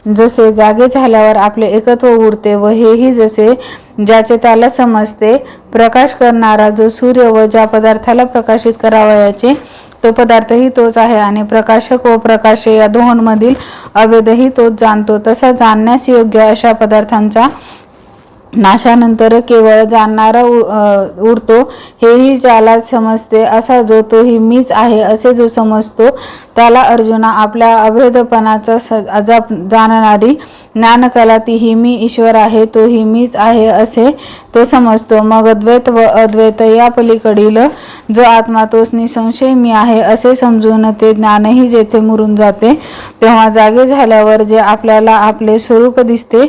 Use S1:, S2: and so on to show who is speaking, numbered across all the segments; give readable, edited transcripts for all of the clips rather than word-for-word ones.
S1: जसे जागे झाल्यावर आपले एकत्व उरते व हेही जसे ज्याचे त्याला समजते, प्रकाश करणारा जो सूर्य व ज्या पदार्थाला प्रकाशित करावयाचे तो पदार्थही तोच आहे आणि प्रकाशक व प्रकाश या दोहोंमधील अभेदही तोच जाणतो, तसा जाणण्यास योग्य अशा पदार्थांचा नाशानंतर केवळ जाणणारा उरतो, हेही ज्याला समजते असा जो तोही मीच आहे असे जो समजतो त्याला अर्जुना आपल्या अभेदपणाचा जाणणारी ज्ञानकला तीही मी ईश्वर आहे तोही मीच आहे असे तो समजतो. मग अद्वैत व अद्वैत या पलीकडील जो आत्मा तोच निसंशय मी आहे असे समजून ते ज्ञानही जेथे मुरून जाते तेव्हा जागे झाल्यावर जे आपल्याला आपले स्वरूप दिसते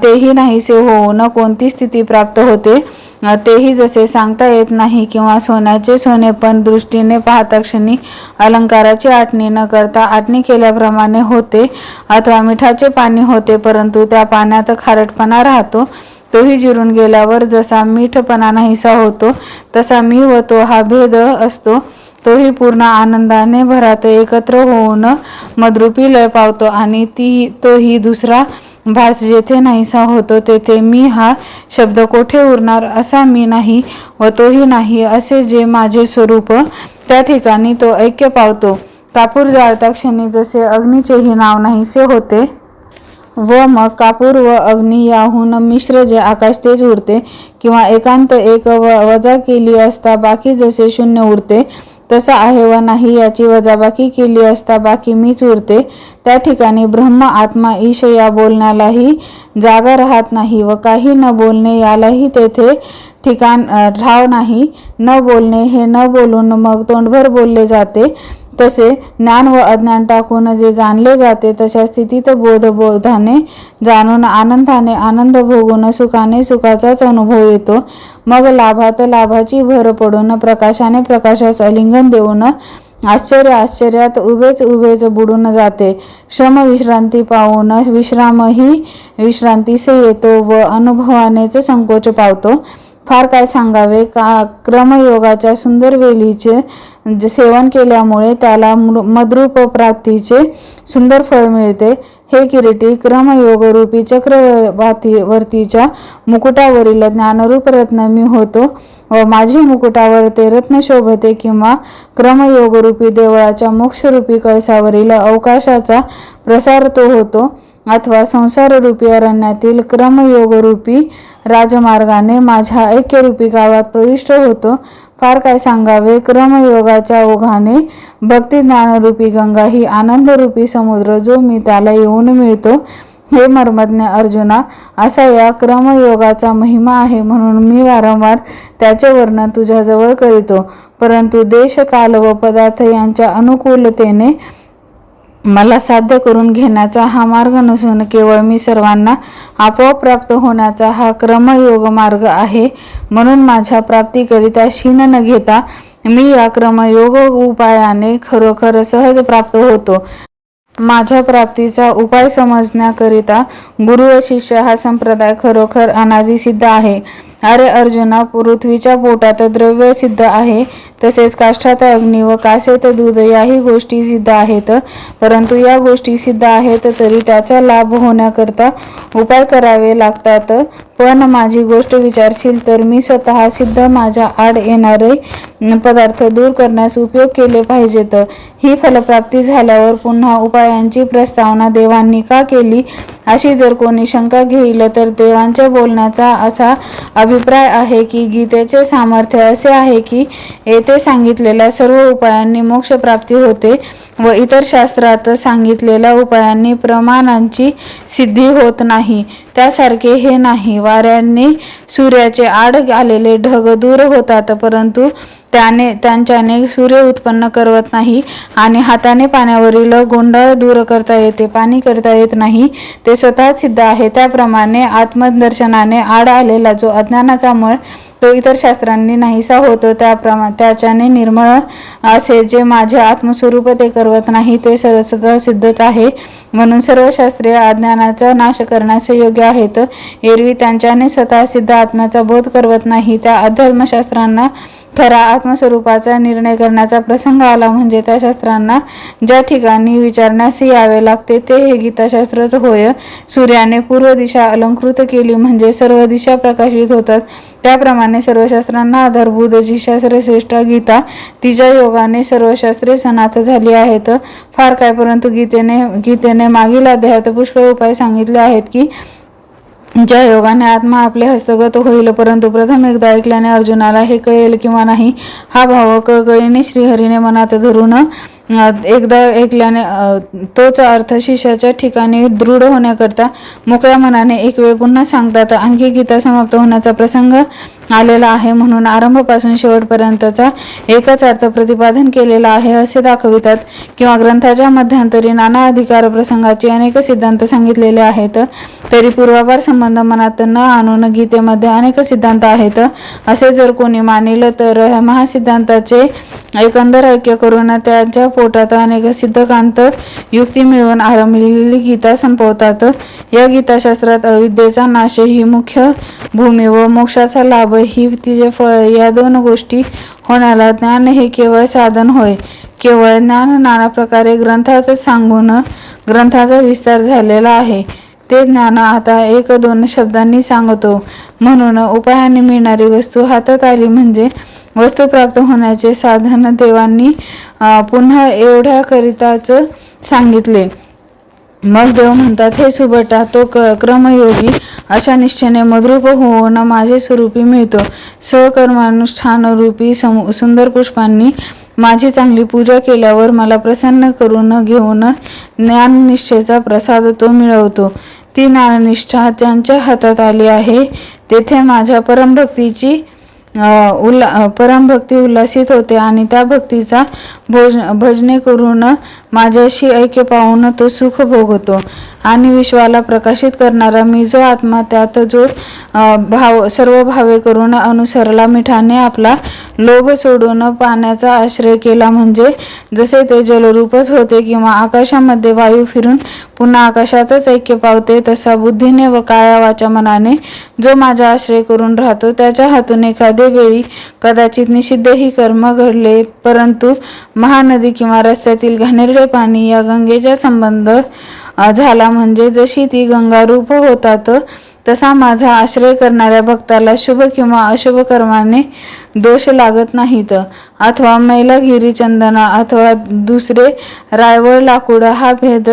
S1: तेही नाहीसे होऊन कोणती स्थिती प्राप्त होते तेही जसे सांगता येत नाही, किंवा सोन्याचे सोनेपण दृष्टीने पाहता क्षणी अलंकाराची आटणी न करता आटणी केल्याप्रमाणे होते, अथवा मिठाचे पाणी होते परंतु त्या पाण्यात खारटपणा राहतो, तोही जिरून गेल्यावर जसा मीठपणा नाहीसा होतो तसा मी व तो हा भेद असतो, तोही पूर्ण आनंदाने भरात एकत्र होऊन मद्रूपी लय पावतो आणि तोही दुसरा भास जेथे नाहीसा होतो तेथे मी हा शब्द कोठे उरणार, असा मी नाही व तोही नाही असे जे माझे स्वरूप त्या ठिकाणी तो ऐक्य पावतो. कापूर जाळता क्षणी जसे अग्नीचेही नाव नाहीसे होते व मग कापूर व अग्नी याहून मिश्र जे आकाश तेच उरते, किंवा एकांत एक वजा केली असता बाकी जसे शून्य उरते तसा आहे व नाही याची वजाबाकी केली असता बाकी मीच उरते, त्या ठिकाणी ब्रह्म आत्मा ईश या बोलण्यालाही जागा राहत नाही व काही न बोलणे यालाही तेथे ठिकाण ठाव नाही. न बोलणे हे न बोलून मग तोंडभर बोलले जाते, तसे ज्ञान व अज्ञान टाकून जे जाणले जाते तशा स्थितीत बोधाने जाणून आनंदाने आनंद भोगून सुखाने सुखाचाच अनुभव येतो. मग लाभात लाभाची भर पडून प्रकाशाने प्रकाशास आलिंगन देऊन आश्चर्य आश्चर्यात उभेच बुडून जाते. श्रम विश्रांती पावून विश्रामही विश्रांतीसे येतो व अनुभवानेच संकोच पावतो. फार काय सांगावे, क्रमयोगाच्या सुंदर वेलीचे सेवन केल्यामुळे त्याला मद्रूप प्राप्तीचे सुंदर फळ मिळते. हे किरीटी, क्रमयोगरूपी चक्रवर्तीच्या मुकुटावरील ज्ञानरूप रत्न मी होतो व माझी मुकुटावर ते रत्न शोभते, किंवा क्रमयोगरूपी देवळाच्या मोक्षरूपी कळसावरील अवकाशाचा प्रसार तो होतो, अथवा संसाररूपी अरण्यातील क्रमयोगरूपी राजमार्गाने माझ्या ऐक्यरूपी गावात प्रविष्ट होतो. फार काय सांगावे, क्रमयोगाच्या ओघाने भक्ती ज्ञानरूपी गंगा ही आनंदरूपी समुद्र जो मी त्याला येऊन मिळतो. हे मर्मज्ञ अर्जुना, असा या क्रमयोगाचा महिमा आहे म्हणून मी वारंवार त्याचे वर्णन तुझ्याजवळ करीतो, परंतु देश काल व पदार्थ यांच्या अनुकूलतेने मला साध्य करून घेण्याचा हा मार्ग नसून केवळ मी सर्वांना आपोआप प्राप्त होण्याचा हा क्रमयोग मार्ग आहे. म्हणून माझ्या प्राप्तीकरिता शीन न घेता मी या क्रमयोग उपायाने खरोखर सहज प्राप्त होतो. माझ्या प्राप्तीचा उपाय समजण्याकरिता गुरु व शिष्य हा संप्रदाय खरोखर अनादि सिद्ध आहे. अरे अर्जुना, पृथ्वीच्या पोटात द्रव्य सिद्ध आहे, तसेच काष्ठात अग्नी व कासेत दूध याही गोष्टी सिद्ध आहेत, परंतु या गोष्टी सिद्ध आहेत तरी त्याचा लाभ होण्याकरता उपाय करावे लागतात. पण माझी गोष्ट विचारशील तर मी स्वतः सिद्ध माझ्या आड येणारे पदार्थ दूर करण्यास उपयोग केले पाहिजेत. ही फलप्राप्ती झाल्यावर पुन्हा उपायांची प्रस्तावना देवांनी का केली अशी जर कोणी शंका घेईल तर देवांच्या बोलण्याचा असा अभिप्राय आहे की गीतेचे सामर्थ्य असे आहे की येथे सांगितलेल्या सर्व उपायांनी मोक्षप्राप्ती होते व इतर शास्त्रात सांगितलेल्या उपायांनी प्रमाणांची सिद्धी होत नाही. त्यासारखे हे नाही. वाऱ्याने सूर्याचे आड आलेले ढग दूर होतात, परंतु त्यांच्याने सूर्य उत्पन्न करवत नाही, आणि हाताने पाण्यावरील गोंधळ दूर करता येते, पाणी करता येत नाही, ते स्वतः सिद्ध आहे. त्याप्रमाणे आत्मदर्शनाने आड आलेला जो अज्ञानाचा मळ तो इतर शास्त्रांनी नाहीसा होतो, त्याच्याने निर्मळ असे जे माझे आत्मस्वरूप ते करवत नाही ते सदा सिद्धच आहे. म्हणून सर्व शास्त्रे अज्ञानाचा नाश करण्यास योग्य आहेत. एरवी त्यांच्याने स्वतः सिद्ध आत्म्याचा बोध करवत नाही. त्या अध्यात्मशास्त्रांना खरा आत्मस्वरूपाचा निर्णय करण्याचा प्रसंग आला म्हणजे त्या शास्त्रांना ज्या ठिकाणी विचारण्यास यावे लागते ते हे गीताशास्त्रच होय. सूर्याने पूर्व दिशा अलंकृत केली म्हणजे सर्व दिशा प्रकाशित होतात. त्याप्रमाणे सर्व शास्त्रांना आधारभूत जी शास्त्रश्रेष्ठ गीता तिच्या योगाने सर्व शास्त्रे सनाथ झाली आहेत. फार काय, परंतु गीतेने मागील अध्यायात पुष्कळ उपाय सांगितले आहेत की ज्या योगाने आत्मा आपले हस्तगत होईल. परंतु प्रथम एकदा ऐकल्याने अर्जुनाला हे कळेल किंवा नाही हा भाव कळकळीने श्रीहरीने मनात धरून एकदा ऐकल्याने तोच अर्थ शिष्याच्या ठिकाणी दृढ होण्याकरता मोकळ्या मनाने एक वेळ पुन्हा सांगतात. आणखी गीता समाप्त होण्याचा प्रसंग आलेला आहे म्हणून आरंभापासून शेवटपर्यंतचा एकच अर्थ प्रतिपादन केलेला आहे असे दाखवितात. किंवा ग्रंथाच्या मध्यांतरी नाना अधिकार प्रसंगाचे अनेक सिद्धांत सांगितलेले आहेत तरी पूर्वापार संबंध मनात न आणून गीतेमध्ये अनेक सिद्धांत आहेत असे जर कोणी मानिल तर महासिद्धांताचे एकंदर ऐक्य करून त्यांच्या पोटात अनेक सिद्धकांत युक्ती मिळवून आरंभलेली गीता संपवतात. या गीताशास्त्रात अविद्येचा नाश ही मुख्य भूमी व मोक्षाचा लाभ ही तिचे फळ या दोन गोष्टी होण्याला ज्ञान हे केवळ साधन होय. केवळ ज्ञान नाना प्रकारे ग्रंथात सांगून ग्रंथाचा विस्तार झालेला आहे. ते ज्ञान आता एक दोन शब्दांनी सांगतो. म्हणून उपायाने मिळणारी वस्तू हातात आली म्हणजे वस्तू प्राप्त होण्याचे साधन देवांनी पुन्हा एवढ्याकरिताच सांगितले. मग देव म्हणतात, हे सुभटा तो क्रमयोगी अशा निश्चयाने मद्रूप होऊन माझे स्वरूपी मिळतो. सकर्मानुष्ठान रूपी सुंदर पुष्पांनी माझी चांगली पूजा केल्यावर मला प्रसन्न करून घेऊन ज्ञाननिष्ठेचा प्रसाद तो मिळवतो. ती ज्ञाननिष्ठा ज्यांच्या हातात आली आहे तेथे माझ्या परमभक्ती उल्हासित होते आणि त्या भक्तीचा भजने करून माझ्याशी ऐक्य पाहून तो सुख भोगतो. आणि विश्वाला प्रकाशित करणारा मी जो आत्मा त्यात जो सर्व भावे करून अनुसरला मिठाने आपला लोभ सोडून पाण्याचा आश्रय केला म्हणजे जसे ते जलरूपच होते किंवा आकाशामध्ये वायू फिरून पुन्हा आकाशातच ऐक्य पावते तसा बुद्धीने व काया वाचा मनाने जो माझा आश्रय करून राहतो त्याच्या हातून एखादे वेळी कदाचित निषिद्ध ही कर्म घडले परंतु महानदी किंवा रस्त्यातील घाणेरडे पाणी या गंगेचा संबंध झाला म्हणजे जशी ती गंगा रूप होतात तसा माझा आश्रय करणाऱ्या भक्ताला शुभ किंवा अशुभ कर्माने दोष लागत नाहीत. अथवा मैलागिरी चंदना अथवा दुसरे रायवळ लाकूड हा भेद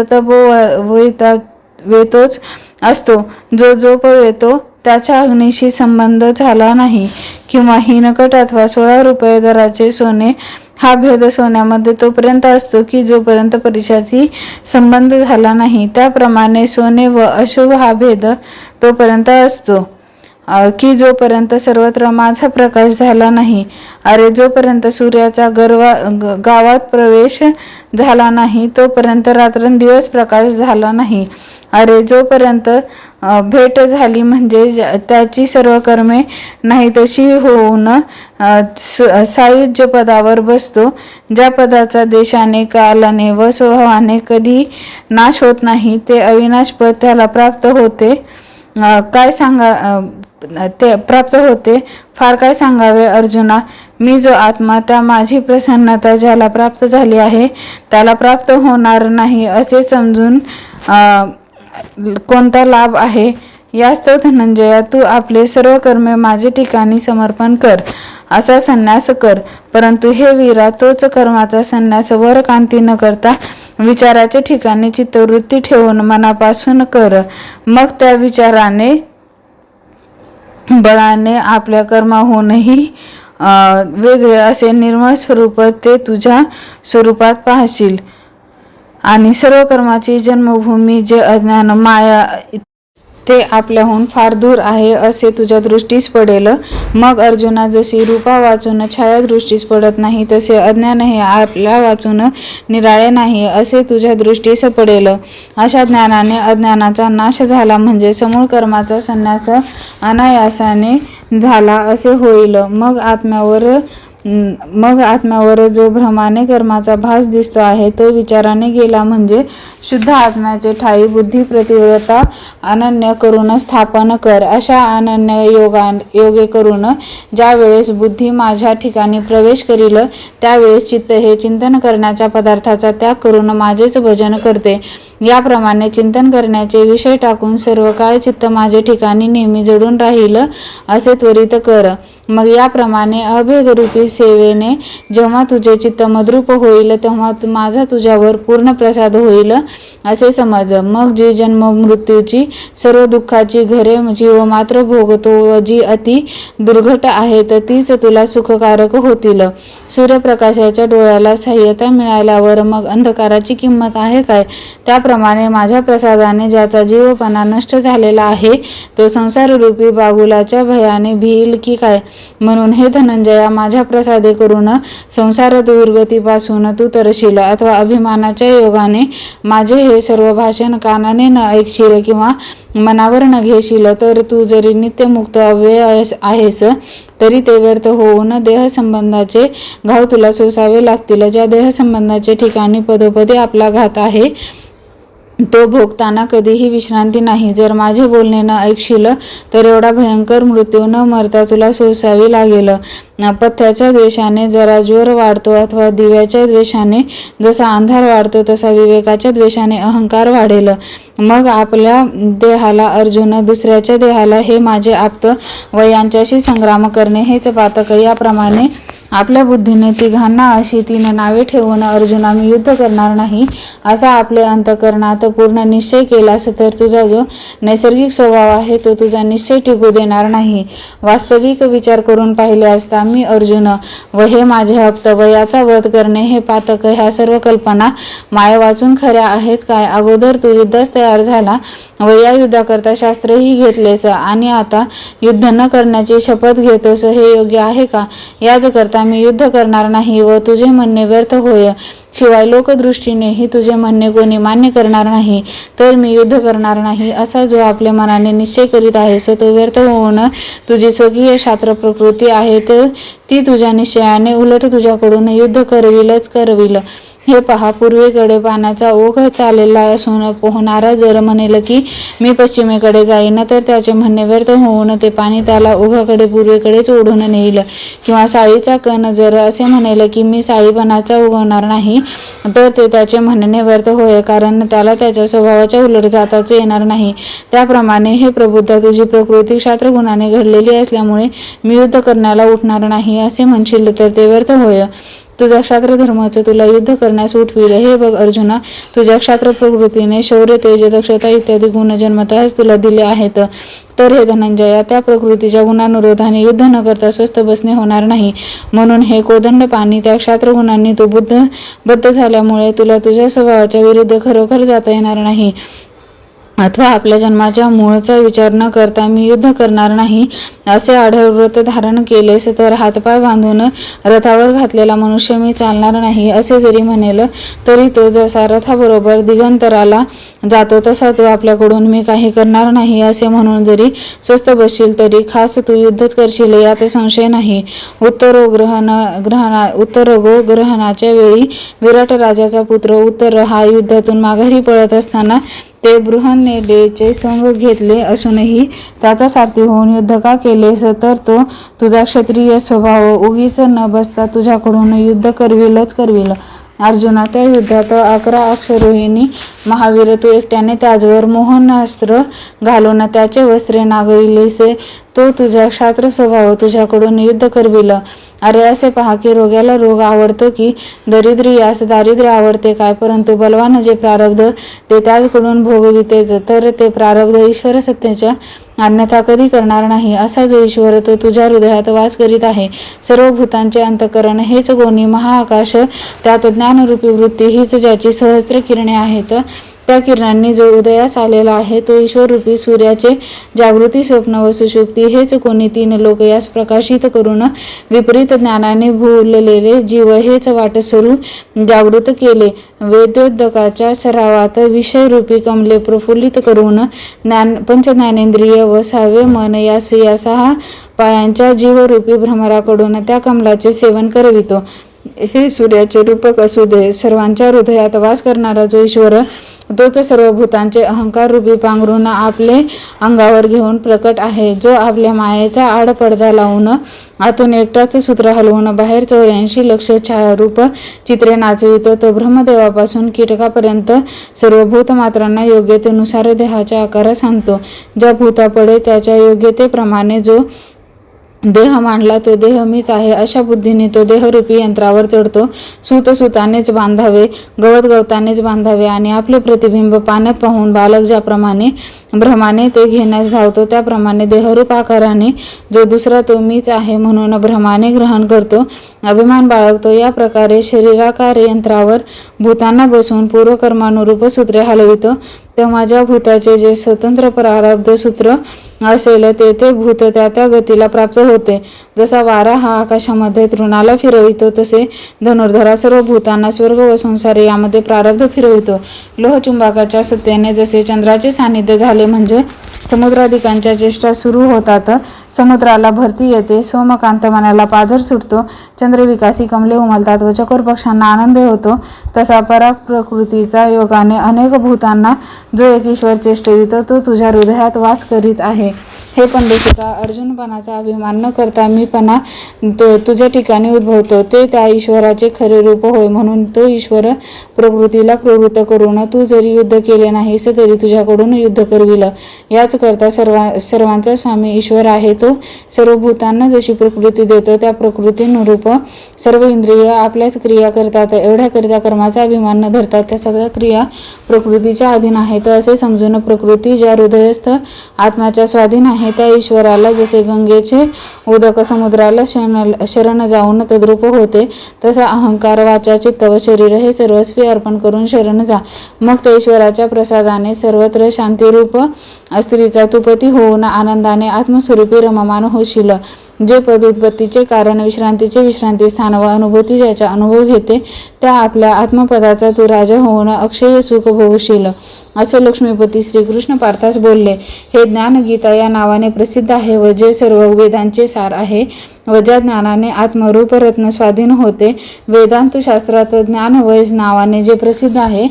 S1: वेतोच असतो. जो जोपवेतो त्याच्या अग्नीशी संबंध झाला नाही. किंवा हिनकट अथवा 16 रुपये दराचे सोने हा भेद सोन्यामध्ये तोपर्यंत असतो की जोपर्यंत परिशाची संबंध झाला नाही. त्याप्रमाणे सोने व अशुभ हा भेद तोपर्यंत असतो की जोपर्यंत सर्वत्र माझा प्रकाश झाला नाही. अरे जोपर्यंत सूर्याचा गावात प्रवेश झाला नाही तोपर्यंत रात्रंदिवस प्रकाश झाला नाही. अरे जोपर्यंत भेट झाली म्हणजे त्याची सर्व कर्मे नाही तशी होऊन सायुज्य पदावर बसतो. ज्या पदाचा देशाने कालाने व स्वभावाने कधी नाश होत नाही ते अविनाश पद त्याला प्राप्त होते. फार काय सांगावे अर्जुना. मी जो आत्मा त्या माझी प्रसन्नता ज्याला प्राप्त झाली आहे त्याला प्राप्त होणार नाही असे समजून कोणता लाभ आहे. यास्तव धनंजया तू आपले सर्व कर्मे माझे ठिकाणी समर्पण कर असा संन्यास कर. परंतु हे वीरा तोच कर्माचा संन्यास वर कांती न करता विचाराच्या ठिकाणी चित्तवृत्ती ठेवून मनापासून कर. मग त्या विचाराने बळाने आपल्या कर्माहूनही वेगळे असे निर्मळ स्वरूप ते तुझ्या स्वरूपात पाहशील. आणि सर्व कर्माची जन्मभूमी जे अज्ञान माया ते आपल्याहून फार दूर आहे असे तुझ्या दृष्टीस पडेल. मग अर्जुना जशी रूपा वाचून छाया दृष्टीस पडत नाही तसे अज्ञान हे आपल्या वाचून निराळे नाही असे तुझ्या दृष्टीस पडेल. अशा ज्ञानाने अज्ञानाचा नाश झाला म्हणजे समूळ कर्माचा संन्यास अनायासाने झाला असे होईल. मग आत्म्यावर मग आत्म्यावर जो भ्रमाने कर्माचा भास दिसतो आहे तो विचाराने गेला म्हणजे शुद्ध आत्म्याचे ठाई बुद्धी प्रतिव्रता अनन्य करून स्थापन कर. अशा अनन्य योगे करून ज्या वेळेस बुद्धी माझ्या ठिकाणी प्रवेश करील त्यावेळेस चित्त हे चिंतन करण्याच्या पदार्थाचा त्याग करून माझेच भजन करते. याप्रमाणे चिंतन करण्याचे विषय टाकून सर्व काळ चित्त माझे ठिकाणी नेहमी जडून राहील असे त्वरित कर. मग याप्रमाणे अभेदरूपी सेवेने जेव्हा तुझे चित्त मद्रूप होईल तेव्हा माझा तुझ्यावर पूर्ण प्रसाद होईल असे समज. मग जी जन्म मृत्यूची सर्व दुःखाची घरे जीव मात्र भोगतो व जी अति दुर्घट आहेत तीच तुला सुखकारक होतील. सूर्यप्रकाशाच्या डोळ्याला सहाय्यता मिळाल्यावर मग अंधकाराची किंमत आहे काय? त्याप्रमाणे माझ्या प्रसादाने ज्याचा जीवपणा नष्ट झालेला आहे तो संसाररूपी बागुलाच्या भयाने भिईल की काय? म्हणून हे धनंजया, माझ्या प्रसादे करून संसार दुर्गतीपासून तू तरशील अथवा अभिमानाच्या योगाने माझे हे सर्व भाषण कानाने न ऐकशील किंवा मनावर न घेशील तर तू जरी नित्यमुक्त अव्यय आहेस तरी ते व्यर्थ होऊन देहसंबंधाचे घाव तुला सोसावे लागतील. ज्या देहसंबंधाचे ठिकाणी पदोपदी आपला घात आहे तो भोगताना कधीही विश्रांती नाही. जर माझे बोलणे न ऐकशील तर एवढा भयंकर मृत्यू न मरता तुला सोसावी लागेल. पथ्याच्या द्वेषाने जरा ज्वर वाढतो अथवा दिव्याच्या द्वेषाने जसा अंधार वाढतो तसा विवेकाच्या द्वेषाने अहंकार वाढेल. मग आपल्या देहाला अर्जुन, दुसऱ्याच्या देहाला हे माझे आप्त व यांच्याशी संग्राम करणे हेच पातक. याप्रमाणे आपल्या बुद्धीने तिघांना अशी 3 नावे ठेवून अर्जुना मी युद्ध करणार नाही असा आपले अंतःकरणात पूर्ण निश्चय केलास तर तुझा जो नैसर्गिक स्वभाव आहे तो तुझा निश्चय टिकू देणार नाही. वास्तविक विचार करून पाहिले असता मी अर्जुन व हे माझे आप्त व याचा वध करणे हे पातक ह्या सर्व कल्पना माया वाचून खऱ्या आहेत काय? अगोदर तू युद्धास तयार झाला व या युद्धाकरता शास्त्रही घेतलेस आणि आता युद्ध न करण्याची शपथ घेतोस हे योग्य आहे का? याच करता मी युद्ध करणार नाही व तुझे म्हणणे व्यर्थ होय. शिवाय लोकदृष्टीनेही तुझे म्हणणे कोणी मान्य करणार नाही तर मी युद्ध करणार नाही असा जो आपल्या मनाने निश्चय करीत आहेस तो व्यर्थ होऊन तुझी स्वकीय शास्त्र प्रकृती आहे ती तुझ्या निश्चयाने उलट तुझ्याकडून युद्ध करविल. हे पहा, पूर्वेकडे पाण्याचा ओघ चाललेला असून पोहणारा जर म्हणेल की मी पश्चिमेकडे जाईन तर त्याचे म्हणणे व्यर्थ होऊन ते पाणी त्याला ओघाकडे पूर्वेकडेच ओढून नेईल. किंवा साळीचा कण जर असे म्हणेल की मी साळीपणाचा उगवणार नाही तर ते त्याचे म्हणणे व्यर्थ होय, कारण त्याला त्याच्या स्वभावाच्या उलट जाताच येणार नाही. त्याप्रमाणे हे प्रबुद्धा, तुझी प्रकृती क्षात्रगुणाने घडलेली असल्यामुळे मी युद्ध करण्याला उठणार नाही असे म्हणशील तर ते व्यर्थ होय. तुझा क्षात्रधर्मच तुला युद्ध करण्यास उठविल. हे बघ अर्जुना, तुझ्या क्षात्र प्रकृतीने शौर्य, तेज, दक्षता इत्यादी गुण जन्मतःच तुला दिले आहेत. तर हे धनंजया, त्या प्रकृतीच्या गुणानुरोधाने युद्ध न करता स्वस्थ बसणे होणार नाही. म्हणून हे कोदंड पाणी, त्या क्षात्रगुणांनी तो बद्ध झाल्यामुळे तुला तुझ्या स्वभावाच्या विरुद्ध खरोखर जाता येणार नाही. अथवा आपल्या जन्माच्या मूळचा विचार न करता मी युद्ध करणार नाही असे आढळ व्रत धारण केलेस तर हातपाय बांधून रथावर घातलेला मनुष्य मी चालणार नाही असे जरी म्हणेल तरी तो जसा रथाबरोबर दिगंतराला जातो तसा तो आपल्याकडून मी काही करणार नाही असे म्हणून जरी स्वस्थ बसशील तरी खास तू युद्धच करशील यात संशय नाही. उत्तरोगो ग्रहणाच्या वेळी विराट राजाचा पुत्र उत्तर हा युद्धातून माघारी पळत असताना ते बृहन्नेडेचे सोंग घेतले असूनही त्याचा सारथी होऊन युद्ध का केलेस तर तो तुझा क्षत्रिय स्वभाव उगीच न बसता तुझ्याकडून युद्ध करविल. अर्जुना, त्या युद्धात 11 अक्षरोहिणी महावीर तू एकट्याने त्याचवर मोहनास्त्र घालून त्याचे वस्त्रे नागविलेस. तो तुझा क्षात्र स्वभाव तुझ्याकडून युद्ध करविल. अरे असे पहा की रोग्याला रोग आवडतो की दरिद्री यास दारिद्र्य आवडते काय? परंतु बलवान जे प्रारब्ध ते त्याचकडून भोगवितेच तर ते प्रारब्ध ईश्वर सत्तेच्या अन्यथा कधी करणार नाही. असा जो ईश्वर तो तुझ्या हृदयात वास करीत आहे. सर्व भूतांचे अंतःकरण हेच गोनी महाआकाश, त्यात ज्ञानरूपी वृत्ती हीच ज्याची सहस्त्र किरणे आहेत. त्या किरणांनी जो उदयास आलेला आहे तो ईश्वररूपी सूर्याचे जागृती, स्वप्न व सुषुप्ती हेच कोणी 3 लोक यास प्रकाशित करून विपरीत ज्ञानाने भुललेले जीव हेच वाटसरू जागृत केले. वेदोदकाच्या सरावात विषयरूपी कमले प्रफुल्लित करून पंचज्ञानेंद्रिय व 6वे मन या 6 पायांच्या जीवरूपी भ्रमराकडून त्या कमलाचे सेवन करवितो. हे सूर्याचे रूपक असू दे. सर्वांच्या हृदयात वास करणारा जो ईश्वर तोच सर्व भूतांचे अहंकार रूपी पांघरून आपले अंगावर घेऊन प्रकट आहे. जो आपल्या मायेचा आड पडदा लावून आतून एकटाच सूत्र हलवून बाहेर 84 लक्ष छायारूप चित्रे नाचवितो. तो ब्रह्मदेवापासून कीटकापर्यंत सर्व भूतमात्रांना योग्यतेनुसार देहाच्या आकारास आणतो. ज्या भूतापडे त्याच्या योग्यतेप्रमाणे जो देह मांडला तो देह मीच आहे अशा बुद्धीने तो देहरूपी यंत्रावर चढतो. सूत सुतानेच बांधावे, गवत गवतानेच बांधावे आणि आपले प्रतिबिंब पाण्यात पाहून बालक ज्याप्रमाणे भ्रमाने ते घेण्यास धावतो त्याप्रमाणे देहरूप आकाराने जो दुसरा तो मीच आहे म्हणून भ्रमाने ग्रहण करतो, अभिमान बाळगतो. या प्रकारे शरीराकार यंत्रावर भूतांना बसवून पूर्वकर्मानुरूप सूत्रे हलवितो. तेव्हा ज्या भूताचे जे स्वतंत्र प्रारब्ध सूत्र असेल ते भूत त्या गतीला प्राप्त होते. जसा वारा हा आकाशामध्ये तृणाला फिरवितो तसे धनुर्धरा सर्व भूतांना स्वर्ग व संसार यामध्ये प्रारब्ध फिरवितो. लोहचुंबकाच्या सत्तेने जसे चंद्राचे सानिध्य झाले म्हणजे समुद्राधिकांच्या चेष्टा सुरू होतात, समुद्राला भरती येते, सोमकांतमनाला पाझर सुटतो, चंद्रविकासी कमले उमलतात व चकोर पक्षांना आनंद होतो, तसा पराप्रकृतीचा योगाने अनेक भूतांना जो एक ईश्वर चेष्टवितो तो तुझ्या हृदयात वास करीत आहे. हे पंडितसुता, अर्जुनपणाचा अभिमान न करता मीपणा तुझ्या ठिकाणी उद्भवतो ते त्या ईश्वराचे खरे रूप होय. म्हणून तो ईश्वर प्रकृतीला प्रवृत्त करून तू जरी युद्ध केले नाहीस तरी तुझ्याकडून युद्ध करविल. याच करता सर्वांचा स्वामी ईश्वर आहे. तो सर्व भूतांना जशी प्रकृती देतो त्या प्रकृतीनुरूप सर्व इंद्रिय आपल्याच क्रिया करतात. एवढ्याकरिता कर्माचा अभिमान न धरता त्या सगळ्या क्रिया प्रकृतीच्या अधीन आहेत असे समजून प्रकृती ज्या हृदयस्थ आत्म्याच्या स्वाधीन आहे त्या ईश्वराला जसे गंगेचे उदक समुद्राला शरण जाऊन तद्रूप होते तसा अहंकार, वाचा, चित्त व शरीर हे सर्वस्वी अर्पण करून शरण जा. मग त्या ईश्वराच्या प्रसादाने सर्वत्र शांतीरूप स्त्रीचा तू पती होऊन आनंदाने आत्मस्वरूपी रममान होशील. जे पद उत्पत्तीचे कारण, विश्रांतीचे विश्रांती स्थान व अनुभूती ज्याचा अनुभव घेते त्या आपल्या आत्मपदाचा तू राजा होऊन अक्षय सुख भोगशील असे लक्ष्मीपती श्रीकृष्ण पार्थास बोलले. हे ज्ञान गीता या नावाने प्रसिद्ध आहे व जे सर्व वेदांचे सार आहे व ज्या ज्ञानाने आत्मरूप रत्न स्वाधीन होते. वेदांत शास्त्रात ज्ञान वय नावाने जे प्रसिद्ध आहे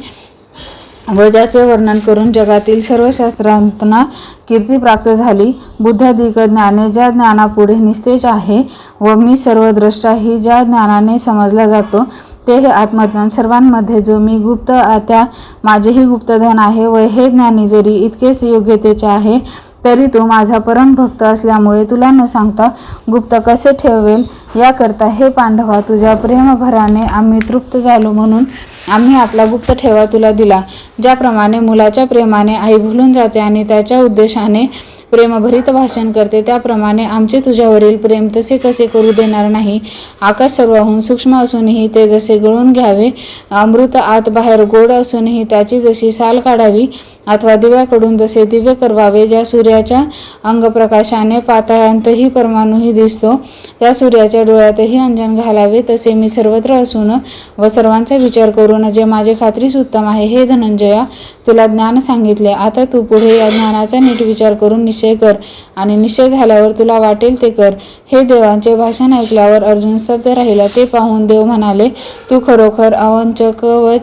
S1: व ज्याचे वर्णन करून जगातील सर्व शास्त्रांतना कीर्ती प्राप्त झाली. बुद्धाधिक ज्ञाने ज्या ज्ञानापुढे निस्तेज आहे व मी सर्वद्रष्टा ही ज्या ज्ञानाने समजला जातो ते हे आत्मज्ञान. सर्वांमध्ये जो मी गुप्त त्या माझेही गुप्तधन आहे व हे ज्ञानी जरी इतकेच योग्यतेचे आहे तरी तो माझा परम भक्त असल्यामुळे तुला न सांगता गुप्त कसे ठेवेल. याकरता हे पांडवा तुझ्या प्रेमभराने आम्ही तृप्त झालो म्हणून आम्ही आपला गुप्त ठेवा तुला दिला. ज्याप्रमाणे मुलाच्या प्रेमाने आई भुलून जाते आणि त्याच्या उद्देशाने प्रेमभरित भाषण करते त्याप्रमाणे आमचे तुझ्यावरील प्रेम तसे कसे करू देणार नाही. आकाश सर्वाहून सूक्ष्म असूनही ते जसे गळून घ्यावे, अमृत आत बाहेर गोड असूनही त्याची जशी साल काढावी अथवा दिव्याकडून जसे दिव्य करवावे, ज्या सूर्याच्या अंगप्रकाशाने पाताळांतही परमाणुही दिसतो त्या सूर्याच्या डोळ्यातही अंजन घालावे तसे मी सर्वत्र असून व सर्वांचा विचार करून जे माझे खात्रीस उत्तम आहे. हे धनंजया तुला ज्ञान सांगितले. आता तू पुढे या ज्ञानाचा नीट विचार करून निश्चय कर आणि निश्चय झाल्यावर तुला वाटेल ते कर. हे देवांचे भाषण ऐकल्यावर अर्जुन स्तब्ध राहिला. ते पाहून देव म्हणाले, तू खरोखर अवंचक व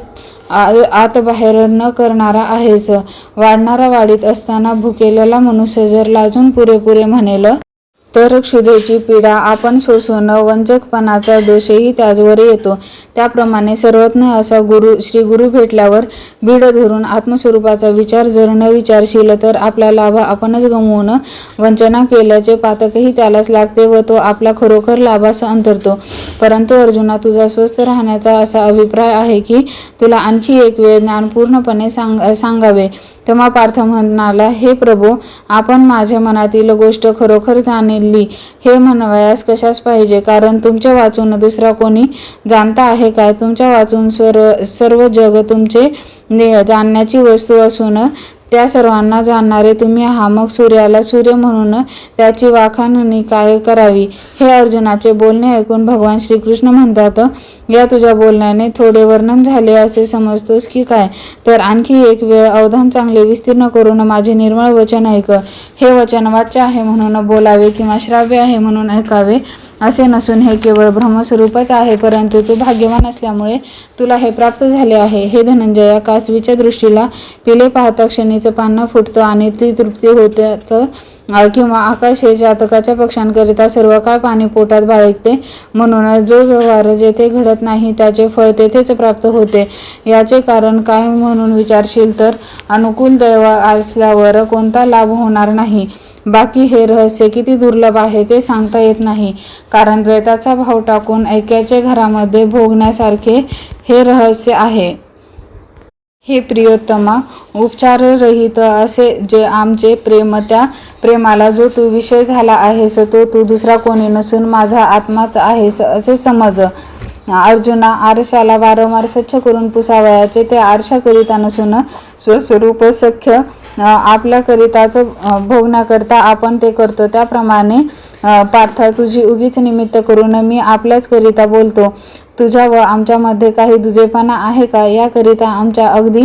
S1: आत बाहेर न करणारा आहेस. वाढणारा वाढीत असताना भुकेलेला मनुष्य जर लाजून पुरेपुरे म्हणेल तर क्षुधेची पीडा आपण सोसून वंचकपणाचा दोषही त्याचवर येतो. त्याप्रमाणे सर्वज्ञ असा श्री गुरु भेटल्यावर बीड धरून आत्मस्वरूपाचा विचार जर न विचारशील तर आपला लाभ आपणच गमवून वंचना केल्याचे पातकही त्यालाच लागते व तो आपला खरोखर लाभास अंतरतो. परंतु अर्जुना तुझा स्वस्थ राहण्याचा असा अभिप्राय आहे की तुला आणखी एक वेळ ज्ञान पूर्णपणे सांगावे. तेव्हा पार्थ म्हणाला, हे प्रभो, आपण माझ्या मनातील गोष्ट खरोखर जाणली मिळली हे म्हणवयास कशास पाहिजे, कारण तुमच्या वाचून दुसरा कोणी जाणता आहे काय? तुमच्या वाचून सर्व जग तुमचे जाणण्याची वस्तू असून त्या सर्वांना जाणणारे तुम्ही आहा. मग सूर्याला सूर्य म्हणून त्याची वाखाणणी काय करावी? हे अर्जुनाचे बोलणे ऐकून भगवान श्रीकृष्ण म्हणतात, या तुझ्या बोलण्याने थोडे वर्णन झाले असे समजतोस की काय? तर आणखी एक वेळ अवधान चांगले विस्तीर्ण करून माझे निर्मळ वचन ऐक. हे वचन वाच्य आहे म्हणून बोलावे किंवा श्राव्य आहे म्हणून ऐकावे असे नसून हे केवळ ब्रह्मस्वरूपच आहे, परंतु तू भाग्यवान असल्यामुळे तुला हे प्राप्त झाले आहे. हे धनंजया, कासवीच्या दृष्टीला पिले पाहता क्षणीच पान फुटतं आणि ती तृप्ती होते किंवा आकाश हे जातकाच्या पक्ष्यांकरिता सर्व काळ पाणी पोटात बाळगते. म्हणूनच जो व्यवहार जेथे घडत नाही त्याचे फळ तेथेच प्राप्त होते. याचे कारण काय म्हणून विचारशील तर अनुकूल दैव असल्यावर कोणता लाभ होणार नाही. बाकी हे रहस्य किती दुर्लभ आहे ते सांगता येत नाही, कारण द्वैताचा भाव टाकून ऐक्याचे घरामध्ये भोगण्यासारखे हे रहस्य आहे. हे प्रियोत्तमा, उपचाररहित असे जे आमचे प्रेम, त्या प्रेमाला जो तू विषय झाला आहेस तो तू दुसरा कोणी नसून माझा आत्माच आहेस असे समज. अर्जुना, आरशाला वारंवार स्वच्छ करून पुसावयाचे ते आरशाकरिता नसून स्वस्वरूप सख्य आपल्याकरिताच भोगण्याकरता आपण ते करतो. त्याप्रमाणे पार्थ, तुझी उगीच निमित्त करून मी आपल्याच करिता बोलतो. तुझ्या व आमच्यामध्ये काही दुजेपणा आहे का? याकरिता आमच्या अगदी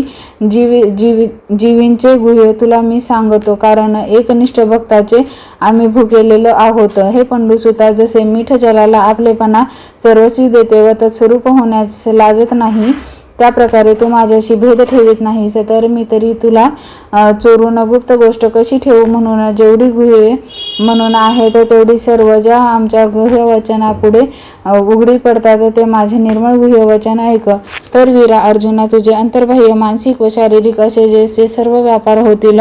S1: जीवींचे गुह्य तुला मी सांगतो, कारण एकनिष्ठ भक्ताचे आम्ही भुकेलेलो आहोत. हे पंडूसुता, जसे मीठ जलाला आपलेपणा सर्वस्वी देते व तत्स्वरूप होण्यास लाजत नाही, त्या प्रकारे तू माझ्याशी भेद ठेवीत नाहीस, तर मी तरी तुला चोरून गुप्त गोष्ट कशी ठेवू? म्हणून जेवढी गुह्ये म्हणून आहेत तेवढी सर्व ज्या आमच्या गुह्य वचनापुढे उघडी पडतात ते माझे निर्मळ गुह्य वचन ऐक. तर वीरा अर्जुना, तुझे अंतर्बाह्य मानसिक व शारीरिक असे जे सर्व व्यापार होतील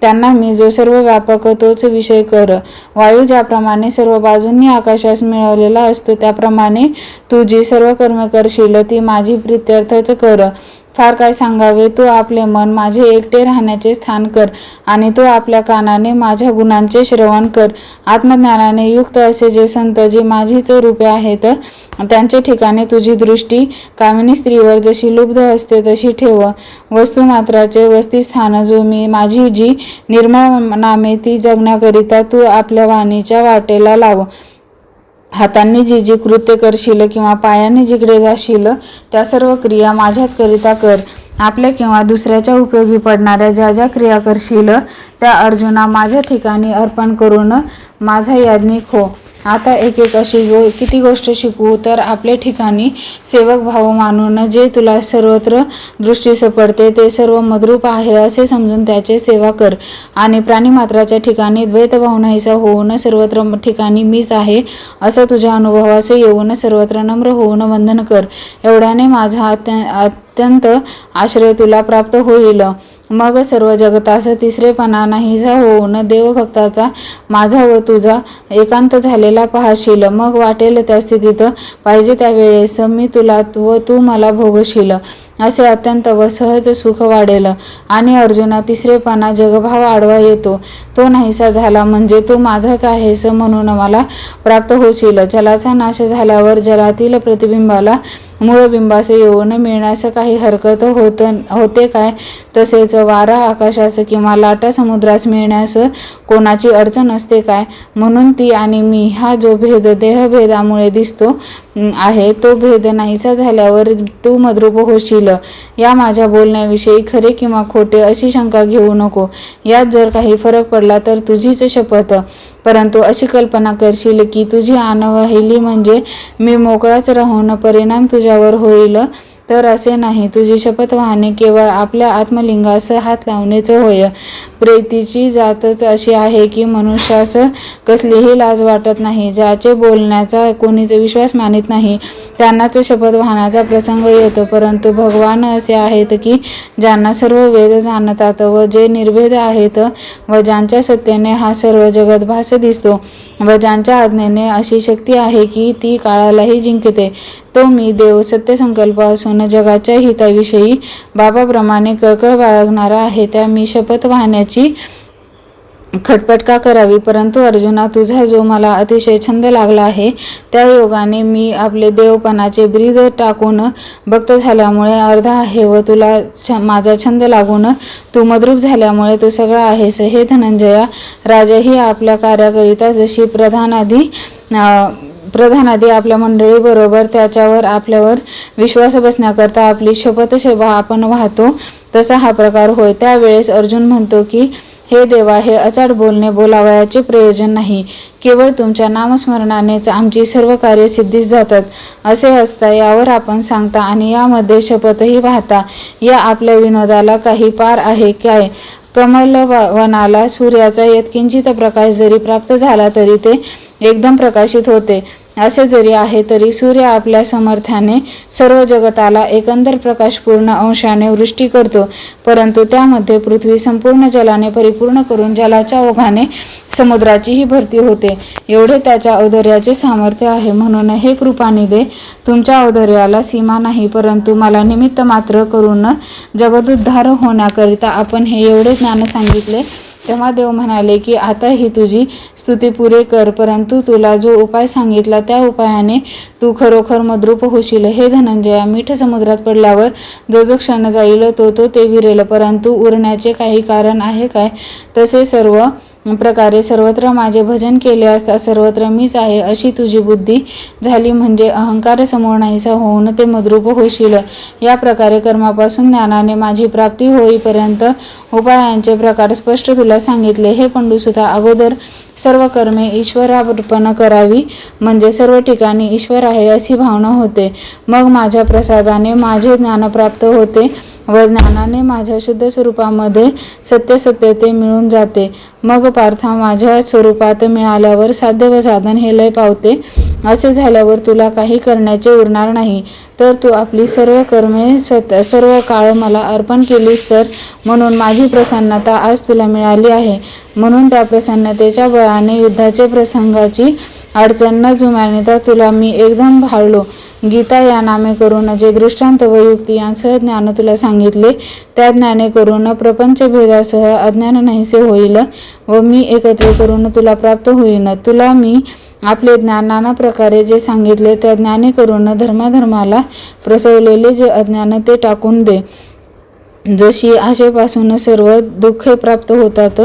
S1: त्यांना मी जो सर्व व्यापक तोच विषय कर. वायू ज्याप्रमाणे सर्व बाजूंनी आकाशास मिळवलेला असतो त्याप्रमाणे तू जी सर्व कर्म करशील ती माझी प्रीत्यर्थच कर. फार काय सांगावे, तू आपले मन माझे एकटे राहण्याचे स्थान कर आणि तू आपल्या कानाने माझ्या गुणांचे श्रवण कर. आत्मज्ञानाने युक्त असे जे संत जे माझीच रूपे आहेत त्यांचे ठिकाणी तुझी दृष्टी कामिनी स्त्रीवर जशी लुब्ध असते तशी ठेव. वस्तुमात्राचे वस्तीस्थान जो मी माझी जी निर्मळ नामे ती जगण्याकरिता तू आपल्या वाणीच्या वाटेला लाव. हातांनी जी जी कृत्य करशील किंवा पायाने जिकडे जाशील त्या सर्व क्रिया माझ्याच करिता कर. आपल्या किंवा दुसऱ्याच्या उपयोगी पडणाऱ्या ज्या ज्या क्रिया करशील त्या अर्जुना माझ्या ठिकाणी अर्पण करून माझा याज्ञिक हो. आता एक एक अशी किती गोष्ट शिकू, तर आपल्या ठिकाणी सेवक भाव मानून जे तुला सर्वत्र दृष्टीस पडते ते सर्व मद्रूप आहे असे समजून त्याचे सेवा कर. आणि प्राणीमात्राच्या ठिकाणी द्वैतभाव नाहीसा होऊन सर्वत्र ठिकाणी मीच आहे असं तुझ्या अनुभवास येऊन सर्वत्र नम्र होऊन वंदन कर. एवढ्याने माझा अत्यंत आश्रय तुला प्राप्त होईल. मग सर्व जगतास तिसरेपणा नाहीसा होऊन देवभक्ताचा माझा व तुझा एकांत झालेला पाहशील. मग वाटेल त्या स्थितीत पाहिजे त्या वेळेस मी तुला व तू मला भोगशील असे अत्यंत व सहज सुख वाढेल. आणि अर्जुना, तिसरेपणा जगभाव आडवा येतो तो नाहीसा झाला म्हणजे तू माझाच आहेस म्हणून मला प्राप्त होशील. जलाचा नाश झाल्यावर जलातील प्रतिबिंबाला मूळबिंबास येऊन मिळण्यास काही हरकत होते काय? तसेच वारा आकाशास किंवा लाटा समुद्रास मिळण्यास कोणाची अडचण असते काय? म्हणून ती आणि मी हा जो भेद देहभेदामुळे दिसतो आहे तो भेद नाहीसा झाल्यावर तू मद्रूप होशील. या माझ्या बोलण्याविषयी खरे किंवा खोटे अशी शंका घेऊ नको. यात जर काही फरक पडला तर तुझीच शपथ. परंतु अशी कल्पना करशील की तुझी आणवहिली म्हणजे मी मोकळाच राहून परिणाम तुझ्यावर होईल, तर असे नाही. तुझी शपथ वाहने केवळ आपल्या आत्मलिंगास हात लावणेच होय. प्रेतीची जातच अशी आहे की मनुष्यास कसलीही लाज वाटत नाही. ज्याचे बोलण्याचा कोणीच विश्वास मानित नाही त्यांनाच शपथ वाहण्याचा प्रसंग येतो. परंतु भगवान असे आहेत की ज्यांना सर्व वेद जाणतात व जे निर्भेद आहेत व ज्यांच्या सत्तेने हा सर्व जगत भास दिसतो व ज्यांच्या आज्ञेने अशी शक्ती आहे की ती काळालाही जिंकते, तो मी देव सत्यसंकल्प असून जगाच्या हिताविषयी बाबाप्रमाणे कळकळ बाळगणारा आहे. त्या मी शपथ वाहण्याची खटपट का करावी, परंतु अर्जुना तुझा जो मला अतिशय छंद लागला आहे त्या योगाने मी आपले देवपणाचे ब्रीद टाकून भक्त झाल्यामुळे अर्धा आहे व तुला माझा छंद लागून तू मद्रूप झाल्यामुळे तू सगळा आहेस. हे धनंजया, राजाही आपल्या कार्याकरिता जशी प्रधानादी आपल्या मंडळीबरोबर त्याच्यावर आपल्यावर विश्वास बसण्याकरता आपली शपथ आपण वाहतो तसा हा प्रकार होय. त्यावेळेस अर्जुन म्हणतो की हे देवा, हे अचाट बोलणे बोलावयाचे प्रयोजन नाही. केवळ तुमच्या नामस्मरणानेच आमची सर्व कार्य सिद्धीस जातात असे असता यावर आपण सांगता आणि यामध्ये शपथही वाहता, या आपल्या विनोदाला काही पार आहे काय? कमलवनाला सूर्याचा यत्किंचित प्रकाश जरी प्राप्त झाला तरी ते एकदम प्रकाशित होते. असे जरी आहे तरी सूर्य आपल्या सामर्थ्याने सर्व जगताला एकंदर प्रकाशपूर्ण अंशाने वृष्टी करतो, परंतु त्यामध्ये पृथ्वी संपूर्ण जलाने परिपूर्ण करून जलाच्या ओघाने समुद्राचीही भरती होते. एवढे त्याच्या औदार्याचे सामर्थ्य आहे. म्हणून हे कृपानिधे, तुमच्या औदार्याला सीमा नाही, परंतु मला निमित्त मात्र करून जगदुद्धार होण्याकरिता आपण हे एवढे ज्ञान सांगितले. तेव्हा देव म्हणाले की आता ही तुझी स्तुती पुरे कर, परंतु तुला जो उपाय सांगितला त्या उपायाने तू खरोखर मद्रूप होशील. हे धनंजया, मीठ समुद्रात पडल्यावर जो जो क्षण जाईल तो ते विरेल, परंतु उरण्याचे काही कारण आहे काय? तसे सर्व प्रकारे सर्वत्र माझे भजन केले असता सर्वत्र मीच आहे अशी तुझी बुद्धी झाली म्हणजे अहंकार समूळ नाहीसा होऊन ते मद्रूप होशील. या प्रकारे कर्मापासून ज्ञानाने माझी प्राप्ती होईपर्यंत उपायांचे प्रकार स्पष्ट तुला सांगितले. हे पंडुसुता, अगोदर सर्व कर्मे ईश्वरार्पण करावी म्हणजे सर्व ठिकाणी ईश्वर आहे अशी भावना होते. मग माझ्या प्रसादाने माझे ज्ञान प्राप्त होते व ज्ञानाने माझ्या शुद्ध स्वरूपामध्ये सत्यते मिळून जाते. मग पार्था, माझ्या स्वरूपात मिळाल्यावर साध्य व साधन हे लय पावते. असे झाल्यावर तुला काही करण्याचे उरणार नाही. तर तू आपली सर्व कर्मे सर्व काळ मला अर्पण केलीस तर म्हणून माझी प्रसन्नता आज तुला मिळाली आहे. म्हणून त्या प्रसन्नतेच्या बळाने युद्धाचे प्रसंगाची अडचण न जुमानता तुला मी एकदम भाळलो. गीता या नामे करून जे दृष्टांत व युक्ती यांसह ज्ञान तुला सांगितले त्या ज्ञाने करून प्रपंच भेदासह अज्ञान नाहीसे होईल व मी एकत्र करून तुला प्राप्त होईन. तुला मी आपले ज्ञान नाना प्रकारे जे सांगितले त्या ज्ञाने करून धर्माधर्माला प्रसवलेले जे अज्ञान ते टाकून दे. जशी आशेपासून सर्व दुःखे प्राप्त होतात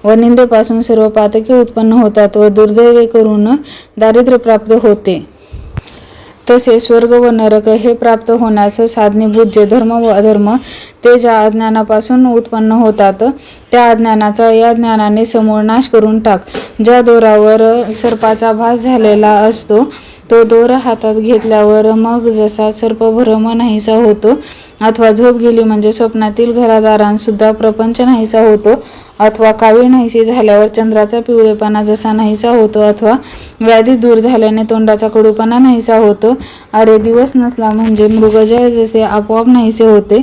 S1: व निंदेपासून सर्व पातके उत्पन्न होतात व दुर्दैवे करून दारिद्र्य प्राप्त होते, तसे स्वर्ग व नरक हे प्राप्त होण्यास साधनीभूत जे धर्म व अधर्म ते ज्या अज्ञानापासून उत्पन्न होतात त्या अज्ञानाचा या ज्ञानाने समूळ नाश करून टाक. ज्या दोरावर सर्पाचा भास झालेला असतो तो दोर हातात घेतल्यावर मग जसा सर्पभ्रम नाहीसा होतो अथवा झोप गेली म्हणजे स्वप्नातील घरादारांसुद्धा प्रपंच नाहीसा होतो अथवा कावीळ नाहीशी झाल्यावर चंद्राचा पिवळेपणा जसा नाहीसा होतो अथवा व्याधी दूर झाल्याने तोंडाचा कडूपणा नाहीसा होतो, अरे दिवस नसला म्हणजे मृगजळ जसे आपोआप नाहीसे होते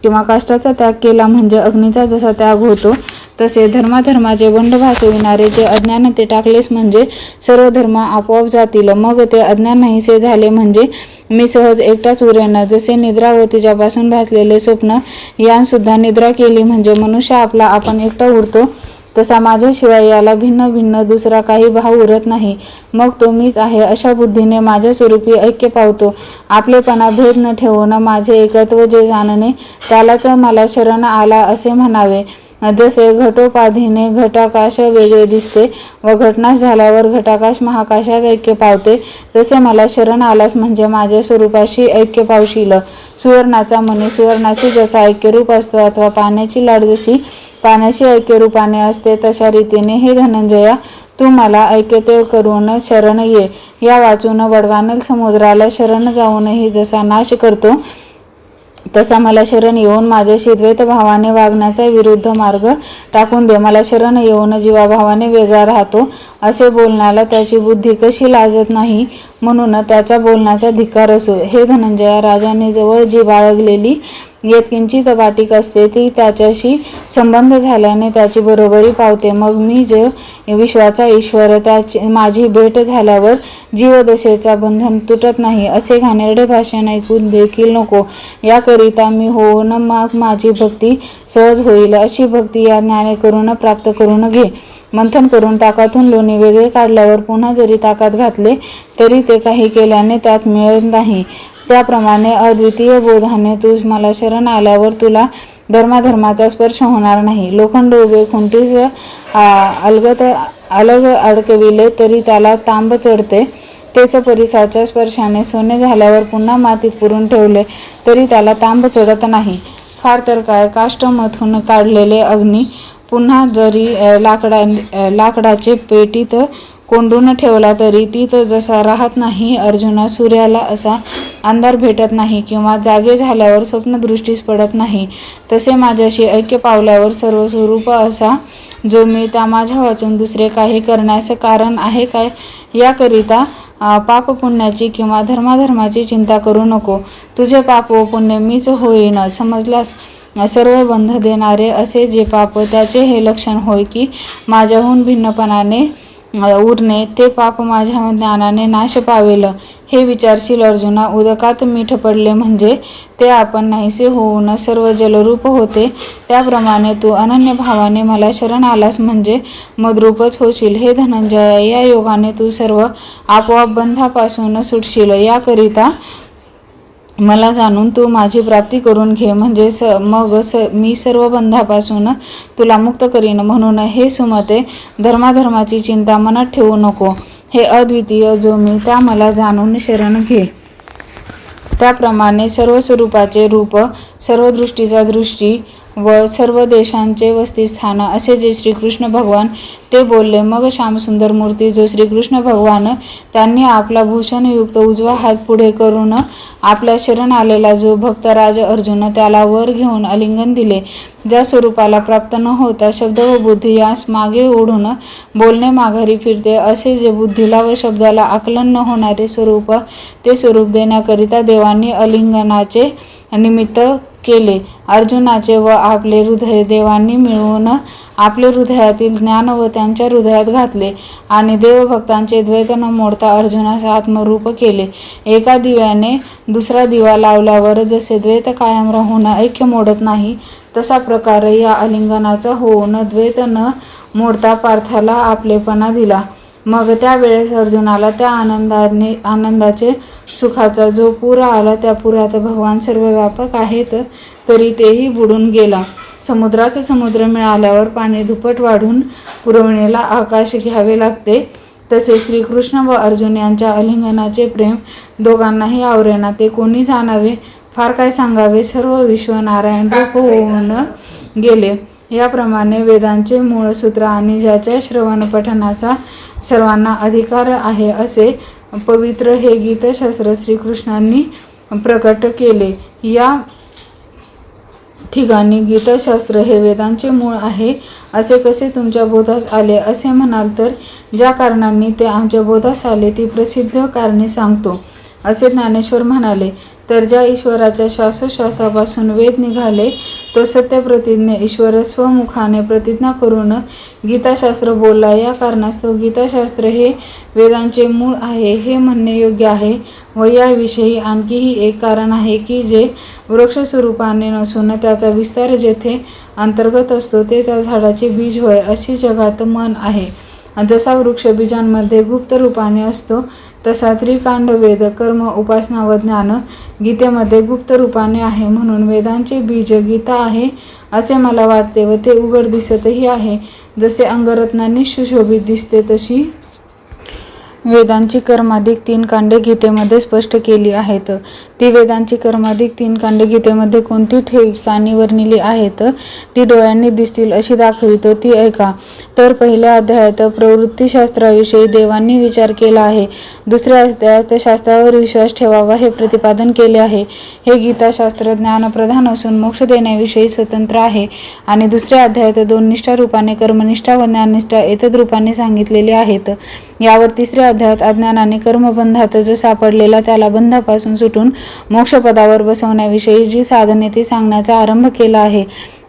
S1: किंवा काष्टाचा त्याग केला म्हणजे अग्नीचा जसा त्याग होतो, तसे धर्माधर्माचे बंड भासविणारे जे अज्ञान ते टाकलेस म्हणजे सर्व धर्म आपोआप जातील. मग ते अज्ञान नाहीसे झाले म्हणजे मी सहज एकटाच उरेन. जसे निद्रा व तिच्यापासून भासलेले स्वप्न यांसुद्धा निद्रा केली म्हणजे मनुष्य आपला आपण एकटा उरतो, तसा माझ्याशिवाय याला भिन्न भिन्न दुसरा काही भाव उरत नाही. मग तो मीच आहे अशा बुद्धीने माझ्या स्वरूपी ऐक्य पावतो. आपलेपणा भेद न ठेवून माझे एकत्व जे जाणणे त्यालाच मला शरण आला असे म्हणावे. जसे घटोपाधीने घटाकाश वेगळे दिसते व घटनाश झाल्यावर घटाकाश महाकाशात ऐक्य पावते, तसे मला शरण आलास म्हणजे माझ्या स्वरूपाशी ऐक्य पावशील. सुवर्णाचा मणी सुवर्णाशी जसा ऐक्यरूप असतो अथवा पाण्याची लाट जशी पाण्याशी ऐक्यरूपाने असते तशा रीतीने हे धनंजया तू मला ऐक्यते करून शरण ये. या वाचून बडवानल समुद्राला शरण जाऊनही जसा नाश करतो तसा मला शरण येऊन माझ्याशी द्वैत भावाने वागण्याचा विरुद्ध मार्ग टाकून दे. मला शरण येऊन जीवाभावाने वेगळा राहतो असे बोलण्याला त्याची बुद्धी कशी लाजत नाही, म्हणून त्याचा बोलण्याचा धिक्कार असो. हे धनंजया, राजाने जवळ जी बाळगलेली यत्किंचित वाटिक असते ती त्याच्याशी संबंध झाल्याने त्याची बरोबरी पावते. मग मी जे विश्वाचा ईश्वर, त्याची माझी भेट झाल्यावर जीवदशेचा बंधन तुटत नाही असे घाणेरडे भाषण ऐकून देखील नको. याकरिता मी होऊन मग माझी भक्ती सहज होईल. अशी भक्ती या ज्ञाने करून प्राप्त करून घे. मंथन करून ताकातून लोणी वेगळे काढल्यावर पुन्हा जरी ताकात घातले तरी ते काही केल्याने त्यात मिळत नाही. त्याप्रमाणे अद्वितीय बोधाने तू मला शरण आल्यावर तुला धर्माधर्माचा स्पर्श होणार नाही. लोखंड उभे खुंटीस अलग अडकविले तरी त्याला तांब चढते. तेच परिसाच्या स्पर्शाने सोने झाल्यावर पुन्हा मातीत पुरून ठेवले तरी त्याला तांब चढत नाही. फार तर काय, काष्टमथून काढलेले अग्नी पुन्हा जरी लाकडाचे पेटीत कोंडून ठेवला तरी तीत जसा राहत नाही. अर्जुना, सूर्याला असा अंधार भेटत नाही किंवा जागे झाल्यावर स्वप्नदृष्टीस पडत नाही, तसे माझ्याशी ऐक्य पावल्यावर सर्वस्वरूप असा जो मी त्या माझ्या वाचून दुसरे काही करण्यास कारण आहे काय? याकरिता पाप पुण्याची किंवा धर्माधर्माची चिंता करू नको. तुझे पाप व पुण्य मीच होईन. समजल्यास सर्व बंध देणारे असे जे पाप त्याचे हे लक्षण होय की माझ्याहून भिन्नपणाने उरणे. ते पाप माझ्या ज्ञानाने नाश पावेल. हे विचारशील अर्जुना. उदकात मीठ पडले म्हणजे ते आपण नाहीसे होऊन सर्व जलरूप होते. त्याप्रमाणे तू अनन्य भावाने मला शरण आलास म्हणजे मद्रूपच होशील. हे धनंजया, या योगाने तू सर्व आपोआप बंधापासून सुटशील. याकरिता मला जाणून तू माझी प्राप्ती करून घे, म्हणजे मी सर्व बंधापासून तुला मुक्त करीन. म्हणून हे सुमते, धर्माधर्माची चिंता मनात ठेवू नको. हे अद्वितीय जो मी, त्या मला जाणून शरण घे. त्याप्रमाणे सर्व स्वरूपाचे रूप, सर्व दृष्टीचा दृष्टी व सर्व देशांचे वस्तीस्थान असे जे श्रीकृष्ण भगवान ते बोलले. मग श्यामसुंदर मूर्ती जो श्रीकृष्ण भगवान त्यांनी आपला भूषणयुक्त उजवा हात पुढे करून आपल्या शरण आलेला जो भक्तराज अर्जुन त्याला वर घेऊन आलिंगन दिले. ज्या स्वरूपाला प्राप्त न होता शब्द व बुद्धी यास मागे ओढून बोलणे माघारी फिरते, असे जे बुद्धीला व शब्दाला आकलन न होणारे स्वरूप, ते स्वरूप देण्याकरिता देवांनी आलिंगनाचे निमित्त केले. अर्जुनाचे व आपले हृदय देवांनी मिळवून आपले हृदयातील ज्ञान व त्यांच्या हृदयात घातले आणि देवभक्तांचे द्वैत न मोडता अर्जुनास आत्मरूप केले. एका दिव्याने दुसरा दिवा लावल्यावर जसे द्वैत कायम राहून ऐक्य मोडत नाही, तसा प्रकार या आलिंगनाचा होऊन द्वैत न मोडता पार्थाला आपलेपणा दिला. मग त्यावेळेस अर्जुनाला त्या आनंदाचे सुखाचा जो पूर आला, त्या पुरात भगवान सर्व व्यापक आहेत तरी तेही बुडून गेला. समुद्राचे समुद्र मिळाल्यावर पाणी दुप्पट वाढून पुरवणीला आकाश घ्यावे लागते, तसे श्रीकृष्ण व अर्जुन यांच्या आलिंगनाचे प्रेम दोघांनाही आवरेना. ते कोणी जाणावे? फार काय सांगावे? सर्व विश्व नारायण रूप होऊन गेले. याप्रमाणे वेदांचे मूळ सूत्र आणि ज्याच्या श्रवण पठणाचा सर्वांना अधिकार आहे असे पवित्र हे गीतशास्त्र श्रीकृष्णांनी प्रकट केले. या ठिकाणी गीतशास्त्र हे वेदांचे मूळ आहे असे कसे तुमच्या बोधास आले असे म्हणाल तर, ज्या कारणांनी ते आमच्या बोधास आले ती प्रसिद्ध कारणे सांगतो असे ज्ञानेश्वर म्हणाले. तर ज्या ईश्वराच्या श्वासोश्वासापासून वेद निघाले तो सत्यप्रतिज्ञ ईश्वर स्वमुखाने प्रतिज्ञा करून गीताशास्त्र बोलला. या कारणास्तव गीताशास्त्र हे वेदांचे मूळ आहे हे म्हणणे योग्य आहे. व याविषयी आणखीही एक कारण आहे की जे वृक्षस्वरूपाने नसून त्याचा विस्तार जेथे अंतर्गत असतो ते त्या झाडाचे बीज होय, अशी जगात मन आहे. जसा वृक्ष बीजांमध्ये गुप्त रूपाने असतो तसा त्रिकांड वेद, कर्म, उपासना व ज्ञान गीतेमध्ये गुप्त रूपाने आहे. म्हणून वेदांचे बीज गीता आहे असे मला वाटते व ते उघड दिसतही आहे. जसे अंगरत्नांनी सुशोभित दिसते तशी वेदांची कर्माधिक 3 कांडे गीतेमध्ये स्पष्ट केली आहेत. ती वेदांची कर्माधिक 3 कांडे गीतेमध्ये कोणती ठिकाणी वर्णिली आहेत ती डोळ्यांनी दिसतील अशी दाखवितो, ती ऐका. तर पहिल्या अध्यायात प्रवृत्तीशास्त्राविषयी देवांनी विचार केला आहे. दुसऱ्या अध्यायात शास्त्रावर विश्वास ठेवावा हे प्रतिपादन केले आहे. हे गीताशास्त्र ज्ञानप्रधान असून मोक्ष देण्याविषयी स्वतंत्र आहे. आणि दुसऱ्या अध्यायात 2 निष्ठा रूपाने कर्मनिष्ठा व ज्ञाननिष्ठा एतद रूपाने सांगितलेली आहेत. यावर तिसऱ्या अध्यायात अज्ञानाने कर्मबंधात जो सापडलेला त्याला बंधापासून सुटून मोक्षपदावर बसवण्याविषयी जी साधने ती सांगण्याचा आरंभ केला आहे.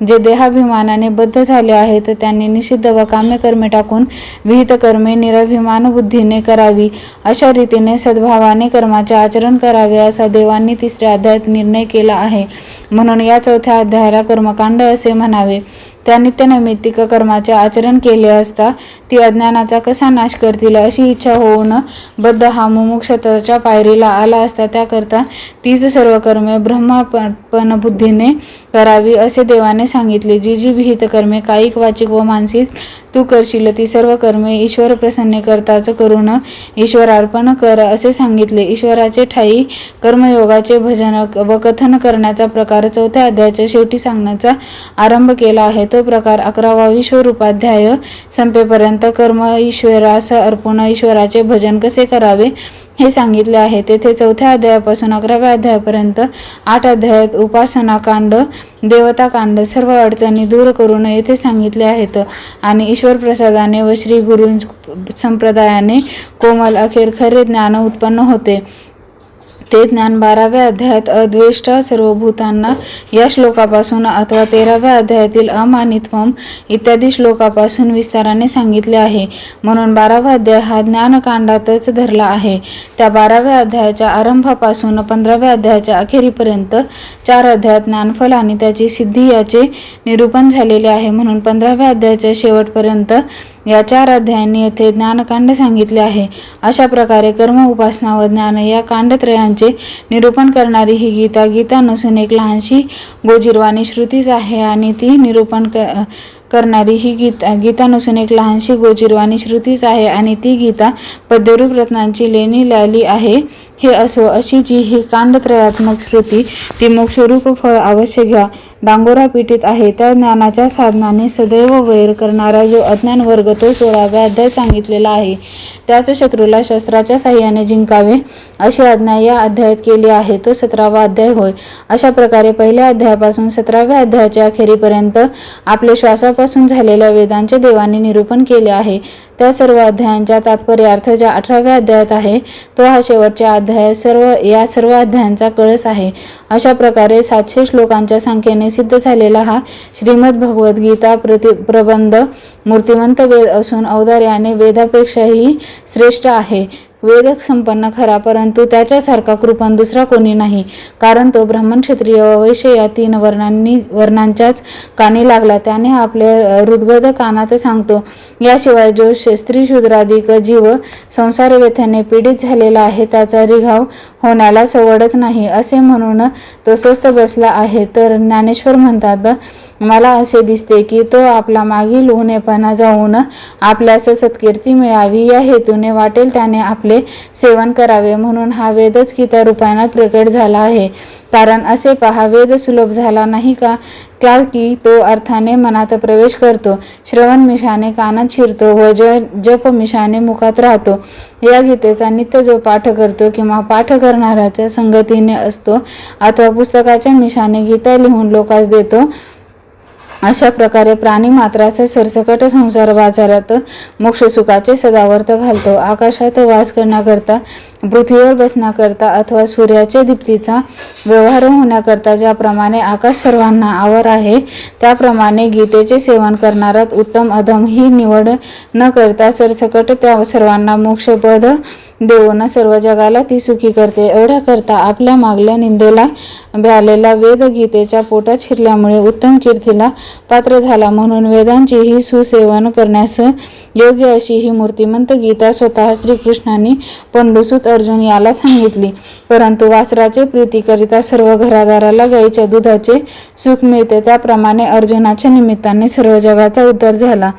S1: जे देहाभिमानाने बद्ध झाले आहेत त्यांनी निषिद्ध व काम्य कर्मे टाकून विहित कर्मे निराभिमान बुद्धीने करावी, अशा रीतीने सद्भावाने कर्माचे आचरण करावे असा देवांनी 3ऱ्या अध्यायात निर्णय केला आहे. म्हणून या 4थ्या अध्यायाला कर्मकांड असे म्हणावे. त्या नित्यनैमित्तिक कर्माचे आचरण केले असता ती अज्ञानाचा कसा नाश करतील अशी इच्छा होऊन बद्ध हा मुमुक्षत्वाच्या पायरीला आला असता त्याकरता तीच सर्व कर्मे ब्रह्मापन बुद्धीने करावी असे देवाने सांगितले. जी जी विहित कर्मे कायिक वाचिक व मानसिक तू करशील ती सर्व कर्मे ईश्वर प्रसन्न करताच करून ईश्वरार्पण कर असे सांगितले. ईश्वराचे ठायी कर्मयोगाचे भजन व कथन करण्याचा प्रकार 4थ्या अध्यायाच्या शेवटी सांगण्याचा आरंभ केला आहे. तो प्रकार 11वा विश्वरूपाध्याय संपेपर्यंत कर्म ईश्वरास अर्पून ईश्वराचे भजन कसे करावे हे सांगितले आहे. तेथे 4थ्या अध्यायापासून 11व्या अध्यायापर्यंत 8 अध्यायात उपासनाकांड, देवताकांड सर्व अडचणी दूर करून येथे सांगितले आहेत आणि ईश्वर प्रसादाने व श्री गुरु संप्रदायाने कोमल अखेर खरे ज्ञान उत्पन्न होते. ते ज्ञान 12व्या अध्यायात अद्वेष्टा सर्व भूतांना या श्लोकापासून अथवा 13व्या अध्यायातील अमानित्वम इत्यादी श्लोकापासून विस्ताराने सांगितले आहे. म्हणून 12वा अध्याय हा ज्ञानकांडातच धरला आहे. त्या 12व्या अध्यायाच्या आरंभापासून 15व्या अध्यायाच्या अखेरीपर्यंत 4 अध्यायात ज्ञानफल आणि त्याची सिद्धी याचे निरूपण झालेले आहे. म्हणून 15व्या अध्यायाच्या शेवटपर्यंत या 4 अध्यायांनी येथे ज्ञानकांड सांगितले आहे. अशा प्रकारे कर्म, उपासना व ज्ञान या कांडत्रयांचे निरूपण करणारी ही गीता गीता नसून एक लहानशी गोजिरवाणी श्रुतीच आहे आणि ती निरूपण करणारी ही गीता नसून एक लहानशी गोजिरवाणी श्रुतीच आहे आणि ती गीता पद्यरूप रत्नांची लेणी लावली आहे. हे असो, अशी जी ही कांडत्रयात्मक श्रुती ती मोक्षरूप फळ अवश्य घ्या डांगोरा पीठित आहे. त्या ज्ञानाच्या साधनाने सदैव वैर करणारा जो अज्ञान वर्ग तो 16व्या अध्यायात सांगितलेला आहे. त्याच शत्रूला शस्त्राच्या साह्याने जिंकावे अशी आज्ञा या अध्यायात केली आहे. तो 17वा अध्याय होय. अशा प्रकारे पहिल्या अध्यायापासून 17व्या अध्यायाच्या अखेरीपर्यंत आपले श्वासापासून झालेल्या वेदांचे देवांनी निरूपण केले आहे. त्या सर्व अध्यायांच्या तात्पर्यार्थ ज्या 18व्या अध्यायात आहे तो हा शेवटच्या अध्याय या सर्व अध्यायांचा कळस आहे. अशा प्रकारे 700 श्लोकांच्या संख्येने सिद्ध झालेला हा श्रीमद भगवद्गीता प्रबंध मूर्तिमंत वेद असून औदार्याने वेदापेक्षाही श्रेष्ठ आहे. वेद संपन्न खरा, परंतु त्याच्यासारखा कृपण दुसरा कोणी नाही. कारण तो ब्राह्मण, क्षत्रिय व वैश्य या 3 वर्णांच्याच कानी लागला. त्याने आपले हृद्गद कानात सांगतो. याशिवाय जो स्त्री शूद्राधिक जीव संसार व्यथेने पीडित झालेला आहे त्याचा रिघाव होण्याला सवडच नाही असे म्हणून तो स्वस्थ बसला आहे. तर ज्ञानेश्वर म्हणतात, मला असे दिसते की तो आपला मागील उणेपणा जाऊन आपल्यास सत्कीर्ती मिळावी या हेतूने वाटेल त्याने आपले सेवन करावे. म्हणून हा वेदच गीता रूपाने प्रकट झाला आहे. कारण असे पहा, वेद सुलभ झाला नाही का की तो अर्थाने मनात प्रवेश करतो, श्रवण मिशाने कानात शिरतो व जप मिशाने मुखात राहतो. या गीतेचा नित्य जो पाठ करतो किंवा पाठ करणाऱ्याच्या संगतीने असतो अथवा पुस्तकाच्या मिशाने गीता लिहून लोकांस देतो, अशा प्रकारे प्राणी मात्राचा सरसकट संसार बाजारात मोक्षसुखाचे सदावर्त घालतो. आकाशात वास करण्याकरता, पृथ्वीवर बसण्याकरता अथवा सूर्याच्या दीप्तीचा व्यवहार होण्याकरता ज्याप्रमाणे आकाश सर्वांना आवर आहे त्याप्रमाणे गीतेचे सेवन करणारा उत्तम अधम ही निवड न करता सरसकट त्या सर्वांना मोक्षपद देऊन सर्व जगाला ती सुखी करते. एवढ्या करता आपल्या मागल्या निंदेला भ्यालेला वेद गीतेच्या पोटात शिरल्यामुळे उत्तम कीर्तीला पात्र झाला. म्हणून वेदांचीही सुसेवन करण्यास योग्य अशी ही मूर्तिमंत गीता स्वतः श्रीकृष्णांनी पंडुसूत अर्जुन याला सांगितली. परंतु वासराचे प्रीतीकरिता सर्व घरादाराला गाईच्या दुधाचे सुख मिळते, त्याप्रमाणे अर्जुनाच्या निमित्ताने सर्व जगाचा उद्धार झाला.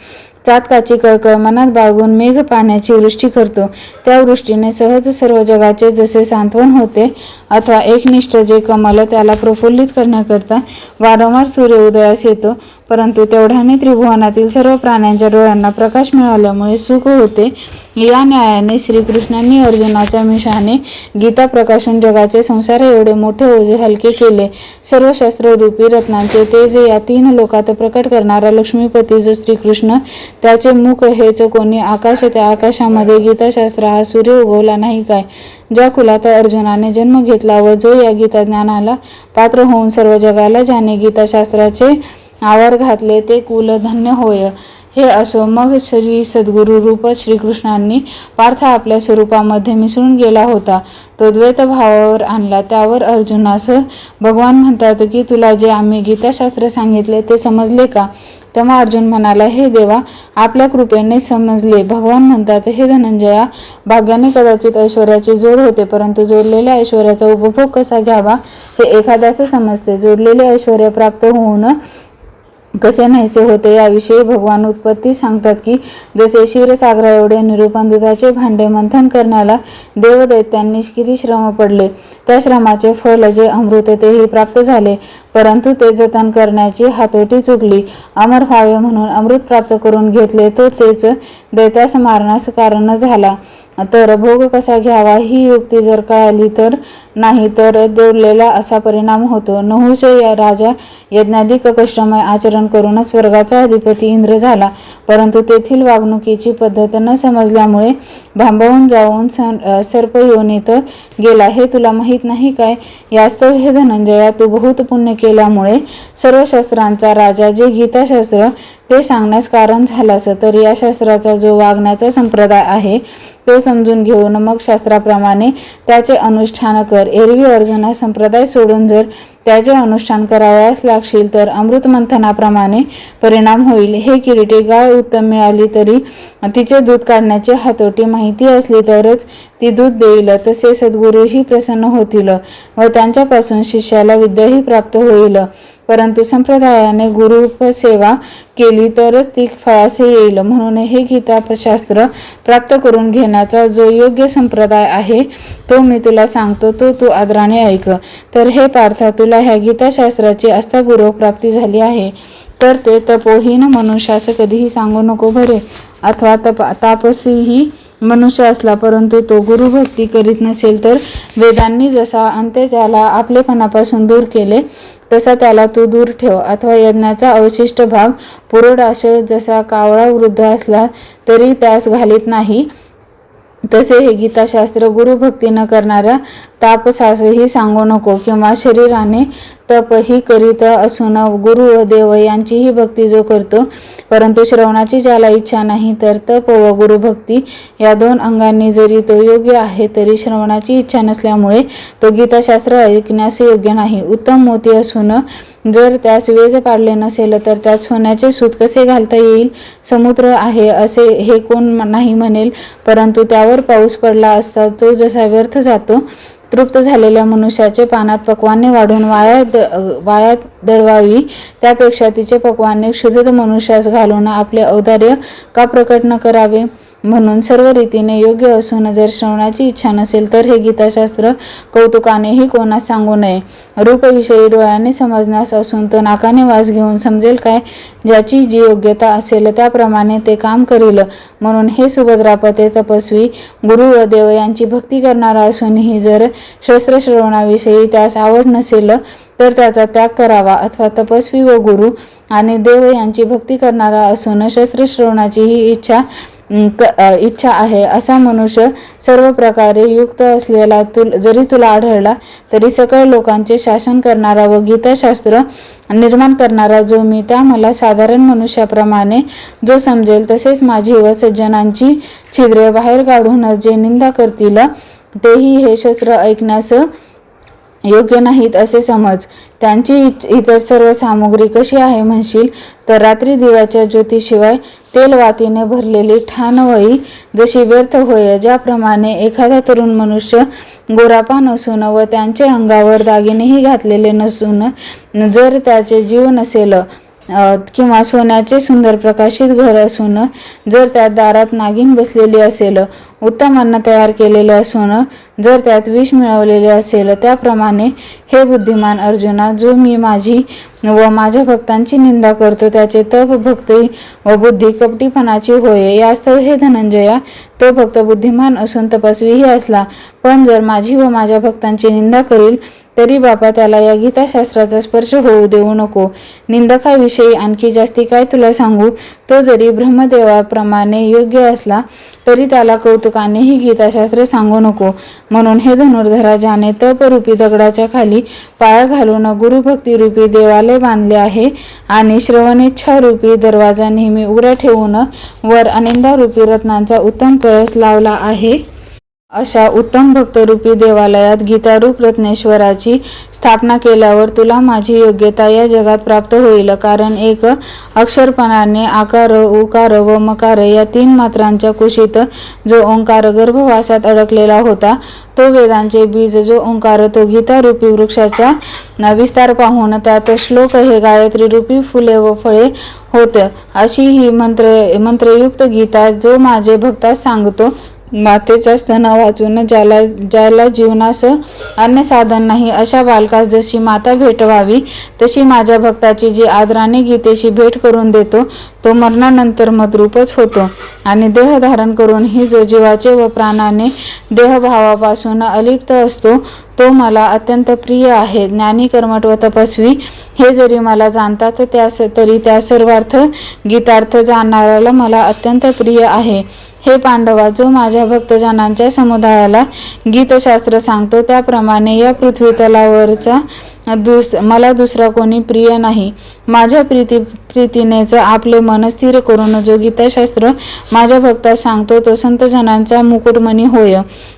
S1: चातकाची कळकळ मनात बाळगून मेघ पाण्याची वृष्टी करतो. त्या वृष्टीने सहज सर्व जगाचे जसे सांत्वन होते अथवा एकनिष्ठ जे कमल त्याला प्रफुल्लित करण्याकरता वारंवार सूर्य उदयास येतो, परंतु तेवढ्याने त्रिभुवनातील सर्व प्राण्यांच्या डोळ्यांना प्रकाश मिळाल्यामुळे सुख होते. या न्यायाने श्रीकृष्णांनी अर्जुनाच्या मिषाने गीता प्रकाशून जगाचे संसार एवढे मोठे ओझे हलके केले. सर्व शस्त्ररूपी रत्नांचे तेज या 3 लोकात प्रकट करणारा लक्ष्मीपती जो श्रीकृष्ण, त्याचे मुख हेच कोणी आकाश, त्या आकाशामध्ये गीताशास्त्र हा सूर्य उगवला नाही काय? ज्या कुलात अर्जुनाने जन्म घेतला व जो या गीता ज्ञानाला पात्र होऊन सर्व जगाला ज्याने गीताशास्त्राचे आवर घातले ते कुल धन्य होय. हे असो, मग श्री सद्गुरु रूप श्रीकृष्णांनी पार्थ आपल्या स्वरूपामध्ये मिसळून गेला होता. तो द्वैत भावावर आणला. त्यावर अर्जुनास भगवान म्हणतात की तुला जे आम्ही गीताशास्त्र सांगितले ते समजले का? तेव्हा अर्जुन म्हणाला, हे देवा, आपल्या कृपेने समजले. भगवान म्हणतात, हे धनंजया, भाग्याने कदाचित ऐश्वर्याची जोड होते, परंतु जोडलेल्या ऐश्वर्याचा उपभोग कसा घ्यावा हे एखाद्यास समजते. जोडलेले ऐश्वर्य प्राप्त होऊन कसे नाहीसे होते याविषयी भगवान उत्पत्ती सांगतात की जसे क्षीरसागरा एवढे निरूपण दुधाचे भांडे मंथन करण्याला देवदैत्यांनी किती श्रम पडले, त्या श्रमाचे फळ जे अमृत तेही प्राप्त झाले, परंतु ते जतन करण्याची हातोटी चुकली. अमर व्हावे म्हणून अमृत प्राप्त करून घेतले, तो तेच दैत्यास मारण्यास कारण झाला. तर भोग कसा घ्यावा ही युक्ती जर कळाली तर नाही तर जोडलेला असा परिणाम होतो. नहुष या राजा यज्ञाधिक कष्टमय आचरण करून स्वर्गाचा अधिपती इंद्र झाला, परंतु तेथील वागणुकीची पद्धत न समजल्यामुळे भांबावून जाऊन सर्पयोनीत गेला. हे तुला माहीत नाही काय? यास्तव हे धनंजया, तू बहुत पुण्य केल्यामुळे सर्व शास्त्रांचा राजा जे गीताशास्त्र ते सांगण्यास कारण झालास. तर या शास्त्राचा जो वागण्याचा संप्रदाय आहे तो समजून घेऊन मग शास्त्राप्रमाणे त्याचे अनुष्ठान कर. एरवी अर्जुना संप्रदाय सोडून जर त्याचे अनुष्ठान करावयास लागशील तर अमृत मंथनाप्रमाणे परिणाम होईल. हे किरीटी, गाय उत्तम मिळाली तरी तिचे दूध काढण्याची हातोटी माहिती असली तरच ती दूध देईल. तसे सद्गुरूही प्रसन्न होतील व त्यांच्यापासून शिष्याला विद्याही प्राप्त होईल. परंतु संप्रदायाने गुरुपसेवा केली तरच ती फळासे येईल. म्हणून हे गीताशास्त्र प्राप्त करून घेण्याचा जो योग्य संप्रदाय आहे तो मी तुला सांगतो, तो तू आदराने ऐक. तर हे पार्था, तुला ह्या गीताशास्त्राची आस्थापूर्वक प्राप्ती झाली आहे तर ते तपोहीन मनुष्यास कधीही सांगू नको बरे. अथवा तापसीही मनुष्य असला परंतु तो गुरुभक्ती करीत नसेल तर वेदांनी जसा अंत्य ज्याला आपलेपणापासून दूर केले तसा त्याला तू दूर ठेव. अथवा यज्ञाचा अवशिष्ट भाग पुरोडाश जसा कावळा वृद्ध असला तरी त्यास घालीत नाही, तसे हे गीताशास्त्र गुरुभक्ती न करणाऱ्या तापसासही सांगू नको. किंवा शरीराने तपही करीत असून गुरु व देव यांचीही भक्ती जो करतो, परंतु श्रवणाची ज्याला इच्छा नाही, तर तप व गुरुभक्ती या 2 अंगांनी जरी तो योग्य आहे तरी श्रवणाची इच्छा नसल्यामुळे तो गीताशास्त्र ऐकण्यास योग्य नाही. उत्तम मोती असून जर त्यास वेज पाडले नसेल तर त्यात सोन्याचे सूत कसे घालता येईल? समुद्र आहे असे हे कोण नाही म्हणेल, परंतु त्यावर पाऊस पडला असता तो जसा व्यर्थ जातो, तृप्त झालेल्या मनुष्याचे पानात पक्वान्ने वाढून वाया दळवावी त्यापेक्षा तिचे पक्वान्ने क्षुधित मनुष्यास घालून आपले औदार्य का प्रकट न करावे? म्हणून सर्व रीतीने योग्य असून जर श्रवणाची इच्छा नसेल तर हे गीताशास्त्र कौतुकानेही कोणास सांगू नये. रूपविषयी डोळ्याने समजण्यास असून तो नाकाने वास घेऊन समजेल काय? ज्याची जी योग्यता असेल त्याप्रमाणे ते काम करील. म्हणून हे सुभद्रापते तपस्वी गुरु व देव यांची भक्ती करणारा असूनही जर शस्त्रश्रवणाविषयी त्यास आवड नसेल तर त्याचा त्याग करावा. अथवा तपस्वी व गुरु आणि देव यांची भक्ती करणारा असून शस्त्रश्रवणाचीही इच्छा आहे असा मनुष्य सर्व प्रकारे युक्त असलेला जरी तुला आढळला तरी सकळ लोकांचे शासन करणारा व गीताशास्त्र निर्माण करणारा जो मी, त्या मला साधारण मनुष्याप्रमाणे जो समजेल तसेच माझी व सज्जनांची छिद्रे बाहेर काढून जे निंदा करतील तेही हे शस्त्र ऐकण्यास योग्य नाहीत असे समज. त्यांची इतर सर्व सामुग्री कशी आहे म्हणशील तर रात्री दिव्याच्या ज्योतीशिवाय तेलवातीने भरलेली ठाणवही जशी व्यर्थ होय, ज्याप्रमाणे एखादा तरुण मनुष्य गोरापान असून व त्यांचे अंगावर दागिनेही घातलेले नसून जर त्याचे जीव नसेल किंवा सोन्याचे सुंदर प्रकाशित घर असून जर त्या दारात नागिन बसलेली असेल उत्तम अन्न तयार केलेले असून जर त्यात विष मिळवलेले असेल, त्याप्रमाणे हे बुद्धिमान अर्जुना, जो मी माझी व माझ्या भक्तांची निंदा करतो त्याचे तप, भक्ती व बुद्धी कपटीपणाची होय. यास्तव हे धनंजया, तो भक्त बुद्धिमान असून तपस्वीही असला, पण जर माझी व माझ्या भक्तांची निंदा करील, तरी बापा त्याला या गीताशास्त्राचा स्पर्श होऊ देऊ नको. निंदकाविषयी आणखी जास्ती काय तुला सांगू. तो जरी ब्रह्मदेवाप्रमाणे योग्य असला, तरी त्याला कौतुकानेही गीताशास्त्र सांगू नको. म्हणून हे धनुर्धरा, ज्याने तपरूपी दगडाच्या खाली पाय घालून गुरुभक्तिरूपी देवालय बांधले आहे आणि श्रवणेच्छारूपी दरवाजा नेहमी उघडा ठेवून वर अनिंदारूपी रत्नांचा उत्तम कळस लावला आहे, अशा उत्तम भक्तरूपी देवालयात गीतारूप रत्नेश्वराची स्थापना केल्यावर तुला माझी योग्यता या जगात प्राप्त होईल. कारण एक अक्षरपणाने आकार, उकार व मकार या 3 मात्रांच्या कुशीत जो ओंकार गर्भवासात अडकलेला होता, तो वेदांचे बीज जो ओंकार, तो गीतारूपी वृक्षाचा विस्तार पाहून त्यात श्लोक हे गायत्री रूपी फुले व फळे होत, अशी ही मंत्रयुक्त गीता जो माझे भक्तास सांगतो. मातेचा स्तन वाचून ज्याला जीवनास अन्य साधन नाही, अशा बालकास जशी माता भेटवावी, तशी माझ्या भक्ताची जी आदराने गीतेशी भेट करून देतो, तो मरणानंतर मद्रूपच होतो. आणि देह धारण करूनही जो जीवाचे व प्राणाने देहभावापासून अलिप्त असतो, तो मला अत्यंत प्रिय आहे. ज्ञानी, कर्मठ व तपस्वी हे जरी मला जाणतात, तरी त्या सर्वार्थ गीतार्थ जाणणाऱ्याला मला अत्यंत प्रिय आहे. हे पांडवा, जो माझ्या भक्तजनांच्या समुदायाला गीतशास्त्र सांगतो, त्याप्रमाणे या पृथ्वी तलावरचा मला दुसरा कोणी प्रिय नाही. माझ्या प्रीतीनेच आपले मन स्थिर करून जो गीताशास्त्र माझ्या भक्तास सांगतो, तो संतजनांचा मुकुटमणी होय.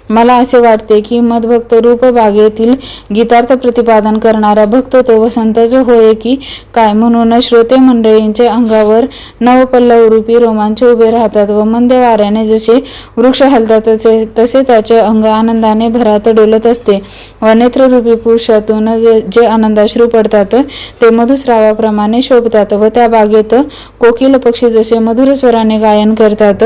S1: मला असे वाटते की मदभक्त रूप बागेतील गीतार्थ प्रतिपादन करणारा भक्त तो वसंतच होय की काय. म्हणून श्रोते मंडळींचे अंगावर नवपल्लवरूपी रोमांच उभे राहतात व मंद वाऱ्याने जसे वृक्ष हलतात, तसे त्याचे अंग आनंदाने भरात डोलत असते व नेत्ररूपी पुरुषातून जे आनंदाश्रू पडतात, ते मधुस्रावाप्रमाणे शोभतात व त्या बागेत कोकिल पक्षी जसे मधुर स्वराने गायन करतात,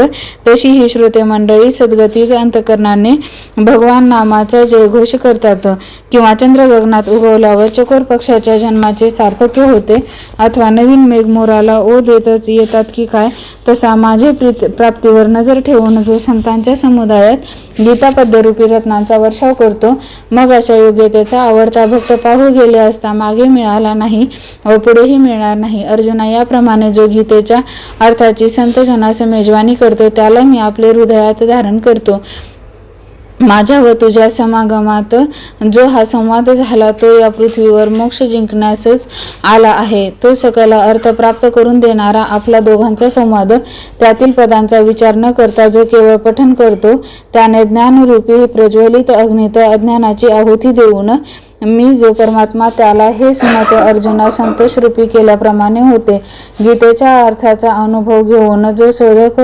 S1: तशी ही श्रोते मंडळी सद्गती अंतकरणाने भगवान नामाचा जयघोष करतात. किंवा चंद्र गगनात उगवल्यावर चकोर पक्षाच्या जन्माचे सार्थक्य होते, अथवा नवीन मेघ मोराला ओ देतच येतात की काय, तसा माझे प्राप्तीवर नजर ठेवून जो संतांच्या समुदायात गीतापद्यरूपी रत्नांचा वर्षाव करतो, मग अशा योग्यतेचा आवडता भक्त पाहू गेले असता मागे मिळाला नाही व पुढेही मिळणार नाही. अर्जुना, याप्रमाणे जो गीतेच्या अर्थाची संतजनास मेजवानी करतो, त्याला मी आपले हृदयात धारण करतो. माझ्या व तुझ्या समागमात जो हा संवाद झाला, तो या पृथ्वीवर मोक्ष जिंकण्यासच आला आहे. तो सकल अर्थ प्राप्त करून देणारा आपला दोघांचा संवाद, त्यातील पदांचा विचार न करता जो केवळ पठन करतो, त्याने ज्ञानरूपी प्रज्वलित अग्नीत अज्ञानाची आहुती देऊन मी जो परमात्मा, त्याला हे सुनत अर्जुना संतोषरूपी केल्याप्रमाणे होते. गीतेच्या अर्थाचा अनुभव घेऊन जो शोधक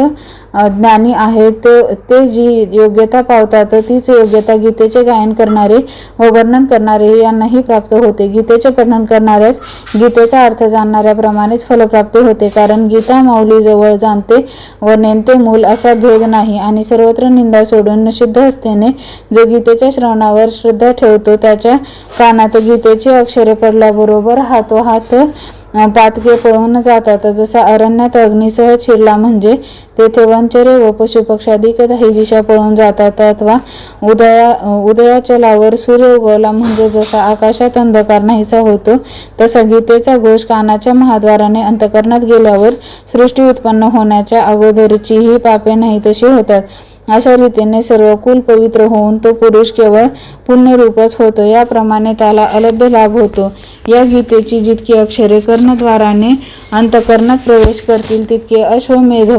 S1: ज्ञानी आहे, ते जी योग्यता पावतात, तीच योग्यता गीतेचे गायन करणारे व वर्णन करणारे यांनाही प्राप्त होते. गीतेचे पठन करणाऱ्यास गीतेचा अर्थ जाणणाऱ्याप्रमाणेच फलप्राप्ती होते. कारण गीता माऊली जवळ जाणते व नेणते मूल असा भेद नाही. आणि सर्वत्र निंदा सोडून शुद्ध हस्तेने जो गीतेच्या श्रवणावर श्रद्धा ठेवतो, त्याच्या कानात गीतेची अक्षरे पडल्याबरोबर हातोहात पातके पळून जातात. जसा अरण्यात अग्नी सहज शिरला म्हणजे तेथे वंचरे व पशुपक्षाधिक दाही दिशा पळून जातात, अथवा उदयाचलावर सूर्य उगवला म्हणजे जसा आकाशात अंधकार नाहीसा होतो, तसा गीतेचा घोष कानाच्या महाद्वाराने अंतःकरणात गेल्यावर सृष्टी उत्पन्न होण्याच्या अगोदरची ही पापे नाही तशी होतात. अशा रीतीने सर्व कुल पवित्र होऊन तो पुरुष केवळ पुण्यरूपच होतो. याप्रमाणे त्याला अलभ्य लाभ होतो. या गीतेची जितकी अक्षरे कर्णद्वाराने अंतःकरणात प्रवेश करतील, तितके अश्वमेध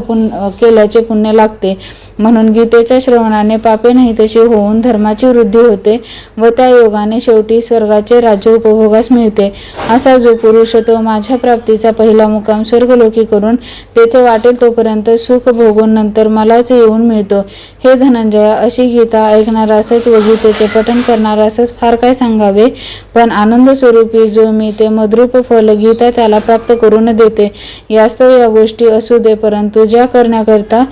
S1: केल्याचे पुण्य लागते. म्हणून गीतेच्या श्रवणाने पापे नाही तशी होऊन धर्माची वृद्धी होते व त्या योगाने शेवटी स्वर्गाचे राज्य उपभोगास मिळते. असा जो पुरुष तो माझ्या प्राप्तीचा पहिला मुक्काम स्वर्गलोकी करून तेथे वाटेल तोपर्यंत सुख भोगून नंतर मलाच येऊन मिळतो. हे धनंजया, अशी गीता ऐकणारासच व गीतेचे पठन करणारासच फार काय सांगावे, पण आनंद स्वरूपी जो मी ते मद्रूप फल गीता त्याला प्राप्त करून देते. यास्तव या गोष्टी असू दे, परंतु ज्या करण्याकरता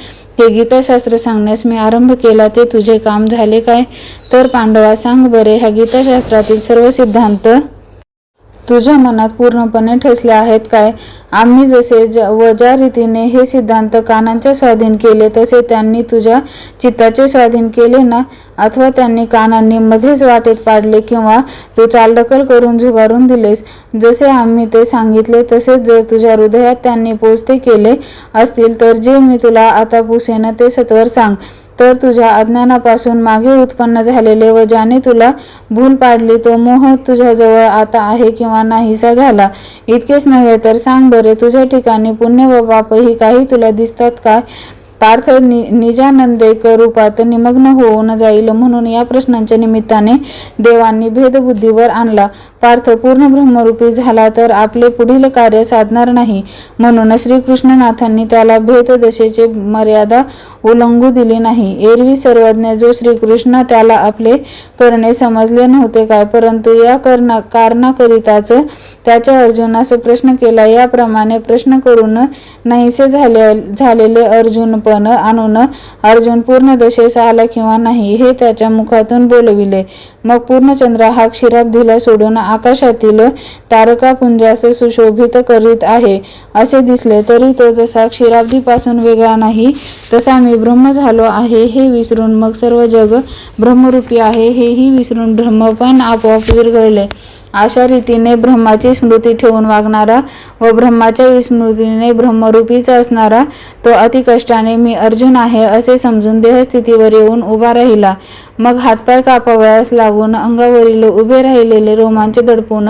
S1: हे गीताशास्त्र सांगण्यास मी आरंभ केला ते तुझे काम झाले काय? तर पांडवा सांग बरे, ह्या गीताशास्त्रातील सर्व सिद्धांत तुझ्या मनात पूर्णपणे ठसले आहेत काय? आम्ही जसे ज्या रीतीने हे सिद्धांत कानांच्या स्वाधीन केले तसे त्यांनी तुझ्या चित्ताचे स्वाधीन केले ना? अथवा त्यांनी कानांनी मध्येच वाटेत पाडले किंवा तू चालढकल करून झुगारून दिलेस? जसे आम्ही ते सांगितले तसेच जर तुझ्या हृदयात त्यांनी पोचते केले असतील तर जे मी तुला आता पुसेन ते सत्वर सांग. तर तुझ्या अज्ञानापासून मागे उत्पन्न झालेले व ज्याने तुला भूल पाडली तो मोह तुझ्याजवळ आता आहे किंवा नाहीसा झाला? इतकेच नव्हे तर सांग बरे, तुझ्या ठिकाणी पुण्य व पापही काही तुला दिसतात काय? पार्थ निजानंदैक रूपात निमग्न होऊन जाईल म्हणून या प्रश्नांच्या निमित्ताने देवांनी भेदबुद्धीवर आणला. पार्थ पूर्ण ब्रह्मरूपी झाला तर आपले पुढील कार्य साधणार नाही, म्हणून श्रीकृष्णनाथांनी त्याला भेददशेची मर्यादा उल्लंघू दिली नाही. एरवी सर्वज्ञ जो श्रीकृष्ण त्याला आपले करणे समजले नव्हते काय? परंतु या कारणाकरिताच त्याच्या अर्जुनास प्रश्न केला. याप्रमाणे प्रश्न करून नाहीसे झालेले अर्जुनपण आणून अर्जुन पूर्ण दशेस आला किंवा नाही हे त्याच्या मुखातून बोलविले. मग पूर्णचंद्र हा क्षीराब्धीला सोडून आकाशातील तारकापुंजास सुशोभित करीत आहे असे दिसले तरी तो जसा क्षीराब्धीपासून वेगळा नाही तसा मी ब्रह्म झालो आहे हे विसरून मग सर्व जग ब्रह्मरूपी आहे हेही विसरून ब्रह्म पण आपोआप विरघळले. अशा रीतीने ब्रह्माची स्मृती ठेवून वागणारा व ब्रह्माच्या विस्मृतीने ब्रह्मरूपीच असणारा तो अतिकष्टाने मी अर्जुन आहे असे समजून देहस्थितीवर येऊन उभा राहिला. मग हातपाय कापावयास लावून अंगावरील उभे राहिलेले रोमांच दडपून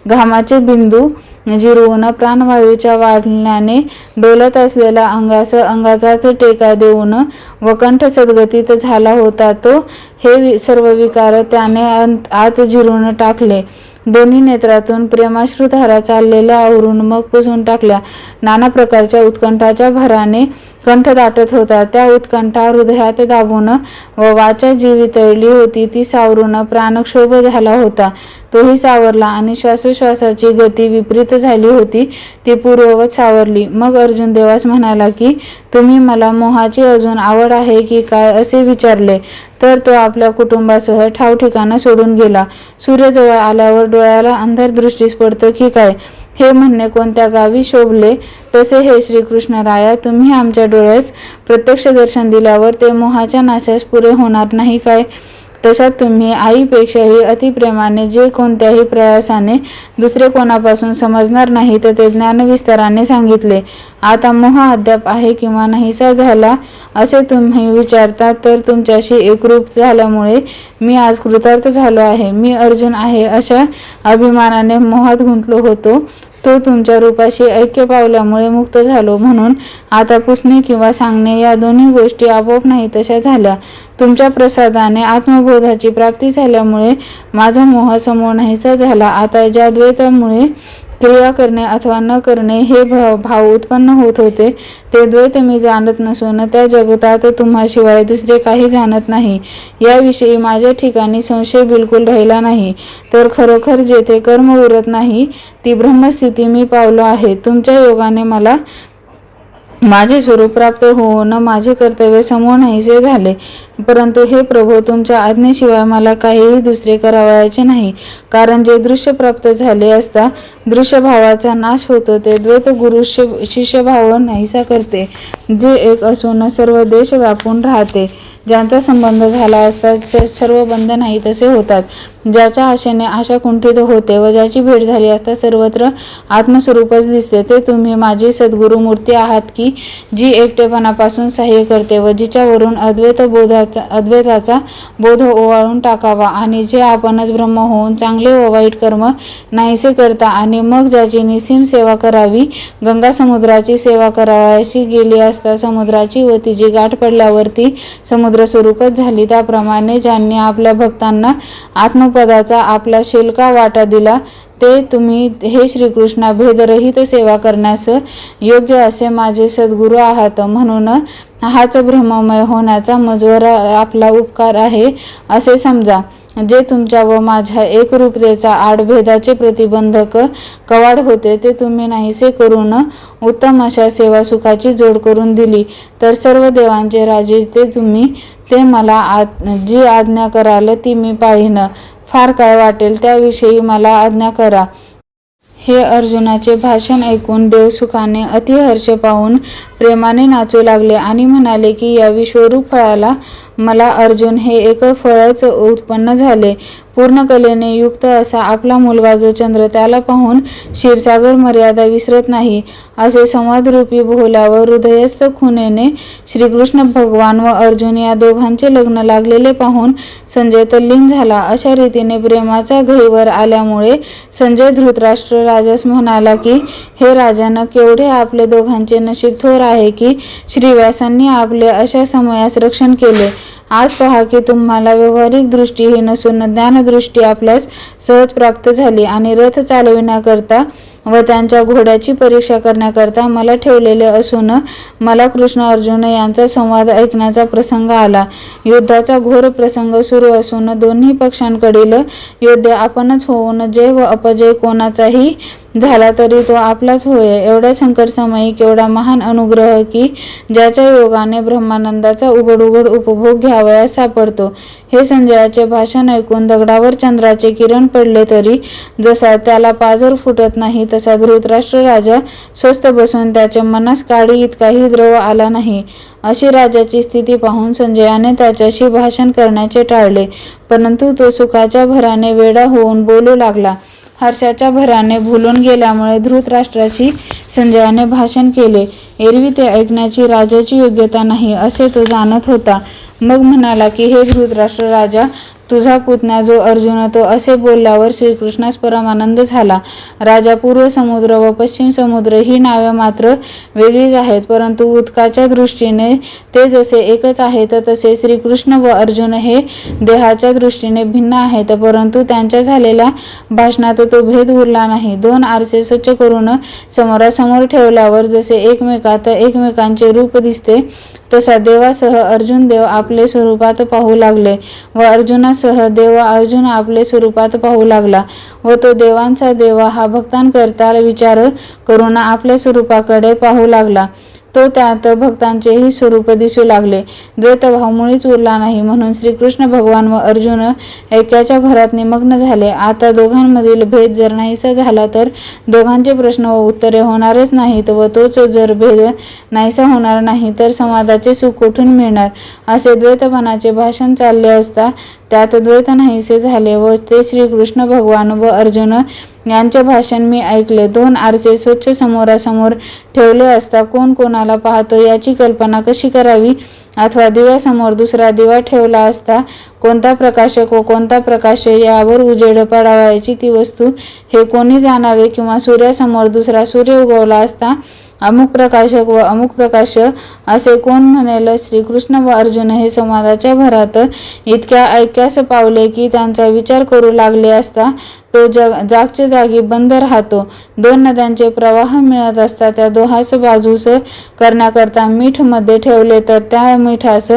S1: घामाचे बिंदू जिरवून प्राणवायूच्या वाढल्याने डोलत असलेला अंगास अंगाचाच टेका देऊन व कंठ सद्गतीत झाला होता तो हे सर्व विकार त्याने आत जिरून टाकले. दोन्ही नेत्रातून प्रेमाश्रुधारा चाललेल्या आवरून मग पुसून टाकल्या. नाना प्रकारच्या उत्कंठाच्या भराने कंठ दाटत होता. त्या उत्कंठा हृदयात दाबून व वाचा जी वितळली होती ती सावरून प्राणक्षोभ झाला होता तोही सावरला आणि श्वासोश्वासाची गती विपरीत झाली होती ती पूर्ववत सावरली. मग अर्जुन देवास म्हणाला की तुम्ही मला मोहाची अजून आवड आहे की काय असे विचारले. तर तो आपल्या कुटुंबासह ठाव ठिकाणा सोडून गेला. सूर्य जवळ आल्यावर डोळ्याला अंधार दृष्टीस पडतो की काय हे म्हणणे कोणत्या गावी शोभले? तसे हे श्रीकृष्णराया तुम्ही आमच्या डोळ्यास प्रत्यक्ष दर्शन दिल्यावर ते मोहाच्या नाशास पुरे होणार नाही काय? तशात तुम्ही आईपेक्षाही अतिप्रेमाने जे कोणत्याही प्रयासाने दुसरे कोणापासून समजणार नाही तर ते ज्ञानविस्ताराने सांगितले. आता मोह अद्याप आहे किंवा नाहीसा झाला असे तुम्ही विचारता तर तुमच्याशी एकरूप झाल्यामुळे मी आज कृतार्थ झालो आहे. मी अर्जुन आहे अशा अभिमानाने मोहात गुंतलो होतो तो तुमच्या रूपाशी ऐक्य पावल्यामुळे मुक्त झालो. म्हणून आता पुसणे किंवा सांगणे या दोन्ही गोष्टी आपोआप नाही तशा झाल्या. तुमच्या प्रसादाने आत्मबोधाची प्राप्ती झाल्यामुळे माझा मोह समूळ नाहीसा झाला. आता ज्या द्वैतामुळे क्रिया करणे अथवा न करणे हे भाव उत्पन्न होत होते ते द्वैत मी जाणत नसून त्या जगतात तुम्हाशिवाय दुसरे काही जाणत नाही. याविषयी माझ्या ठिकाणी संशय बिलकुल राहिला नाही. तर खरोखर जेथे कर्म उरत नाही ती ब्रह्मस्थिती मी पावलो आहे. तुमच्या योगाने मला माझे स्वरूप प्राप्त होऊन माझे कर्तव्य समूळ नाहीसे झाले. परंतु हे प्रभो तुमच्या आज्ञेशिवाय मला काहीही दुसरे करावयाचे नाही. कारण जे दृश्य प्राप्त झाले असता दृश्यभावाचा नाश होतो ते द्वैत गुरु शिष्यभाव नाहीसा करते. जे एक असून सर्व देश व्यापून राहते ज्यांचा संबंध झाला असता सर्व बंध नाही तसे होतात. ज्याच्या आशेने आशा कुंठित होते व ज्याची भेट झाली असता सर्वत्र आत्मस्वरूपच दिसते ते तुम्ही माझी सद्गुरु मूर्ती आहात की जी एकटेपणापासून सहाय्य करते व जिच्यावरून अद्वैताचा बोध ओवाळून टाकावा आणि जे आपणच ब्रह्म होऊन चांगले व वाईट कर्म नाहीसे करता आणि मग ज्याची निसीम सेवा करावी गंगा समुद्राची सेवा करावयाची गेली असता समुद्राची व तिची गाठ पडल्यावरती समुद्र स्वरूपच झाली. त्याप्रमाणे ज्यांनी आपल्या भक्तांना आत्मपदाचा आपला शेलका वाटा दिला ते तुम्ही हे श्रीकृष्णा भेदरहित सेवा करण्यास योग्य असे माझे सद्गुरू आहात. म्हणून हाच ब्रह्ममय होण्याचा मजवर आपला उपकार आहे असे समजा. जे तुमच्या व माझ्या एकरूपतेचा आडभेदाचे प्रतिबंधक कवाड होते ते तुम्ही नाहीसे करून उत्तम अशा सेवा सुखाची जोड करून दिली. तर सर्व देवांचे राजे ते तुम्ही, ते मला जी आज्ञा कराल ती मी पाळीन. फार काय वाटेल त्याविषयी मला आज्ञा करा. हे अर्जुनाचे भाषण ऐकून देव सुखाने अतिहर्ष पाहून प्रेमाने नाचू लागले आणि म्हणाले की या विश्वरूप फळाला मला अर्जुन हे एक फळच उत्पन्न झाले. पूर्ण कलेने युक्त असा आपला मुलगा जो चंद्र त्याला पाहून क्षीरसागर मर्यादा विसरत नाही, असे संवादरूपी भोल्यावर हृदयस्थ खुनेने श्रीकृष्ण भगवान व अर्जुन या दोघांचे लग्न लागलेले पाहून संजय तल्लीन झाला. अशा रीतीने प्रेमाचा घईवर आल्यामुळे संजय धृतराष्ट्र राजास म्हणाला की हे राजानं, केवढे आपले दोघांचे नशीब थोर आहे की श्रीव्यासांनी आपले अशा समयास रक्षण केले. आज पहा की तुम्हाला व्यावहारिक दृष्टी ही नसून ज्ञानदृष्टी आपल्यास सहज प्राप्त झाली आणि रथ चालविण्याकरता व त्यांच्या घोड्याची परीक्षा करण्याकरता मला ठेवलेले असून मला कृष्ण अर्जुन यांचा संवाद ऐकण्याचा प्रसंग आला. युद्धाचा घोर प्रसंग सुरू असून दोन्ही पक्षांकडील योद्धे आपणच होऊन जय व अपजय कोणाचाही झाला तरी तो आपलाच होय. एवढ्या संकटसमयी केवढा महान अनुग्रह की ज्याच्या योगाने ब्रह्मानंदाचा उघड उपभोग घ्यावयास सापडतो. हे संजयाचे भाषण ऐकून दगडावर चंद्राचे किरण पडले तरी जसा त्याला पाजर फुटत नाही तसा धृतराष्ट्र राजा स्वस्थ बसून त्याच्या मनास काळी इतकाही द्रव आला नाही. अशी राजाची स्थिती पाहून संजयाने त्याच्याशी भाषण करण्याचे टाळले, परंतु तो सुखाच्या भराने वेडा होऊन बोलू लागला. हर्षाच्या भराने भुलून गेल्यामुळे धृतराष्ट्राशी संजयाने भाषण केले. एरवी ते ऐकण्याची राजाची योग्यता नाही असे तो जाणत होता. मग म्हणाला की हे धृतराष्ट्र राजा, तुझा पुतण्या जो अर्जुन तो असे बोलल्यावर श्रीकृष्णास परमानंद झाला. राजा, पूर्व समुद्र व पश्चिम समुद्र ही नावे मात्र वेगळीच आहेत, परंतु उदकाच्या दृष्टीने ते जसे एकच आहेत तसे श्रीकृष्ण व अर्जुन हे देहाच्या दृष्टीने भिन्न आहेत. परंतु त्यांच्या झालेल्या भाषणात तो भेद उरला नाही. दोन आरसे स्वच्छ करून समोरासमोर ठेवल्यावर जसे एकमेकात एकमेकांचे रूप दिसते तसा देवासह अर्जुन देव आपले स्वरूपात पाहू लागले व अर्जुनासह देव अर्जुन आपले स्वरूपात पाहू लागला व तो देवांचा देव हा भक्तांकरता विचार करून आपल्या स्वरूपाकडे पाहू लागला. तो त्यात भक्तांचेही स्वरूप दिसू लागले. द्वैतभाव मुळीच उरला नाही. म्हणून श्रीकृष्ण भगवान व अर्जुन ऐक्याच्या भरात निमग्न झाले. आता दोघांमधील भेद जर नाहीसा झाला तर दोघांचे प्रश्न व उत्तरे होणारच नाहीत व तोच जर भेद नाहीसा होणार नाही तर संवादाचे सुख कुठून मिळणार. असे द्वैतपणाचे भाषण चालले असता त्यात द्वैत नाहीसे झाले व ते श्रीकृष्ण भगवान व अर्जुन यांचे भाषण मी ऐकले. दोन आरसे स्वच्छ समोरासमोर ठेवले असता कोण कोणाला पाहतो याची कल्पना कशी करावी, अथवा दिव्यासमोर दुसरा दिवा ठेवला असता कोणता प्रकाशक व कोणता प्रकाश यावर उजेड पडावयाची ती वस्तू हे कोणी जाणावे, किंवा सूर्यासमोर दुसरा सूर्य उगवला असता अमुक प्रकाशक व अमुक प्रकाश असे कोण म्हणेल. श्रीकृष्ण व अर्जुन हे संवादाच्या भरात इतक्या ऐक्यास पावले की त्यांचा विचार करू लागले असता तो जागच्या जागी बंद राहतो. दोन नद्यांचे प्रवाह मिळत असता त्या दोहास बाजूस करण्याकरता मीठ मध्ये ठेवले तर त्या मिठास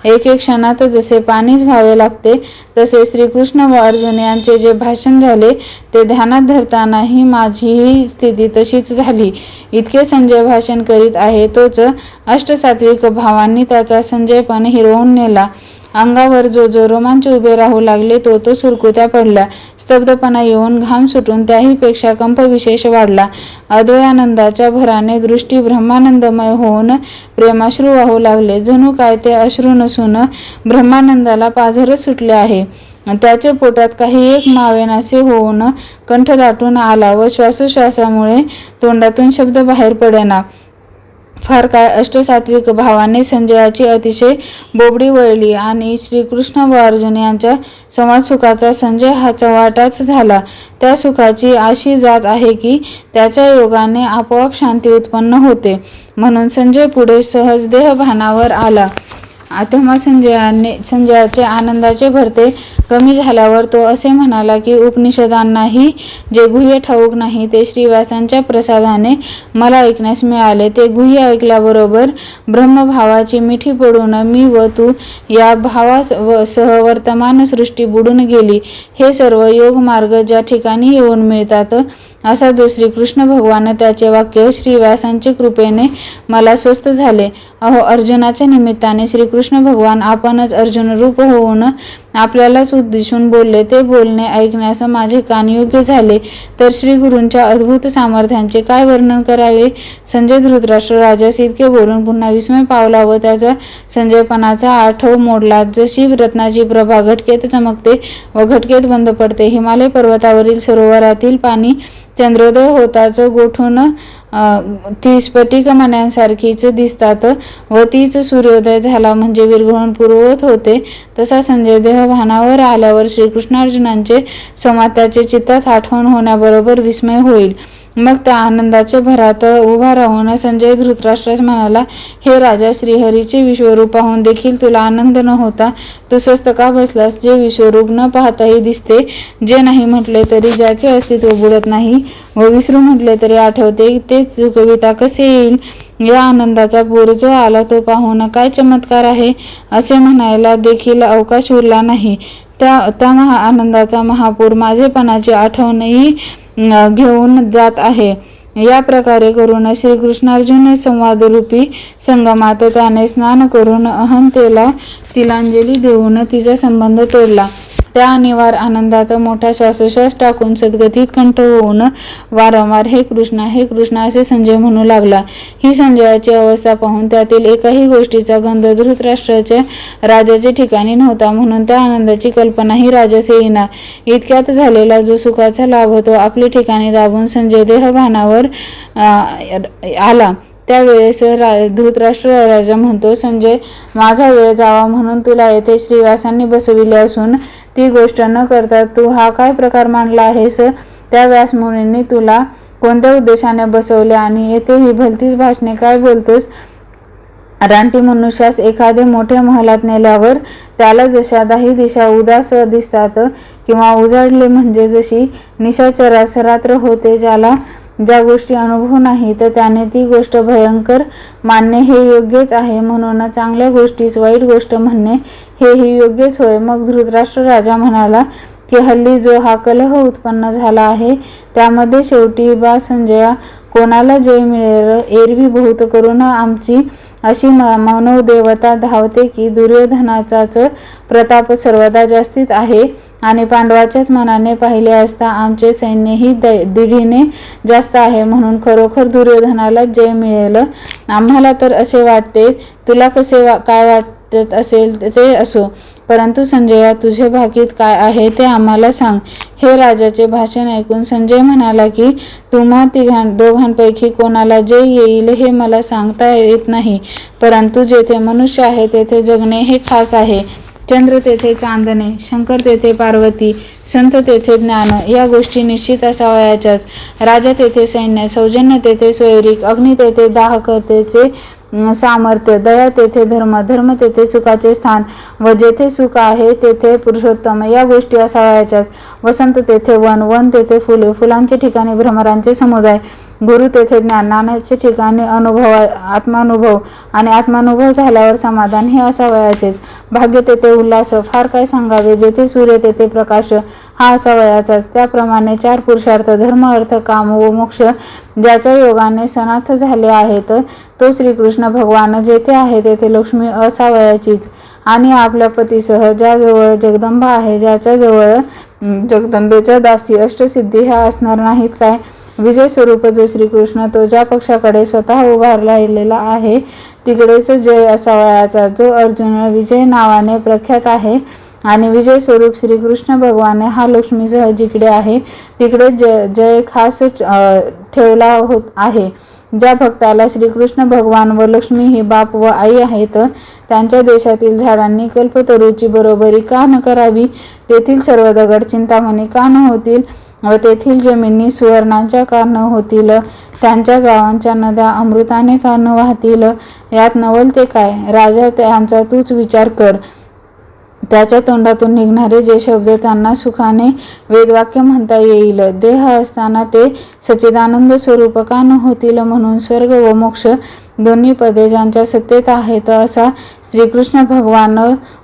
S1: एक क्षणात जसे पाणीच व्हावे लागते, तसे श्रीकृष्ण व अर्जुन यांचे जे भाषण झाले ते ध्यानात धरतानाही माझीही स्थिती तशीच झाली. इतके संजय भाषण करीत आहे तोच अष्टसात्विक भावांनी त्याचा संजयपण हिरवून नेला. अंगावर जो रोमांच उभे राहू लागले तो सुरकुत्या पडल्या. स्तब्धपणा येऊन घाम सुटून त्याहीपेक्षा कंप विशेष वाढला. अद्वयानंदाच्या भराने दृष्टी ब्रह्मानंदमय होऊन प्रेमाश्रू वाहू लागले. जणू काय ते अश्रू नसून ब्रह्मानंदाला पाझरच सुटले आहे. त्याचे पोटात काही एक मावेनासे होऊन कंठ दाटून आला व श्वासोश्वासामुळे तोंडातून शब्द बाहेर पडेना. फार काय अष्टसात्विक भावाने संजयाची अतिशय बोबडी वळली आणि श्रीकृष्ण व अर्जुन यांच्या संवाद सुखाचा संजय हा चव्हाटाच झाला. त्या सुखाची अशी जात आहे की त्याच्या योगाने आपोआप शांती उत्पन्न होते. म्हणून संजय पुढे सहज देहभानावर आला तेव्हा संजयाचे आनंदाचे भरते कमी झाल्यावर तो असे म्हणाला की उपनिषदांनाही जे गुह्य ठाऊक नाही ते श्रीव्यासांच्या प्रसादाने मला ऐकण्यास मिळाले. ते गुह्य ऐकल्याबरोबर ब्रह्मभावाची मिठी पडून मी व तू या भावासह वर्तमान सृष्टी बुडून गेली. हे सर्व योग मार्ग ज्या ठिकाणी येऊन मिळतात असा जो श्रीकृष्ण भगवान त्याचे वाक्य श्रीव्यासांच्या कृपेने मला स्वस्थ झाले. अहो, अर्जुनाच्या निमित्ताने श्रीकृष्ण भगवान आपणच अर्जुन रूप होऊन आपल्यालाच उद्देशून बोलले. ते बोलणे ऐकण्यास माझे कान योग्य झाले तर श्री गुरूंच्या अद्भुत सामर्थ्यांचे काय वर्णन करावे. संजय धृतराष्ट्र राजास इतके बोलून पुन्हा विस्मय पावला व त्याचा संजयपणाचा आठव मोडला. जशी रत्नाची प्रभा घटकेत चमकते व घटकेत बंद पडते, हिमालय पर्वतावरील सरोवरातील पाणी चंद्रोदय होताच गोठून ती स्फटिक मण्यांसारखीच दिसतात व तीच सूर्योदय झाला म्हणजे विरघळून पूर्ववत होते, तसा संजय देहभानावर आल्यावर श्रीकृष्णार्जुनांचे संवाद त्याचे चित्तात आठवण होण्याबरोबर विस्मय होईल. मग त्या आनंदाच्या भरात उभा राहून संजय धृतराष्ट्रास म्हणाला, हे राजा, श्रीहरीचे विश्वरूप पाहून देखील तुला आनंद न होता तू स्वस्थ का बसलास. जे विश्वरूप न पाहताही दिसते, जे नाही म्हटले तरी ज्याचे अस्तित्व बुडत नाही व विसरू म्हटले तरी आठवते, ते चुकविता कसे येईल. या आनंदाचा पूर जो आला तो पाहून काय चमत्कार आहे असे म्हणायला देखील अवकाश उरला नाही. त्या आनंदाचा महापूर माझेपणाची आठवणही घेऊन जात आहे. या प्रकारे करून श्रीकृष्णार्जुन संवादरूपी संगमात त्याने स्नान करून अहंतेला तिलांजली देऊन तिचा संबंध तोडला. त्या अनिवार्य आनंदात मोठा श्वासोश्वास टाकून सद्गतीत कंठ होऊन वारंवार हे कृष्ण असे संजय म्हणू लागला. ही संजयाची अवस्था पाहून त्यातील एकाही गोष्टीचा गंध धृतराष्ट्राच्या राजाच्या ठिकाणी नव्हता, म्हणून त्या आनंदाची कल्पनाही राजास येईना. इतक्यात झालेला जो सुखाचा लाभ तो आपल्या ठिकाणी दाबून संजय देहभानावर आला. त्यावेळेस धृतराष्ट्र राजा म्हणतो, संजय, माझा वेळ जावा म्हणून तुला येथे श्रीव्यासांनी बसविले असून ती गोष्ट न करता तू हा काय प्रकार मांडला आहेस. त्या व्यासमुनींनी तुला कोणत्या उद्देशाने बसवले आणि येथे ही भलतीच भाषणे काय बोलतोस. रानटी मनुष्यास एखादे मोठ्या महलात नेल्यावर त्याला जशा दाही दिशा उदास दिसतात किंवा उजाडले म्हणजे जशी निशाचरास रात्र होते, ज्याला ज्या गोष्टी अनुभव नाही तर त्याने ती गोष्ट भयंकर मानणे हे योग्यच आहे. म्हणून चांगल्या गोष्टीस वाईट गोष्ट म्हणणे हेही योग्यच होय. मग धृतराष्ट्र राजा म्हणाला की हल्ली जो हा कलह उत्पन्न झाला आहे त्यामध्ये शेवटी बा संजया कोणाला जय मिळेल. एरवी बहुत करून आमची अशी मनोदेवता धावते की दुर्योधनाचाच प्रताप सर्वदा जास्तीत आहे आणि पांडवाच्याच मनाने पाहिले असता आमचे सैन्यही दीडीने जास्त आहे, म्हणून खरोखर दुर्योधनाला जय मिळेल. आम्हाला तर असे वाटते. तुला कसे काय वाटत असेल ते असो, परंतु संजया तुझे भाकीत काय आहे ते आम्हाला सांग. हे राजाचे भाषण ऐकून संजय म्हणाला की तुम्हा दोघांपैकी कोणाला जय येईल हे मला सांगता येत नाही, परंतु जेथे मनुष्य आहे तेथे जगणे हे खास आहे. चंद्र तेथे चांदणे, शंकर तेथे पार्वती, संत तेथे ज्ञान या गोष्टी निश्चित असावयाच्याच. राजा तेथे सैन्य, सौजन्य तेथे सोयरीक, अग्नी तेथे दाहकतेचे सामर्थ्य, दया तेथे धर्म, धर्म तेथे सुखाचे स्थान व जेथे सुख आहे तेथे पुरुषोत्तम या गोष्टी असावयाच्याच. वसंत तेथे वन, वन तेथे फुले, फुलांचे ठिकाणी भ्रमरांचे समुदाय, गुरु तेथे ज्ञान, ज्ञानाचे ठिकाणी आत्मानुभव आणि आत्मानुभव झाल्यावर समाधान हे असावयाचेच. भाग्य तेथे उल्हास, फार काय सांगावे. जेथे सूर्य तेथे प्रकाश हा असावयाचाच. त्याप्रमाणे चार पुरुषार्थ धर्म, अर्थ, काम व मोक्ष ज्याच्या योगाने सनाथ झाले आहेत तो श्रीकृष्ण भगवान जेथे आहे तेथे लक्ष्मी असावयाचीच. आणि आपल्या पतीसह ज्याजवळ जगदंबा आहे, ज्याच्याजवळ जगदंबेच्या दासी अष्टसिद्धी ह्या असणार नाहीत काय. विजय स्वरूप जो श्रीकृष्ण तो ज्या पक्षाकडे स्वतः उभा राहिलेला आहे तिकडेच जय असावयाचा. जो अर्जुन विजय नावाने प्रख्यात आहे आणि विजय स्वरूप श्रीकृष्ण भगवान हा लक्ष्मीसह जिकडे आहे तिकडे जय खास ठेवला होत आहे. ज्या भक्ताला श्रीकृष्ण भगवान व लक्ष्मी ही बाप व आई आहेत त्यांच्या देशातील झाडांनी कल्पतरूची बरोबरी का न करावी. तेथील सर्व दगड चिंतामणी का न होतील. व तेथील जमिनी सुवर्णाच्या कारण होतील, त्यांच्या गावांच्या नद्या अमृताने कारण वाहतील, यात नवल ते काय? राजा, त्यांचा तूच विचार कर. त्याच्या तोंडातून निघणारे जे शब्द त्यांना सुखाने वेदवाक्य म्हणता येईल. देह असताना ते सच्चिदानंद स्वरूप का न होतील? म्हणून स्वर्ग व मोक्ष दोन्ही पदे ज्यांच्या सत्तेत आहेत, असा श्रीकृष्ण भगवान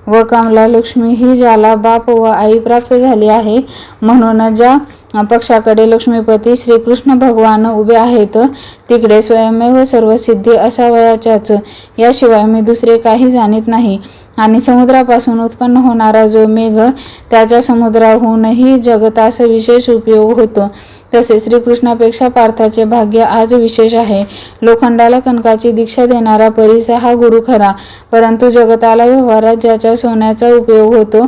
S1: व कमला लक्ष्मी ही ज्याला बाप व आई प्राप्त झाली आहे, म्हणून ज्या पक्षाकडे लक्ष्मीपती श्रीकृष्ण भगवान उभे आहेत, तिकडे स्वयमेव सर्व सिद्धी असावयाच्याच. याशिवाय मी दुसरे काही जाणीत नाही. आणि समुद्रापासून उत्पन्न होणारा जो मेघ त्याच्या समुद्राहूनही जगतास विशेष उपयोग होतो, तसे श्रीकृष्णापेक्षा पार्थाचे भाग्य आज विशेष आहे. लोखंडाला कणकाची दीक्षा देणारा परीचा हा गुरु खरा, परंतु जगताला व्यवहारात ज्याच्या सोन्याचा उपयोग होतो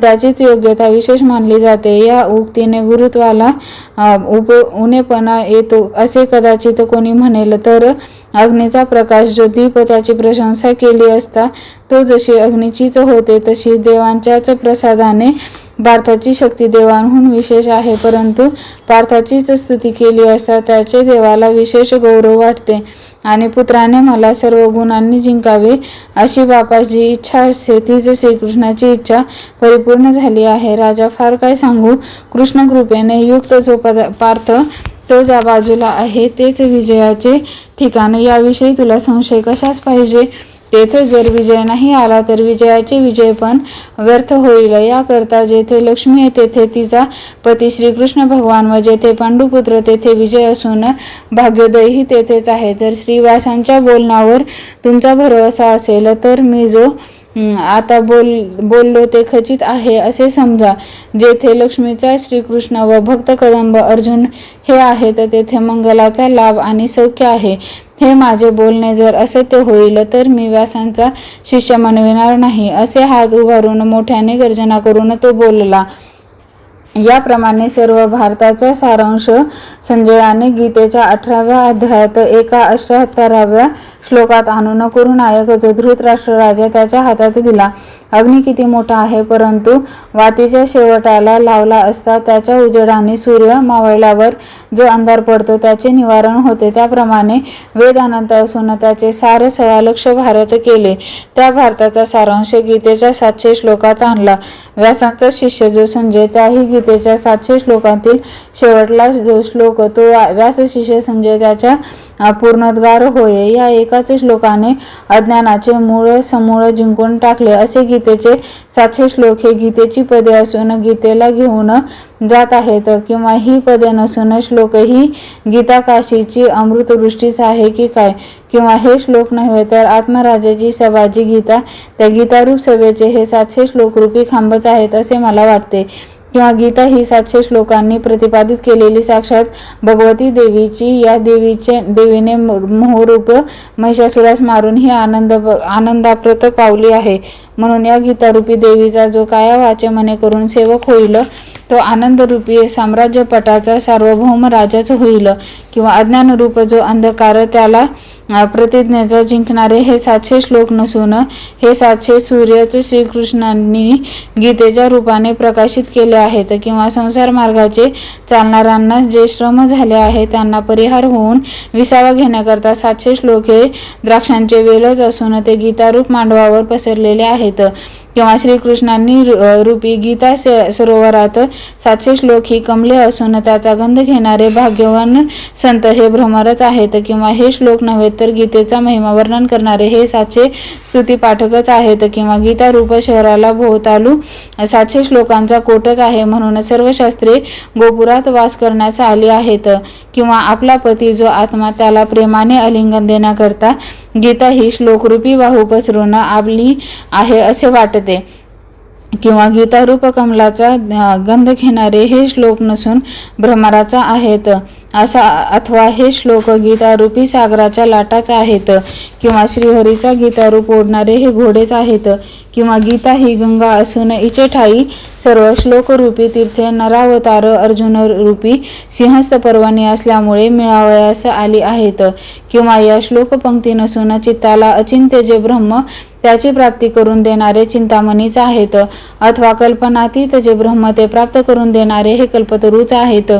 S1: त्याचीच योग्यता विशेष मानली जाते. या उक्तीने गुरुत्वाला उणेपणा येतो असे कदाचित कोणी म्हणेल, तर अग्नीचा प्रकाश जो दीप त्याची प्रशंसा केली असता तो जशी अग्नीचीच होते, तशी देवांच्याच प्रसादाने पार्थाची शक्ती देवांहून विशेष आहे. परंतु पार्थाचीच स्तुती केली असता त्याचे देवाला विशेष गौरव वाटते आणि पुत्राने मला सर्व गुणांनी जिंकावे अशी बापास जी इच्छा असते, तीच श्रीकृष्णाची इच्छा परिपूर्ण झाली आहे. राजा, फार काय सांगू, कृष्ण कृपेने युक्त जो पार्थ तो ज्या बाजूला आहे तेच विजयाचे ठिकाण. याविषयी तुला संशय कशास पाहिजे? तेथे जर विजय नाही आला तर विजयाचे विजय पण व्यर्थ होईल. याकरता जेथे लक्ष्मी आहे तेथे तिचा पती श्रीकृष्ण भगवान व जेथे पांडुपुत्र तेथे विजय असून भाग्योदयही तेथेच आहे. जर श्रीव्यासांच्या बोलण्यावर तुमचा भरवसा असेल तर मी जो आता बोललो ते खचित आहे असे समजा. जेथे लक्ष्मीचा श्रीकृष्ण व भक्त कदंब अर्जुन हे आहेत तेथे मंगलाचा लाभ आणि सौख्य आहे. हे माझे बोलणे जर असत्य होईल तर मी व्यासांचा शिष्य म्हणविणार नाही. असे हात उभारून मोठ्याने गर्जना करून तो बोलला. याप्रमाणे सर्व भारताचा सारांश संजयाने गीतेच्या 18व्या अध्यायात एका 78व्या श्लोकात आणून कुरुनायक जो धृतराष्ट्र राजा त्याच्या हातात दिला. अग्नी किती मोठा आहे, परंतु वातीच्या शेवटाला लावला असता त्याच्या उजेडाने सूर्य मावळल्यावर जो अंधार पडतो त्याचे निवारण होते, त्याप्रमाणे वेद अनंत असून त्याचे सार 1.25 लक्ष भारत केले. त्या भारताचा सारांश गीतेच्या 700 श्लोकात आणला. व्यासांचा शिष्य जो संजय त्याही गीतेच्या 700 श्लोकातील शेवटला जो श्लोक तो व्यास शिष्य संजय त्याच्या पूर्णोद्गार होय. या एकाच श्लोकाने अज्ञानाचे मूळ समूळ जिंकून टाकले. असे गीतेचे 700 श्लोक हे गीतेची पदे असून गीतेला घेऊन जात आहेत, किंवा ही पदे नसून श्लोक ही गीता काशीची अमृतवृष्टीच आहे की काय? किंवा हे श्लोक नव्हे तर आत्मराजाची सभा जी गीता त्या गीतारूप सभेचे हे 700 श्लोकरूपी खांबच आहेत असे मला वाटते. किंवा गीता ही 700 श्लोकांनी प्रतिपादित केलेली साक्षात भगवती देवीची, या देवीने मोहरूप महिषासुरास मारून ही आनंदाप्रत पावली आहे. म्हणून या गीतारूपी देवीचा जो काया वाचे मने करून सेवक होईल तो आनंदरूपी साम्राज्यपटाचा सार्वभौम राजाच होईल. किंवा अज्ञानरूप जो अंधकार त्याला प्रतिज्ञेचा जिंकणारे हे 700 श्लोक नसून हे 700 सूर्यच श्रीकृष्णांनी गीतेच्या रूपाने प्रकाशित केले आहेत. किंवा संसार मार्गाचे चालणाऱ्यांना जे श्रम झाले आहे त्यांना परिहार होऊन विसावा घेण्याकरता 700 श्लोक हे द्राक्षांचे वेलच असून ते गीतारूप मांडवावर पसरलेले आहेत. किंवा श्रीकृष्णांनी रूपी गीता सरोवरात 700 श्लोक ही कमले असून त्याचा गंध घेणारे भाग्यवान संत हे भ्रमरच आहेत. किंवा हे श्लोक नव्हे तर गीतेचा महिमा वर्णन करणारे हे 700 स्तुती पाठकच आहेत. किंवा गीता रूप शहराला भोवतालू 700 श्लोकांचा कोटच आहे. म्हणून सर्व शास्त्रे गोपुरात वास करण्यास आली आहेत. किंवा आपला पती जो आत्मा त्याला प्रेमाने आलिंगन देण्याकरता गीता ही श्लोकरूपी वाहू पसरून आबली आहे असे वाटते. किंवा गीतारूप कमलाचा गंध घेणारे हे श्लोक नसून भ्रमराचा आहेत असा, अथवा हे श्लोक गीतारूपी सागराच्या लाटाच आहेत. किंवा श्रीहरीचा गीतारूप ओढणारे हे घोडेच आहेत. किंवा गीता ही गंगा असून हिचे ठाई सर्व श्लोकरूपी तीर्थे नरावतार अर्जुन रूपी सिंहस्थ पर्वणी असल्यामुळे मिळावयास आली आहेत, किंवा या श्लोकपंक्ती नसून चित्ताला अचिंत्य जे ब्रह्म त्याची प्राप्ती करून देणारे चिंतामणीच आहेत, अथवा कल्पनातीत जे ब्रह्म ते प्राप्त करून देणारे हे कल्पतरूच आहेत.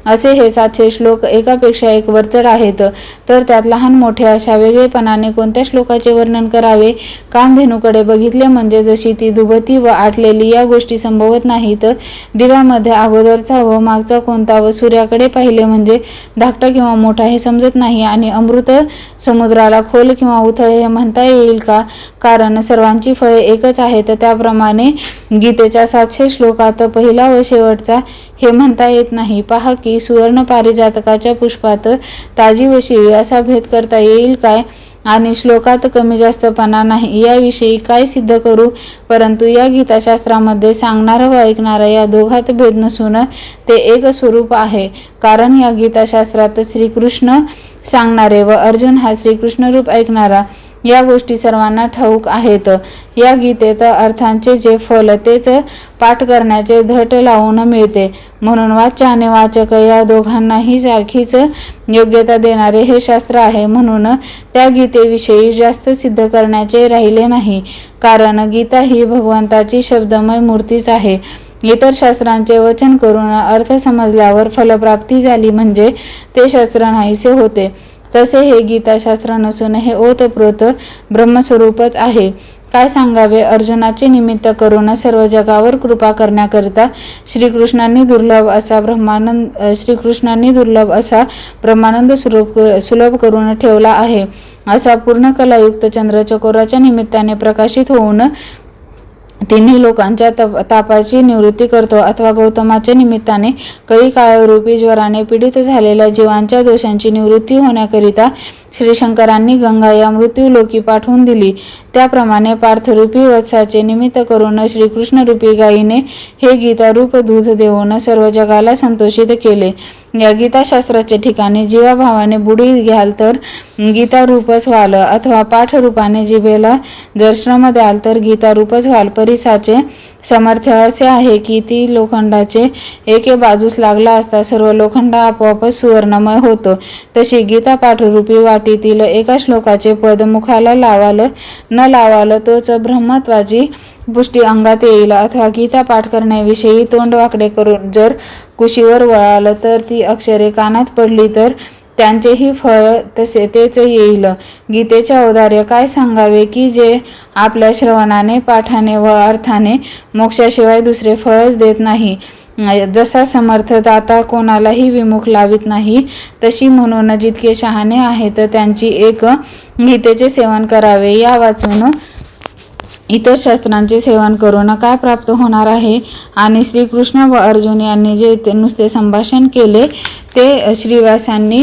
S1: असे हे 700 श्लोक एकापेक्षा एक वरचढ आहेत. तर त्यात लहान मोठे अशा वेगळेपणाने कोणत्या श्लोकाचे वर्णन करावे? कामधेनूकडे बघितले म्हणजे जशी ती दुभती व आटलेली या गोष्टी संभवत नाहीत. दिव्यामध्ये अगोदरचा व मागचा कोणता व सूर्याकडे पाहिले म्हणजे धाकटा किंवा मोठा हे समजत नाही, आणि अमृत समुद्राला खोल किंवा उथळ हे म्हणता येईल का? कारण सर्वांची फळे एकच आहेत. त्याप्रमाणे गीतेच्या 700 श्लोकात पहिला व शेवटचा हे म्हणता येत नाही. पहा की सुवर्ण पारिजातकाच्या पुष्पात ताजी व शिळी असा भेद करता येईल काय? आणि श्लोकात कमी जास्तपणा नाही याविषयी काय सिद्ध करू? परंतु या गीताशास्त्रामध्ये सांगणारा व ऐकणारा या दोघात भेद नसून ते एक स्वरूप आहे. कारण या गीताशास्त्रात श्रीकृष्ण सांगणारे व अर्जुन हा श्रीकृष्ण रूप ऐकणारा या गोष्टी सर्वांना ठाऊक आहेत. या गीतेत अर्थांचे जे फल तेच पाठ करण्याचे धट लावून मिळते. म्हणून वाच्य आणि वाचक या दोघांनाही सारखीच योग्यता देणारे हे शास्त्र आहे. म्हणून त्या गीतेविषयी जास्त सिद्ध करण्याचे राहिले नाही, कारण गीता ही भगवंताची शब्दमय मूर्तीच आहे. इतर शास्त्रांचे वचन करून अर्थ समजल्यावर फलप्राप्ती झाली म्हणजे ते शास्त्र नाहीसे होते. तसे हे गीताशास्त्र नसून हे ओतप्रोत ब्रह्मस्वरूपच आहे. काय सांगावे? अर्जुनाचे निमित्त करून सर्व जगावर कृपा करण्याकरिता श्रीकृष्णांनी दुर्लभ असा ब्रह्मानंद सुलभ करून ठेवला आहे. असा पूर्ण कलायुक्त चंद्र चकोराच्या निमित्ताने प्रकाशित होऊन तिन्ही लोकांच्या तापाची निवृत्ती करतो, अथवा गौतमाच्या निमित्ताने कळी काळरूपी ज्वराने पीडित झालेल्या जीवांच्या दोषांची निवृत्ती होण्याकरिता श्रीशंकरांनी गंगा या मृत्यूलोकी पाठवून दिली. त्याप्रमाणे पार्थरूपी वत्साचे निमित्त करून श्रीकृष्णरूपी गायीने हे गीतारूप दूध देऊन सर्व जगाला संतोषित केले. या गीताशास्त्राचे ठिकाणी जीवाभावाने बुडी घ्याल तर गीतारूपच व्हाल, अथवा पाठरूपाने जिभेला जर श्रम द्याल तर गीतारूपच व्हाल. परिसाचे सामर्थ्य असे आहे की ती लोखंडाचे एके बाजूस लागला असता सर्व लोखंड आपोआपच सुवर्णमय होतो. तशी गीता पाठरूपी वाटीतील एका श्लोकाचे पद मुखाला लावाल न लावाल तोच ब्रह्मत्वाची पुष्टी अंगात येईल. अथवा गीता पाठ करण्याविषयी तोंड वाकडे करून जर कुशीवर वळाल तर ती अक्षरे कानात पडली तर त्यांचेही फळ तेच येईल. गीतेचे औदार्य काय सांगावे की जे आपल्या श्रवणाने पाठाने व अर्थाने मोक्षाशिवाय दुसरे फळच देत नाही. जसा समर्थ दाता कोणालाही विमुख लावित नाही, तशी म्हणून जितके शहाणे आहेत त्यांची एक गीतेचे सेवन करावे. या वाचून इतर शास्त्रांचे सेवन करून काय प्राप्त होणार आहे? आणि श्रीकृष्ण व अर्जुन यांनी जे नुसते संभाषण केले ते श्रीव्यासांनी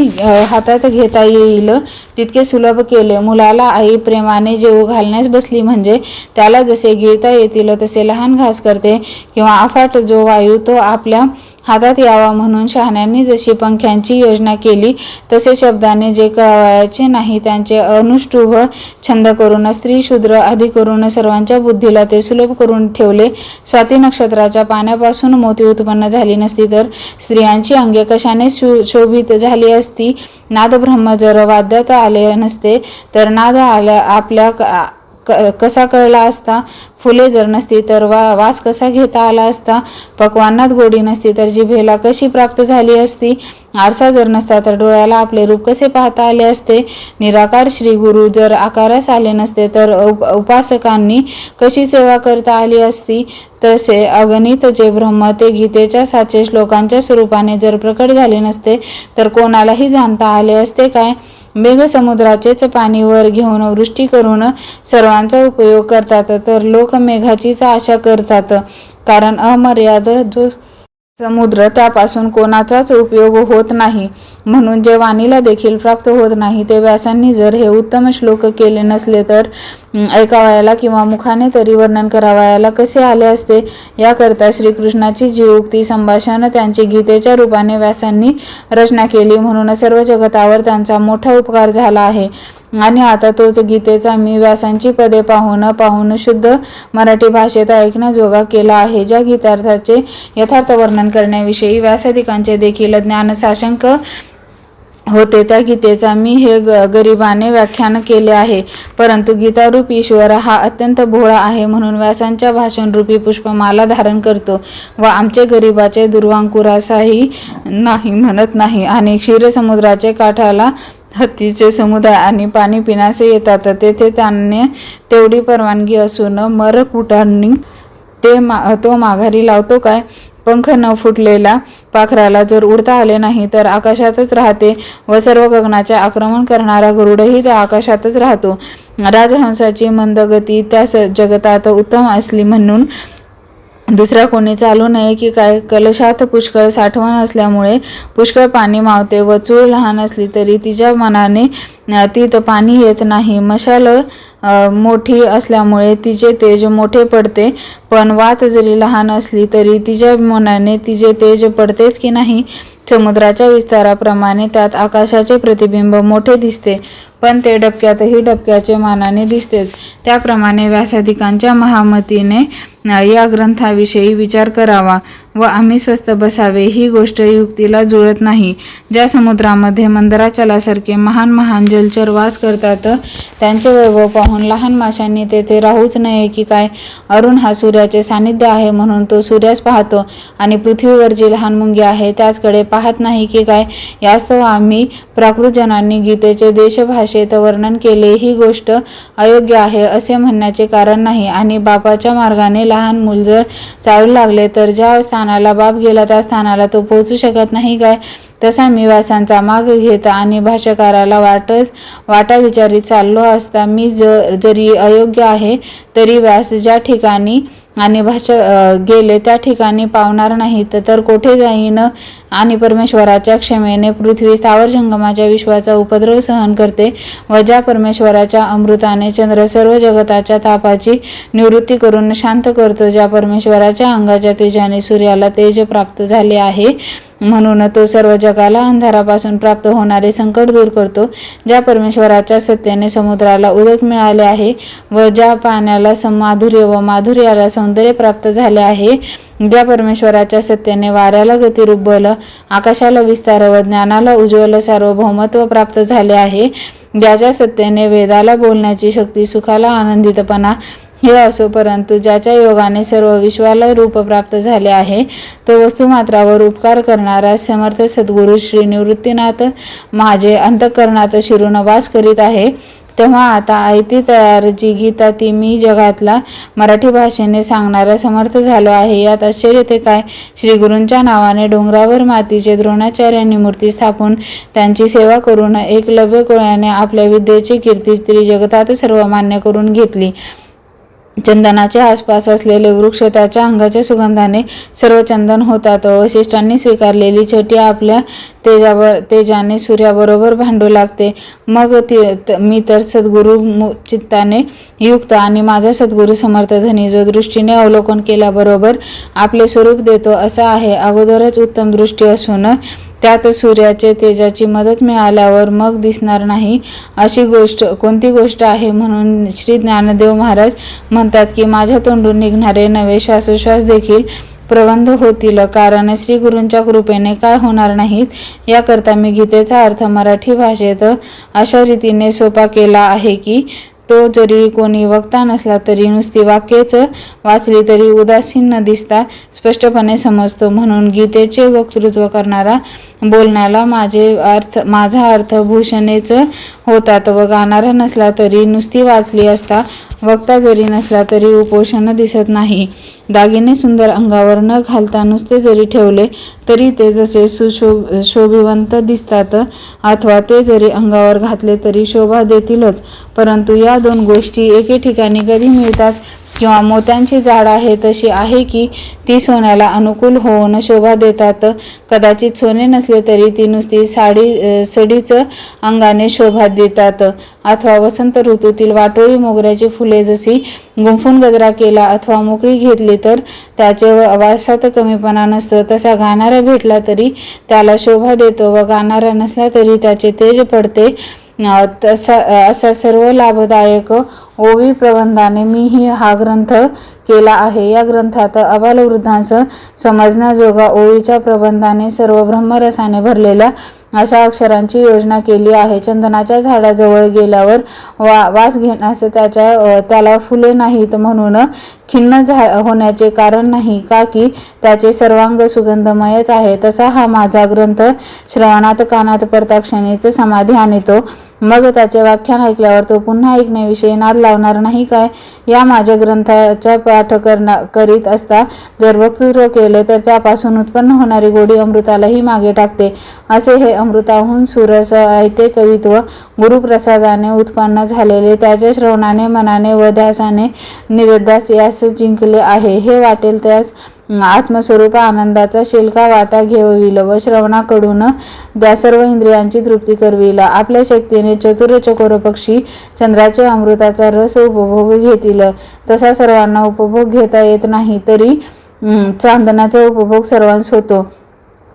S1: हातात घेता येईल तितके सुलभ केले. मुलाला आई प्रेमाने जेवू घालण्यास बसली म्हणजे त्याला जसे गिळता येतील तसे लहान घास करते, किंवा अफाट जो वायू तो आपल्या हातात यावा म्हणून शहाण्यांनी जशी पंख्यांची योजना केली, तसे शब्दाने जे कळवायचे नाही त्यांचे अनुष्टुभ छंद करून स्त्री शूद्र आदी करून सर्वांच्या बुद्धीला ते सुलभ करून ठेवले. स्वाती नक्षत्राच्या पाण्यापासून मोती उत्पन्न झाली नसती तर स्त्रियांची अंगे कशाने शोभित झाली असती? नाद ब्रह्म जर वाद्यात आले नसते तर नाद आपल्या कसा कळला असता? फुले जर नसती तर वास कसा घेता आला असता? पक्वान्नात गोडी नसती तर जिभेला कशी प्राप्त झाली असती? आरसा जर नसता तर डोळ्याला आपले रूप कसे पाहता आले असते? निराकार श्री गुरु जर आकारास आले नसते तर उपासकांनी कशी सेवा करता आली असती? तसे अगणित जे ब्रह्म ते गीतेच्या 700 श्लोकांच्या स्वरूपाने जर प्रकट झाले नसते तर कोणालाही जाणता आले असते काय? मेघसमुद्राचेच पाणी वर घेऊन वृष्टी करून सर्वांचा उपयोग करतात, तर लोक मेघाचीच आशा करतात. कारण अमर्याद जो समुद्र त्यापासून कोणाचाच उपयोग होत नाही, म्हणून जे वाणीला देखील प्राप्त होत नाही ते व्यासांनी जर हे उत्तम श्लोक केले नसले तर ऐकावयाला किंवा मुखाने तरी वर्णन करावयाला कसे आले असते? याकरता श्रीकृष्णाची जी उक्ती संभाषण त्यांची गीतेच्या रूपाने व्यासांनी रचना केली, म्हणून सर्व जगतावर त्यांचा मोठा उपकार झाला आहे. आणि आता तोच गीतेचा मी व्यासांची पदे पाहून शुद्ध मराठी भाषेत ऐकण्याजोगा केला आहे. ज्या गीतार्थाचे यथार्थ वर्णन करण्याविषयी व्यासादिकांचे देखील ज्ञान साशंक होते, त्या गीतेचा मी हे गरिबाने व्याख्यान केले आहे. परंतु गीतारूप ईश्वर हा अत्यंत भोळा आहे, म्हणून व्यासांच्या भाषणरूपी पुष्पमाला धारण करतो व आमचे गरिबाचे दुर्वांकुरासाही नाही म्हणत नाही. आणि क्षीरसमुद्राचे काठाला हत्तीचे समुदाय आणि पाणी पिण्यासे येतात, तेथे त्यांनी तेवढी परवानगी असून मरकुटांनी तो माघारी लावतो काय? पंख न फुटलेल्या पाखराला जर उडता आले नाही तर आकाशातच राहते व सर्व गगनाचे आक्रमण करणारा गरुडही त्या आकाशातच राहतो. राजहंसाची मंदगती त्या जगतात उत्तम असली म्हणून दुसऱ्या कोणी चालू नये की काय? कलशात पुष्कळ साठवण असल्यामुळे पुष्कळ पाणी मावते व चूळ लहान असली तरी तिच्या मनाने तीत पाणी येत नाही. मशाल मोठी असल्यामुळे तिचे तेज मोठे पडते, पण वात जरी लहान असली तरी तिच्या मनाने तिचे तेज पडतेच की नाही? समुद्राच्या विस्ताराप्रमाणे त्यात आकाशाचे प्रतिबिंब मोठे दिसते, पण ते डबक्यातही डबक्याचे मानाने दिसतेच. त्याप्रमाणे व्यासादिकांच्या महामतीने या ग्रंथाविषयी विचार करावा व आम्ही स्वस्थ बसावे. ही गोष्ट युक्तीला जुळत नाही. ज्या समुद्रामध्ये मंदराचलासारखे महान महान जलचर वास करतात, त्यांचे वैभव पाहून लहान माशांनी तेथे राहूच नये की काय? अरुण हा सूर्याचे सानिध्य आहे म्हणून तो सूर्यास पाहतो आणि पृथ्वीवर जी लहान मुंगी आहे त्याचकडे पाहत नाही की काय? यास्तव आम्ही प्राकृतजनांनी गीतेचे देशभाषेत वर्णन केले ही गोष्ट अयोग्य आहे असे म्हणण्याचे कारण नाही. आणि बापाच्या मार्गाने लहान मूल जर चालू लागले तर ज्या स्थानाला बाप गेला त्या स्थानाला तो पोहोचू शकत नाही काय? तसा मी व्यासांचा माग घेत आणि भाष्यकाराला वाटा विचारित चाललो असता मी जरी अयोग्य आहे तरी व्यास ज्या ठिकाणी आणि गेले त्या ठिकाणी पावणार नाहीत तर कोठे जाईन? आणि परमेश्वराच्या क्षमेने पृथ्वी स्थावर जंगमाच्या विश्वाचा उपद्रव सहन करते व ज्या परमेश्वराच्या अमृताने चंद्र सर्व जगताच्या तापाची निवृत्ती करून शांत करतो, ज्या परमेश्वराच्या अंगाच्या तेजाने सूर्याला तेज प्राप्त झाले आहे म्हणून तो सर्व जगाला अंधारापासून प्राप्त होणारे संकट दूर करतो, ज्या परमेश्वराच्या सत्तेने समुद्राला उदक मिळाले आहे व ज्या पाण्याला माधुर्य व माधुर्याला सौंदर्य प्राप्त झाले आहे, ज्या परमेश्वराच्या सत्तेने वाऱ्याला गतिरूप बल, आकाशाला विस्तार व ज्ञानाला उज्ज्वल सार्वभौमत्व प्राप्त झाले आहे, ज्याच्या सत्तेने वेदाला बोलण्याची शक्ती, सुखाला आनंदितपणा हे असो, परंतु ज्याच्या योगाने सर्व विश्वाला रूप प्राप्त झाले आहे, तो वस्तुमात्रावर उपकार करणारा समर्थ सद्गुरू श्री निवृत्तीनाथ माझे अंतःकरणात शिरून वास करीत आहे. तेव्हा आता आयती तयार जी गीता ती मी जगातला मराठी भाषेने सांगणारा समर्थ झालो आहे. यात आश्चर्य ते काय? श्री गुरूंच्या नावाने डोंगरावर मातीचे द्रोणाचार्यांनी मूर्ती स्थापून त्यांची सेवा करून एकलव्य कोळ्याने आपल्या विद्येची कीर्ती त्रिजगतात सर्व मान्य करून घेतली. चंदनाच्या आसपास असलेले वृक्ष त्याच्या अंगाच्या सुगंधाने सर्व चंदन होतात. वशिष्ठांनी स्वीकारलेली छटी आपल्या तेजाने सूर्याबरोबर भांडू लागते. मग मी तर सद्गुरु चित्ताने युक्त आणि माझा सद्गुरु समर्थ धनी जो दृष्टीने अवलोकन केल्याबरोबर आपले स्वरूप देतो असा आहे. अगोदरच उत्तम दृष्टी असून त्यात सूर्याचे तेजाची मदत मिळाल्यावर मग दिसणार नाही अशी कोणती गोष्ट आहे? म्हणून श्री ज्ञानदेव महाराज म्हणतात की माझ्या तोंडून निघणारे नवे श्वासोश्वास देखील प्रबंध होतील, कारण श्री गुरूंच्या कृपेने काय होणार नाहीत. याकरता मी गीतेचा अर्थ मराठी भाषेत अशा रीतीने सोपा केला आहे की तो जरी कोणी वक्ता नसला तरी नुसती वाक्येच वाचली तरी उदासीन न दिसता स्पष्टपणे समजतो. म्हणून गीतेचे वक्तृत्व करणारा बोलण्याला माझा अर्थ भूषणेच होतात व गाणारा नसला तरी नुसती वाचली असता वक्ता जरी नसला तरी उपोषण दिसत नाही. दागिने सुंदर अंगावर न घालता नुसते जरी ठेवले तरी ते जसे शोभिवंत दिसतात, अथवा ते जरी अंगावर घातले तरी शोभा देतीलच. परंतु या दोन गोष्टी एके ठिकाणी कधी मिळतात? किंवा मोत्यांची जाड आहे तशी आहे की ती सोन्याला अनुकूल होऊन शोभा देतात. कदाचित सोने नसले तरी ती नुसती सडीच अंगाने शोभा देतात. अथवा वसंत ऋतूतील वाटोळी मोगऱ्याची फुले जशी गुंफून गजरा केला अथवा मोकळी घेतली तर त्याचे वासात कमीपणा नसतो, तसा गाणारा भेटला तरी त्याला शोभा देतो व गाणारा नसला तरी त्याचे तेज पडते. असा सर्व लाभदायक ओवी प्रबंधाने मीही हा ग्रंथ केला आहे. या ग्रंथात अबालवृद्धांस समजण्याजोगा ओवीच्या प्रबंधाने सर्व ब्रह्मरसाने भरलेल्या अशा अक्षरांची योजना केली आहे. चंदनाच्या झाडाजवळ गेल्यावर वास घेण्यास त्याला फुले नाहीत म्हणून खिन्न होण्याचे कारण नाही का की त्याचे सर्वांग सुगंधमयच आहे. तसा हा माझा ग्रंथ श्रवणात कानात पडता क्षणीच समाधी आणतो. मग त्याचे व्याख्यान ऐकल्यावर तो पुन्हा ऐकण्याविषयी नाद लावणार नाही काय? या माझ्या ग्रंथाचा पाठ करीत असता जर वक्तृत्व केले तर त्यापासून उत्पन्न होणारी गोडी अमृतालाही मागे टाकते. असे हे अमृताहून सुरस ऐते कवित्व गुरुप्रसादाने उत्पन्न झालेले त्याच्या श्रवणाने मनाने व ध्यासाने निरध्यास यास जिंकले आहे. हे वाटेल त्यास आत्मस्वरूप आनंदाचा शिलका वाटा घेविल व श्रवणाकडून त्या सर्व इंद्रियांची तृप्ती करविल. आपल्या शक्तीने चतुर चकोर पक्षी चंद्राच्या अमृताचा रस उपभोग घेतील. तसा सर्वांना उपभोग घेता येत नाही तरी चांदण्याचा उपभोग सर्वांस होतो.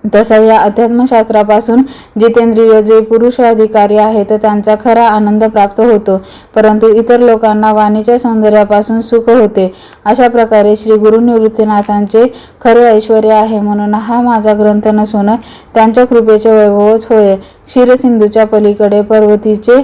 S1: तसा या अध्यात्मशास्त्रापासून जितेंद्रिय जे पुरुषाधिकारी आहेत त्यांचा खरा आनंद प्राप्त होतो, परंतु इतर लोकांना वाणीच्या सौंदर्यापासून सुख होते. अशा प्रकारे श्री गुरु निवृत्तीनाथांचे खरे ऐश्वर्य आहे. म्हणून हा माझा ग्रंथ नसून त्यांच्या कृपेचे वैभवच होय. क्षीरसिंधूच्या पलीकडे पर्वतीचे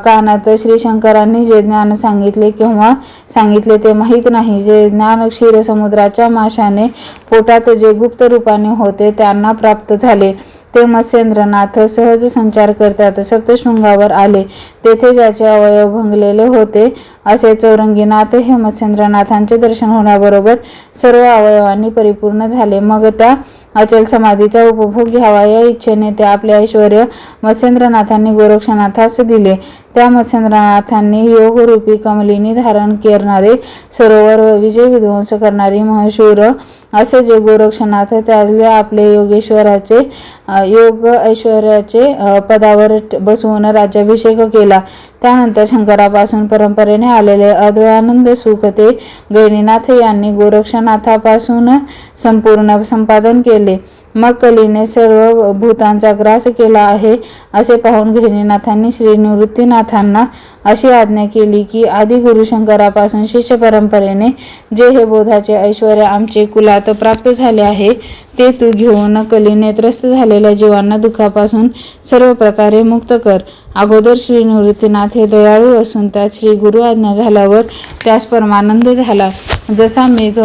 S1: कानात श्री शंकरांनी जे ज्ञान सांगितले केव्हा सांगितले ते माहीत नाही. जे ज्ञान क्षीरसमुद्राच्या माशाने पोटात जे गुप्त रूपाने होते त्यांना प्राप्त झाले. ते मत्स्येंद्रनाथ सहज संचार करतात सप्तशृंगावर आले. तेथे ज्याचे अवयव भंगलेले होते असे चौरंगीनाथ हे मत्स्येंद्रनाथांचे दर्शन होण्याबरोबर सर्व अवयवांनी परिपूर्ण झाले. मग त्या अचल समाधीचा उपभोग घ्यावा या इच्छेने ते आपले ऐश्वर्य मत्स्येंद्रनाथांनी गोरक्षनाथास दिले. त्या मत्स्येंद्रनाथांनी योगरूपी कमलिनी धारण करणारे सरोवर व विजय विध्वंस करणारी महशूर असे जे गोरक्षनाथ त्याजले आपले योग ऐश्वर्याचे पदावर बसवून राज्याभिषेक केला. त्यानंतर शंकरापासून परंपरेने आलेले अद्वयानंद सुख ते गहिनीनाथ यांनी गोरक्षनाथापासून संपूर्ण संपादन केले. मग कलीने सर्व भूतांचा ग्रास केला आहे असे पाहून गहिनीनाथांनी श्री निवृत्तीनाथांना अशी आज्ञा केली की आदि गुरु शंकरापासून शिष्य परंपरेने जे हे बोधाचे ऐश्वर्य आमचे कुलात प्राप्त झाले आहे ते तू घेऊन कलीने त्रस्त झालेल्या जीवांना दुःखापासून सर्व प्रकारे मुक्त कर. अगोदर श्री निवृत्तीनाथ हे दयाळू असून त्यात श्री गुरु आज्ञा झाल्यावर त्यास परमानंद झाला. जसा मेघ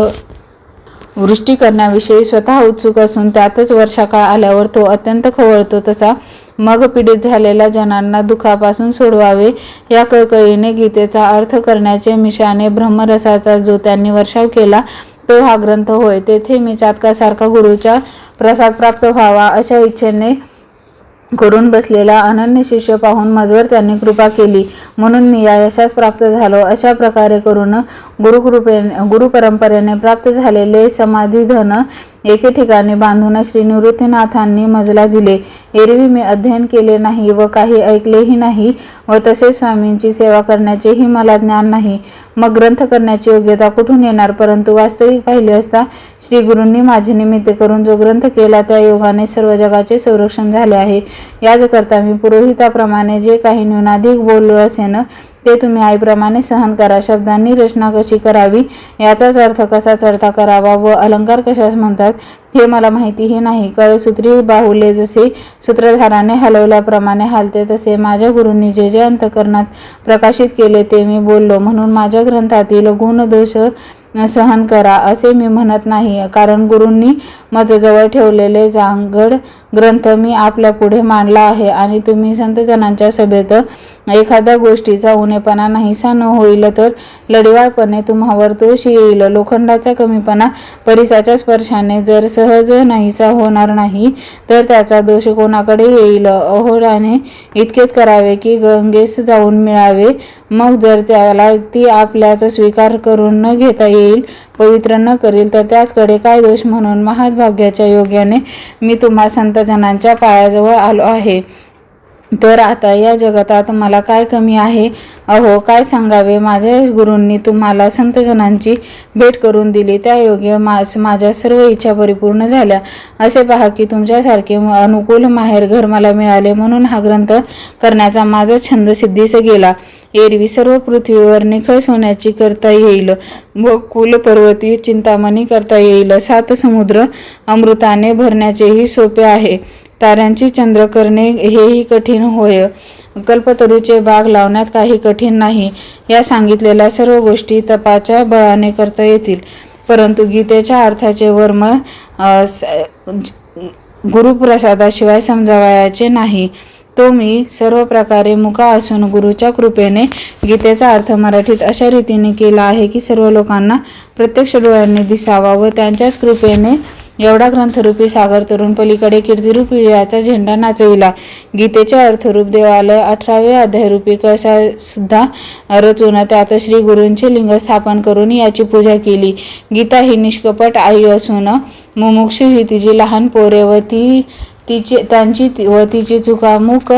S1: वृष्टी करण्याविषयी स्वतः उत्सुक असून त्यातच वर्षाकाळ आल्यावर तो अत्यंत खवळतो, तसा मग पीडित झालेल्या जनांना दुःखापासून सोडवावे या कळकळीने गीतेचा अर्थ करण्याचे मिशाने ब्रह्मरसाचा जो त्यांनी वर्षाव केला तो हा ग्रंथ होय. तेथे मी चातकासारखा गुरुचा प्रसाद प्राप्त व्हावा अशा इच्छेने करून बसलेला अनन्य शिष्य पाहून मजवर त्यांनी कृपा केली म्हणून मी या यशास प्राप्त झालो. अशा प्रकारे करून गुरुपरंपरेने प्राप्त झालेले समाधी धन एके ठिकाणी बांधून श्री निवृत्तीनाथांनी मजला दिले. एरवी मी अध्ययन केले नाही व काही ऐकलेही नाही व तसेच स्वामींची सेवा करण्याचेही मला ज्ञान नाही. मग ग्रंथ करण्याची योग्यता कुठून येणार? परंतु वास्तविक पाहिले असता श्री गुरूंनी माझे निमित्त करून जो ग्रंथ केला त्या योगाने सर्व जगाचे संरक्षण झाले आहे. याचकरता मी पुरोहिताप्रमाणे जे काही न्यूनाधिक बोललो असेन ते तुम्ही आईप्रमाणे सहन करा. शब्दांनी रचना कशी करावी, याचाच अर्थ कसा चढता करावा व अलंकार कशास म्हणतात हे मला माहितीही नाही. कळसूत्री बाहुले जसे सूत्रधाराने हलवल्याप्रमाणे हालते तसे माझ्या गुरूंनी जे जे अंतःकरणात प्रकाशित केले ते मी बोललो. म्हणून माझ्या ग्रंथातील गुण दोष सहन करा असे मी म्हणत नाही, कारण गुरूंनी माझ्याजवळ ठेवलेले जांगड ग्रंथ मी आपल्या पुढे मांडला आहे आणि तुम्ही संतजनांच्या सभेत एखाद्या गोष्टीचा उणेपणा नाहीसा न होईल तर लढिवाळपणे तुम्हावर दोष येईल. लोखंडाचा कमीपणा परिसाच्या स्पर्शाने जर सहज नाहीसा होणार नाही तर त्याचा दोष कोणाकडे येईल? अहोराने इतकेच करावे की गंगेस जाऊन मिळावे. मग जर त्याला ती आपल्यात स्वीकार करून न घेता येईल, पवित्र न करील तर त्याचकडे काय दोष? म्हणून महाभाग्याच्या योग्याने मी तुम्हा संतजनांच्या पायाजवळ आलो आहे. तर आता या जगतात मला काय कमी आहे? अहो काय सांगावे, माझ्या गुरूंनी तुम्हाला संतजनांची भेट करून दिली, त्या योगे माझ्या सर्व इच्छा परिपूर्ण झाल्या. असे पहा की तुमच्यासारखे अनुकूल माहेरघर मला मिळाले, म्हणून हा ग्रंथ करण्याचा माझा छंद सिद्धीस गेला. एरवी सर्व पृथ्वीवर निखळ सोन्याची करता येईल व कुलपर्वती चिंतामणी करता येईल. 7 समुद्र अमृताने भरण्याचेही सोपे आहे. ताऱ्यांची चंद्र करणे हेही कठीण होय. कल्पतरूचे बाग लावण्यात काही कठीण नाही. या सांगितलेल्या सर्व गोष्टी तपाच्या बळाने करता येतील. परंतु गीतेच्या अर्थाचे वर्म गुरुप्रसादाशिवाय समजावयाचे नाही. तो मी सर्व प्रकारे मुका असून गुरुच्या कृपेने गीतेचा अर्थ मराठीत अशा रीतीने केला आहे की सर्व लोकांना प्रत्यक्ष डोळ्यांनी दिसावा व त्यांच्याच कृपेने एवढा ग्रंथरूपी सागर तरुण पलीकडे कीर्तिरूप विजयाचा झेंडा नाचविला. गीतेचे अर्थरूप देवालय 18वे अध्यायरूपी कळसा सुद्धा रचून त्यात श्री गुरूंचे लिंग स्थापन करून याची पूजा केली. गीता ही निष्कपट आई असून मुमुक्षु ही तिची लहान पोरे व तिची चुकामुक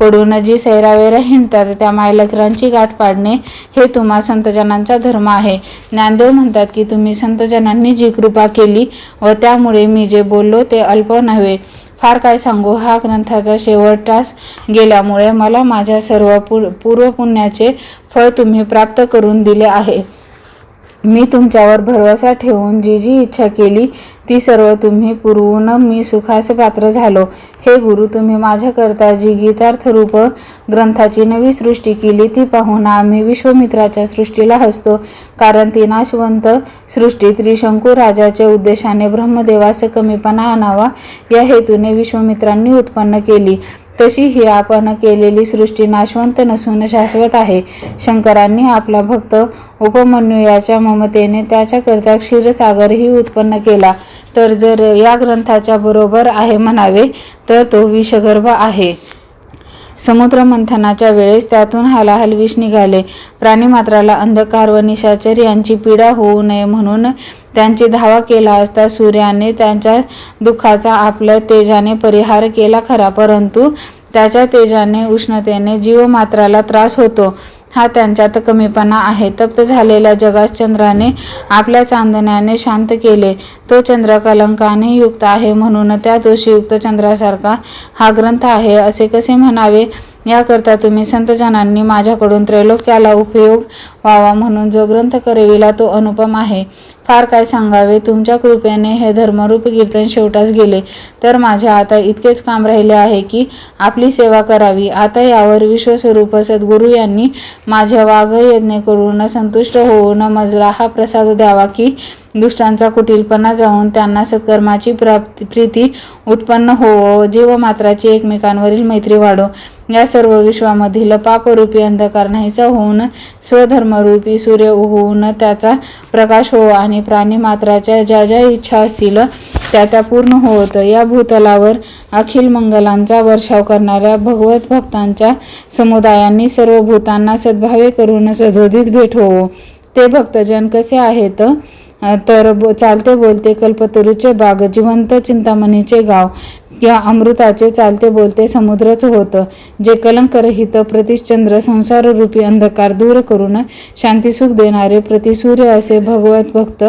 S1: पडून जी सैरावेरा हिंडतात त्या मायलेकरांची गाठ पाडणे हे तुम्हा संतजनांचा धर्म आहे. ज्ञानदेव म्हणतात की तुम्ही संतजनांनी जी कृपा केली व त्यामुळे मी जे बोललो ते अल्प नव्हे. फार काय सांगू, हा ग्रंथाचा शेवटास गेल्यामुळे मला माझ्या सर्व पूर्वपुण्याचे फळ तुम्ही प्राप्त करून दिले आहे. मी तुमच्यावर भरवसा ठेवून जी जी इच्छा केली ती सर्व तुम्ही पुरवून मी सुखास पात्र झालो. हे गुरु, तुम्ही माझ्याकरता जी गीतार्थरूप ग्रंथाची नवी सृष्टी केली ती पाहून आम्ही विश्वामित्राच्या सृष्टीला हसतो. कारण ती नाशवंत सृष्टी त्रिशंकू राजाच्या उद्देशाने ब्रह्मदेवास कमीपणा आणावा या हेतूने विश्वामित्रांनी उत्पन्न केली. तशी ही आपण केलेली सृष्टी नाशवंत नसून शाश्वत आहे. शंकरांनी आपला भक्त उपमन्यू याच्या ममतेने त्याच्याकरता क्षीरसागरही उत्पन्न केला. तर जर या ग्रंथाच्या बरोबर आहे म्हणावे तर तो विषगर्भ आहे. समुद्र मंथनाच्या वेळेस त्यातून हालाहल विष निघाले. प्राणीमात्राला अंधकार व निशाचर यांची पीडा होऊ नये म्हणून त्यांची धावा केला असता सूर्याने त्यांच्या दुःखाचा आपल्या तेजाने परिहार केला खरा, परंतु त्याच्या तेजाने उष्णतेने जीवमात्राला त्रास होतो. हा त्यांच्यात कमीपणा आहे. तप्त झालेल्या जगास चंद्राने आपल्या चांदण्याने शांत केले. तो चंद्र कलंकाने युक्त आहे म्हणून त्या दोषयुक्त चंद्रासारखा हा ग्रंथ आहे असे कसे म्हणावे? याकरता तुम्ही संतजनांनी माझ्याकडून त्रैलोक्याला उपयोग व्हावा म्हणून जो ग्रंथ करविला तो अनुपम आहे. फार काय सांगावे, तुमच्या कृपेने हे धर्मरूप कीर्तन शेवटास गेले. तर माझे आता इतकेच काम राहिले आहे की आपली सेवा करावी. आता यावर विश्वस्वरूप सद्गुरू यांनी माझ्या वाघयज्ञ करून संतुष्ट होऊन मजला हा प्रसाद द्यावा की दुष्टांचा कुटिलपणा जाऊन त्यांना सत्कर्माची प्रीती उत्पन्न होवो, जीवमात्राची एकमेकांवरील मैत्री वाढो. या सर्व विश्वामधील पापरूपी अंधकार नाहीसा होऊन स्वधर्मरूपी सूर्य उगवून त्याचा प्रकाश हो आणि प्राणीमात्राच्या ज्या ज्या इच्छा असतील त्या पूर्ण होत या भूतलावर अखिल मंगलांचा वर्षाव करणाऱ्या भगवत भक्तांच्या समुदायांनी सर्व भूतांना सद्भावे करून सदोदित भेट होवो. ते भक्तजन कसे आहेत तर चालते बोलते कल्पतरूचे बाग, जिवंत चिंतामणीचे गाव किंवा अमृताचे चालते बोलते समुद्रच होतं, जे कलंकरहित प्रतिश्चंद्र संसाररूपी अंधकार दूर करून शांतिसुख देणारे प्रतिसूर्य असे भगवत भक्त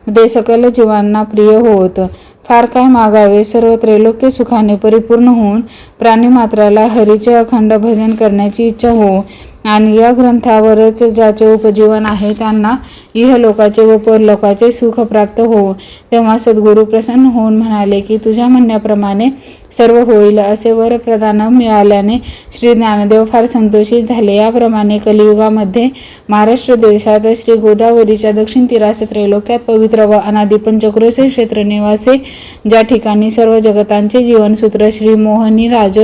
S1: ते सकल जीवांना प्रिय होत. फार काय मागावे, सर्व त्रैलोक्य सुखाने परिपूर्ण होऊन प्राणीमात्राला हरीचे अखंड भजन करण्याची इच्छा हो आणि या ग्रंथावरच ज्याचे उपजीवन आहे त्यांना इहलोकाचे व परलोकाचे सुख प्राप्त हो. तेव्हा सद्गुरू प्रसन्न होऊन म्हणाले की तुझ्या म्हणण्याप्रमाणे सर्व होईल. असे वरप्रदान मिळाल्याने श्री ज्ञानदेव फार संतोषित झाले. याप्रमाणे कलियुगामध्ये महाराष्ट्र देशात श्री गोदावरीच्या दक्षिण तीरास त्रैलोक्यात पवित्र व अनादि पंचक्रोश क्षेत्र निवासे ज्या ठिकाणी सर्व जगतांचे जीवनसूत्र श्री मोहनी राज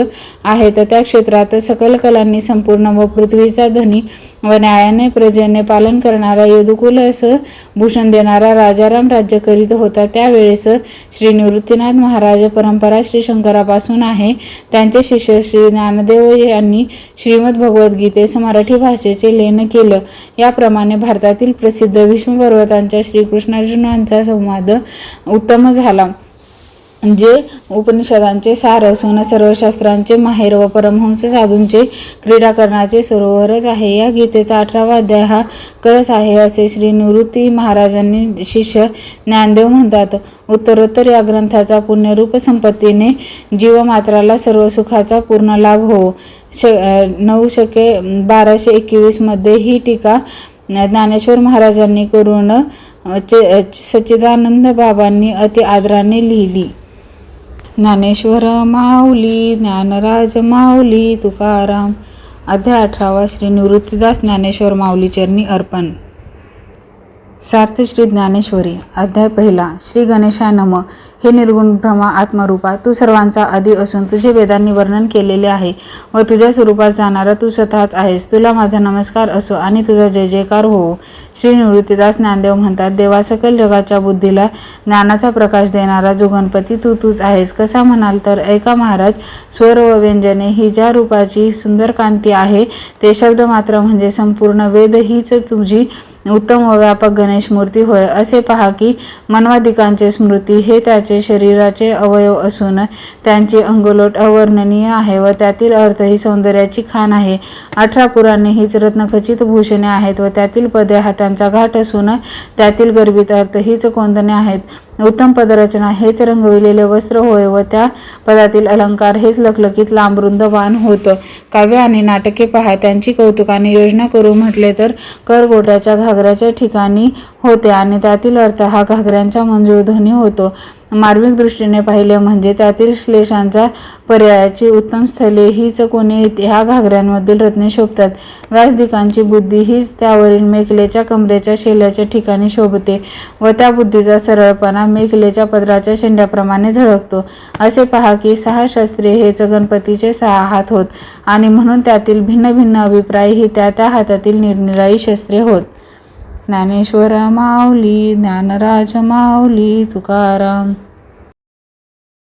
S1: आहेत त्या क्षेत्रात सकल कलांनी संपूर्ण व पृथ्वीचा धनी व न्यायाने प्रजेने पालन करणारा यदुकुल असं भूषण देणारा राजाराम राज्य करीत होता. त्यावेळेस श्री निवृत्तीनाथ महाराज परंपरा श्री शंकरापासून आहे. त्यांचे शिष्य श्री ज्ञानदेव यांनी श्रीमद भगवद्गीतेस मराठी भाषेचे लेन केलं. याप्रमाणे भारतातील प्रसिद्ध विष्णू पर्वतांच्या श्रीकृष्णार्जुनांचा संवाद उत्तम झाला. जे उपनिषदांचे सार असून सर्व शास्त्रांचे माहेर व परमहंस साधूंचे क्रीडा करण्याचे सरोवरच आहे. या गीतेचा 18वा अध्याय हा कळस आहे असे श्री निवृत्ती महाराजांनी शिष्य ज्ञानदेव म्हणतात. उत्तरोत्तर या ग्रंथाचा पुण्यरूप संपत्तीने जीवमात्राला सर्व सुखाचा पूर्ण लाभ हो. 9 शके 1221 मध्ये ही टीका ज्ञानेश्वर महाराजांनी करून सच्चिदानंद बाबांनी अति आदराने लिहिली. ज्ञानेश्वर माऊली ज्ञानराज माऊली तुकाराम. अध्याय 18वा श्री निवृत्तीदास ज्ञानेश्वर माऊली चरणी अर्पण. सार्थ श्री ज्ञानेश्वरी. अध्याय 1. श्री गणेशाय नमः. हे निर्गुण ब्रह्मा आत्मरूपा, तू सर्वांचा आदी असून तुझे वेदांनी वर्णन केलेले आहे व तुझ्या स्वरूपात जाणारा तू स्वतःच आहेस. तुला माझा नमस्कार असो आणि तुझा जय जयकार हो. श्री निवृत्तीदास ज्ञानदेव म्हणतात, देवा सकल जगाच्या बुद्धीला ज्ञानाचा प्रकाश देणारा जो गणपती तूच आहेस. कसा म्हणाल तर ऐका महाराज. स्वर व व्यंजने ही ज्या रूपाची सुंदर कांती आहे ते शब्द मात्र म्हणजे संपूर्ण वेद हीच तुझी उत्तम व व्यापक गणेश मूर्ती होय. असे पहा की मन्वादिकांचे स्मृती हे त्याचे शरीराचे अवयव असून त्यांची अंगलोट अवर्णनीय आहे व त्यातील अर्थ ही सौंदर्याची खाण आहे. 18 पुराणे हीच रत्नखचित भूषणे आहेत व त्यातील पदे हातांचा घाट असून त्यातील गर्भित अर्थ हीच कोंदणे आहेत. उत्तम पदरचना हेच रंगविलेले वस्त्र होय व त्या पदातील अलंकार हेच लखलखीत लांबरुंद वाण होत. काव्य आणि नाटके पहा, त्यांची कौतुकाने योजना करू म्हटले तर करगोट्याच्या घागराच्या ठिकाणी होते आणि त्यातील अर्थ हा घागऱ्यांचा मंजूळ ध्वनी होतो. मार्मिक दृष्टीने पाहिले म्हणजे त्यातील श्लेषांच्या पर्यायाची उत्तम स्थले हीच कोणी ह्या घागऱ्यांमधील रत्ने शोभतात. व्यासदिकांची बुद्धी हीच त्यावरील मेखलेच्या कमरेच्या शेल्याच्या ठिकाणी शोभते व त्या बुद्धीचा सरळपणा मेखलेच्या पदराच्या शेंड्याप्रमाणे झळकतो. असे पहा की 6 शस्त्रे हेच गणपतीचे 6 हात होत आणि म्हणून त्यातील भिन्न भिन्न अभिप्राय ही त्या हातातील निरनिराळी शस्त्रे होत. ज्ञानेश्वर माऊली ज्ञानराज माऊली तुकाराम.